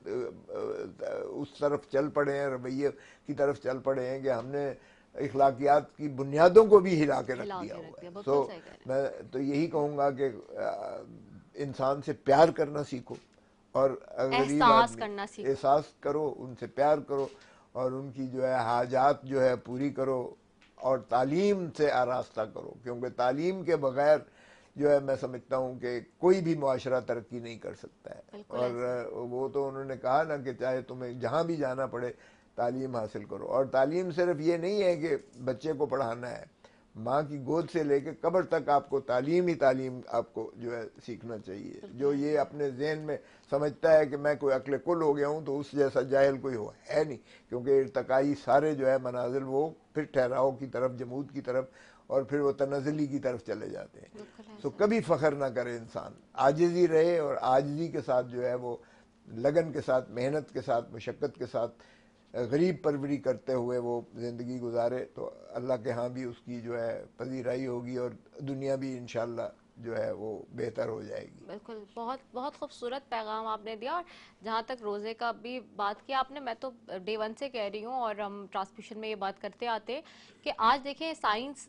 उस तरफ चल पड़े हैं, रवैये की तरफ चल पड़े हैं कि हमने इखलाकियात की बुनियादों को भी हिला के रख दिया हुआ है। तो मैं तो यही कहूँगा कि इंसान से प्यार करना सीखो, और एहसास करो, उनसे प्यार करो, और उनकी जो है हाजात जो है पूरी करो, और तालीम से आरास्ता करो, क्योंकि तालीम के बगैर जो है मैं समझता हूँ कि कोई भी मुआशरा तरक्की नहीं कर सकता है। और वो तो उन्होंने कहा ना कि चाहे तुम्हें जहाँ भी जाना पड़े तालीम हासिल करो। और तालीम सिर्फ ये नहीं है कि बच्चे को पढ़ाना है, माँ की गोद से लेकर कब्र तक आपको तालीम ही तालीम आपको जो है सीखना चाहिए। जो ये अपने जहन में समझता है कि मैं कोई अक्ल कुल हो गया हूँ, तो उस जैसा जाहिल कोई हो है नहीं, क्योंकि इर्तकाई सारे जो है मनाजिल वो फिर ठहराव की तरफ, जमूद की तरफ, और फिर वो तनज़ली की तरफ चले जाते हैं। तो कभी फ़ख्र ना करे इंसान, आजिज़ी रहे, और आजिज़ी के साथ जो है वो लगन के साथ, मेहनत के साथ, मशक्क़त के साथ गरीब परवरी करते हुए वो ज़िंदगी गुजारे, तो अल्लाह के यहाँ भी उसकी जो है पजीराई होगी, और दुनिया भी इंशाअल्लाह जो है वो बेहतर हो जाएगी। बिल्कुल, बहुत बहुत खूबसूरत पैगाम आपने दिया। और जहाँ तक रोज़े का भी बात किया आपने, मैं तो डे वन से कह रही हूँ और हम ट्रांसमिशन में ये बात करते आते हैं कि आज देखें साइंस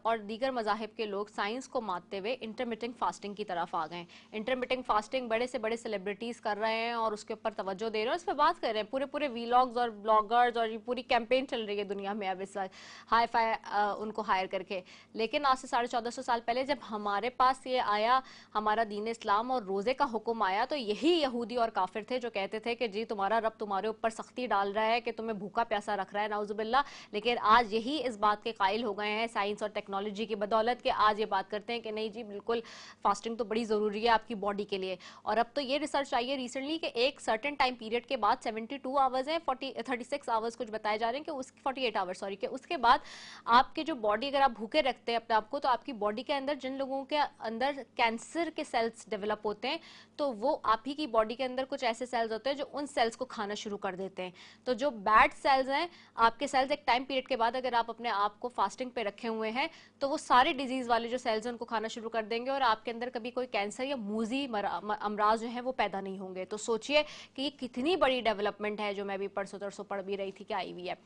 और दीगर मज़ाहिब के लोग साइंस को मानते हुए इंटरमिटेंट फास्टिंग की तरफ आ गए हैं। इंटरमिटेंट फास्टिंग बड़े से बड़े सेलिब्रिटीज़ कर रहे हैं और उसके ऊपर तवज्जो दे रहे हैं, उस पर बात कर रहे हैं। पूरे पूरे वीलॉग्स और ब्लॉगर्स और ये पूरी कैंपेन चल रही है दुनिया में अब इस वक्त, हाई फाई उनको हायर करके। लेकिन आज से 1450 साल पहले जब हमारे पास ये आया, हमारा दीन इस्लाम और रोज़े का हुक्म आया, तो यही यहूदी और काफिर थे जो कहते थे कि जी तुम्हारा रब तुम्हारे ऊपर सख्ती डाल रहा है कि तुम्हें भूखा प्यासा रख रहा है, नाउजुबिल्ला। लेकिन आज यही इस बात के कायल हो गए हैं साइंस और टेक्नोलॉजी की बदौलत कि आज ये बात करते हैं कि नहीं जी बिल्कुल फास्टिंग तो बड़ी ज़रूरी है आपकी बॉडी के लिए। और अब तो ये रिसर्च आई है रिसेंटली कि एक सर्टेन टाइम पीरियड के बाद 72 आवर्स हैं, 36 आवर्स कुछ बताए जा रहे हैं कि उस 48 आवर्स सॉरी, कि उसके बाद आपकी जो बॉडी, अगर आप भूखे रखते हैं अपने आप को, तो आपकी बॉडी के अंदर जिन लोगों के अंदर कैंसर के सेल्स डेवलप होते हैं, तो वो आप ही की बॉडी के अंदर कुछ ऐसे सेल्स होते हैं जो उन सेल्स को खाना शुरू कर देते हैं। तो जो बैड सेल्स हैं आपके सेल्स, एक टाइम पीरियड के बाद अगर आप अपने आप को फास्टिंग पे रखे हुए हैं तो वो सारे डिजीज वाले जो सेल्स हैं उनको खाना शुरू कर देंगे और आपके अंदर कभी कोई कैंसर या मूजी अमराज जो है वो पैदा नहीं होंगे। तो सोचिए कि ये कितनी बड़ी डेवलपमेंट है जो मैं भी परसों तरसों पढ़ भी रही थी कि आई हुई है।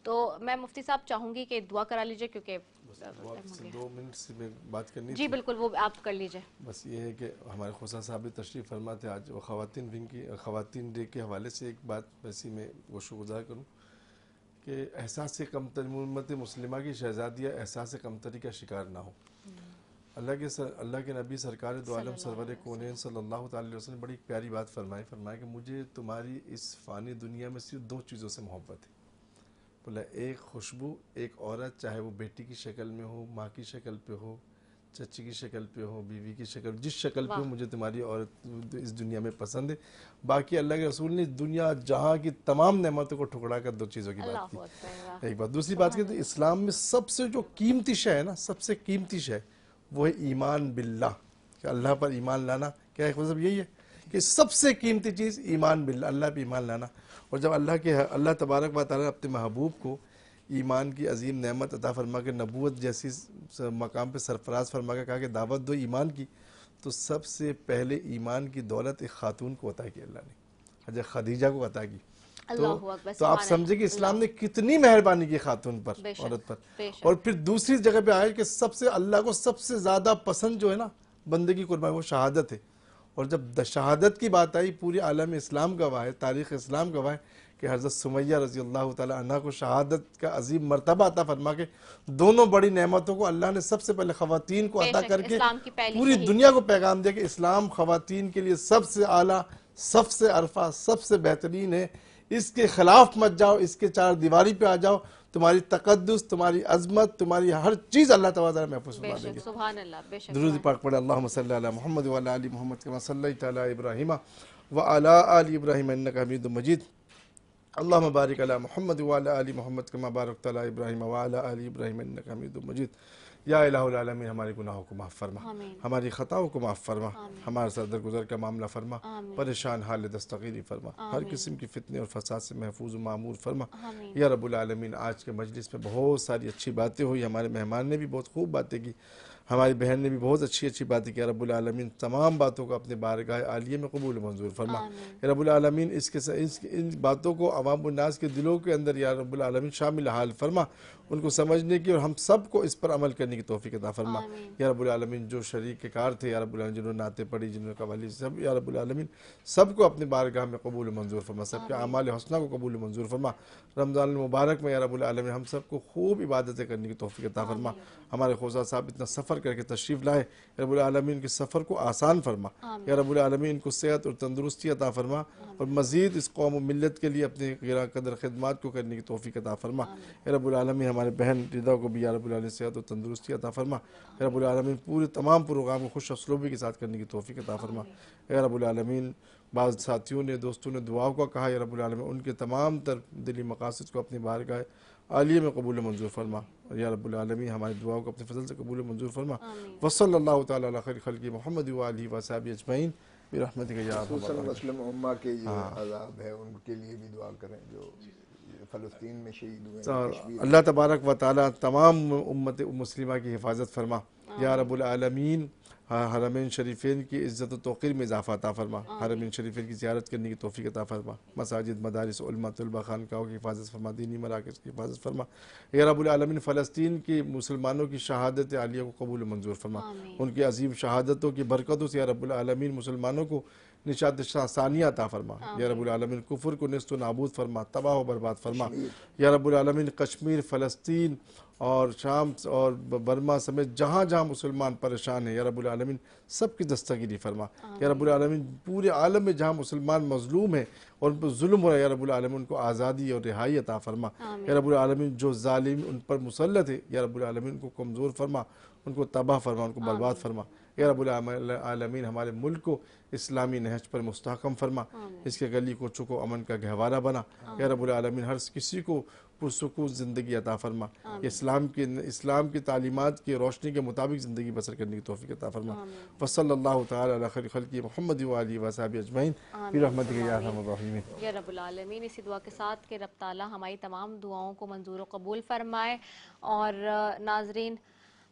तो मैं मुफ्ती साहब चाहूंगी कि दुआ करा लीजिए क्योंकि 2 मिनट से मैं बात करनी जी थी। बिल्कुल, वो आप कर लीजिए। बस ये है कि हमारे खुसा साहब भी तशरीफ़ फरमा थे आज, वो ख़वातीन विंग की ख़वातीन डे के हवाले से एक बात वैसी मैं वो शुक्रगुज़ार करूँ कि एहसास कमतर उम्मत मुस्लिमा की शहज़ादियाँ एहसास कमतरी का शिकार ना हो। अल्लाह के नबी सरकार दो आलम सरवर कौनैन सल्लल्लाहु अलैहि वसल्लम ने बड़ी प्यारी बात फरमाया कि मुझे तुम्हारी इस फ़ानी दुनिया में सिर्फ 2 चीज़ों से मोहब्बत है। बोला एक खुशबू, एक औरत, चाहे वो बेटी की शक्ल में हो, माँ की शक्ल पे हो, चची की शक्ल पे हो, बीवी की शक्ल, जिस शक्ल पे हो, मुझे तुम्हारी औरत इस दुनिया में पसंद है। बाकी अल्लाह के रसूल ने दुनिया जहाँ की तमाम नेमतों को ठुकरा कर 2 चीज़ों की बात की। एक बात, दूसरी बात की तो इस्लाम में सबसे जो कीमती शय है ना, सबसे कीमती शय वो है ईमान बिल्लाह, कि अल्लाह पर ईमान लाना। क्या है मतलब यही है कि सबसे कीमती चीज़ ईमान बिल्लाह, अल्लाह पर ईमान लाना। और जब अल्लाह तबारक व तआला अपने महबूब को ईमान की अजीम नेमत अता फरमा के नबूवत जैसी मकाम पे सरफराज फरमा के कहा कि दावत दो ईमान की, तो सबसे पहले ईमान की दौलत एक खातून को अता की अल्लाह ने, हज़रत खदीजा को अता की। तो आप समझे कि इस्लाम ने कितनी मेहरबानी की खातून पर, औरत पर। और फिर दूसरी जगह पे आया कि सबसे अल्लाह को सबसे ज़्यादा पसंद जो है ना बंदे की कुर्बानी, वो शहादत है। और जब शहादत की बात आई, पूरी आलम इस्लाम गवाह है, तारीख़ इस्लाम गवाह है कि हज़रत सुमैया रज़ी अल्लाह ताला अन्हा को शहादत का अजीम मर्तबा अता फरमा के दोनों बड़ी नेमतों को अल्लाह ने सबसे पहले ख़वातीन को अता करके पूरी दुनिया को पैगाम दिया कि इस्लाम ख़वातीन के लिए सबसे आला, सबसे अरफा, सबसे बेहतरीन है। इसके खिलाफ मत जाओ, इसके 4 दीवारी पे आ जाओ, तुम्हारी तकद्दुस, तुम्हारी अज़मत, तुम्हारी हर चीज़ अल्लाह तआला महफूज़ फरमा देंगे। सुभान अल्लाह, बेशक। दुरूद पाक पढ़े, अल्लाहुम्मा सल्ली अला मुहम्मद व अला आलि मुहम्मद कमा सल्लैता अला इब्राहीम व अला आलि इब्राहीम इन्नका हमीदुम मजीद। अल्लाहुम्मा बारिक अला मुहम्मद व अला आलि मुहम्मद कमा बारकता अला इब्राहीम व अला आलि इब्राहीम इन्नका हमीदुम मजीद। या इलाहुल आलमीन, हमारे गुनाहों को माफ़ फरमा, हमारी ख़ताओं को माफ़ फरमा, हमारे सर दरगुजर का मामला फरमा, परेशान हाल दस्तगीरी फरमा, हर किस्म की फितने और फसाद से महफूज मामूर फरमा। या रब्बुल आलमीन, आज के मजलिस में बहुत सारी अच्छी बातें हुई, हमारे मेहमान ने भी बहुत खूब बातें की, हमारी बहन ने भी बहुत अच्छी अच्छी बातें की। रब्बुल आलमीन तमाम बातों को अपने बारगाह आलिये में कबूल मंजूर फरमा। रब्बुल आलमीन इन बातों को अवाम उन्नास के दिलों के अंदर या रब्बुल आलमीन शामिल हाल फरमा, उनको समझने की और हम सब को इस पर अमल करने की तौफीक अता फरमा। या रब्बुल आलमीन, जो शरीक कार थे या रब्बुल आलमीन, जिन्होंने नाते पढ़ी, जिन्होंने कवाली, सब या रब्बुल आलमीन सबको अपने बारगाह में कबूल मंजूर फरमा, सबके आमाल हसना को कबूल मंजूर फरमा। रमज़ान मुबारक में या रब्बुल आलमीन हम सबको खूब इबादतें करने की तौफीक अता फरमा। हमारे खोसा साहब इतना सफ़र करके तशरीफ़ लाए, या रब्बुल आलमीन के सफ़र को आसान फरमा। या रब्बुल आलमीन को सेहत और तंदुरुस्ती अता फरमा और मज़ीद इस कौम और मिल्लत के लिए अपने गिरा कदर खिदमात को करने की तौफीक अता फरमा। या रब्बुल आलमीन हमारे बहन रिदा को भी या रब्बुल आलमीन सेहत और तंदुरुस्ती अता फरमा। या रब्बुल आलमीन पूरे तमाम प्रोग्राम को खुश असलूबी के साथ करने की तौफीक अता फरमा। या रब्बुल आलमीन, बाज़ साथियों ने, दोस्तों ने दुआओं का कहा, या रब्बुल आलमीन उनके तमाम तर दिली मकासद को अपनी बारगाह आलिये में कबूल मंजूर फरमा। और या रब्बुल आलमीन हमारी दुआओं को अपने फजल से कबूल मंजूर फरमा। वसल्लल्लाहु तआला अला खैर खल्क़ि मुहम्मद व आलिहि व सहाबिहि अजमईन बिरहमतिका या अरहमर राहिमीन। मुस्लिम उम्मा के जो अज़ाब है उनके लिए भी दुआ करें, जो फ़लस्तीन में शहीद हुए तो हैं, कश्मीर में। अल्लाह तबारक व ताला तमाम उम्मत मुस्लिमा की हिफाजत फरमा। या रब्बुल आलमीन हरमैन शरीफैन की इज़्ज़त व तौक़ीर में इजाफ़ा अता फरमा। हरमैन शरीफैन की ज़ियारत करने की तौफ़ीक़ अता फरमा। मसाजिद, मदारिस, उलमा, तलबा, खानकाहों की हिफाजत फरमा। दीनी मराकिज़ की हिफाजत फरमा। या रब्बुल आलमीन फ़लस्तीन के मुसलमानों की शहादत आलिया को कबूल मंजूर फरमा। उनकी अजीम शहादतों की बरकतों से या रब्बुल आलमीन मुसलमानों को निशात सानिया अता फरमा। या रब्बुल आलमीन कुफ्र को निस्त नाबूद फरमा, तबाह व बर्बाद फरमा। या रब्बुल आलमीन कश्मीर, फ़लस्तीन और शाम और बर्मा समेत जहाँ जहाँ मुसलमान परेशान हैं या रब्बुल आलमीन सबकी दस्तगिरी फरमा। या रब्बुल आलमीन पूरे आलम में जहाँ मुसलमान मजलूम हैं और उन पर जुल्म हो रहा है, या रब्बुल आलमीन उनको आज़ादी और रिहाई अता फरमा। या रब्बुल आलमीन जो जालिम उन पर मुसल्लत है, या रब्बुल आलमीन उनको कमज़ोर फरमा, उनको तबाह फरमा, उनको बर्बाद फरमा। या रब्बुल आलमीन हमारे मुल्क को इस्लामी नहज पर मुस्तहकम फरमा, इसके गली कोचों को अमन का गहवारा बना। या रब्बुल आलमीन हर किसी को पुरसुकून ज़िंदगी अता फरमा। इस्लाम की तालीमात की रोशनी के मुताबिक ज़िंदगी बसर करने की तौफ़ीक़ अता फरमा। वसल्लल्लाहु तआला अला खैरि खल्क़ि मुहम्मद व आलिहि व सहबिहि अजमईन बिरहमतिका या अरहमर राहिमीन। या रब्बुल आलमीन इसी दुआ के साथ कि रब ताला हमारी तमाम दुआओं को मंजूर व कबूल फरमाए। और नाजरीन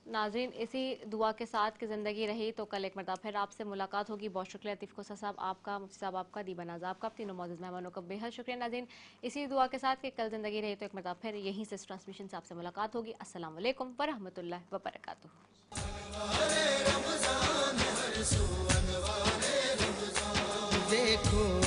इसी दुआ के साथ की ज़िंदगी रही तो कल एक मरतबा फिर आपसे मुलाकात होगी। बहुत शुक्रिया लतीफ़ कोसा साहब आपका, मुफ्ती साहब आपका, दीबा नाज़ा आपका, तीनों मौजूद मेहमानों का बेहद शुक्रिया। नाज़रीन इसी दुआ के साथ कि कल ज़िंदगी रही तो एक मरतबा फिर यहीं से इस ट्रांसमिशन से आपसे मुलाकात होगी। अस्सलाम वालेकुम व रहमतुल्लाहि व बरकातुहू। देखो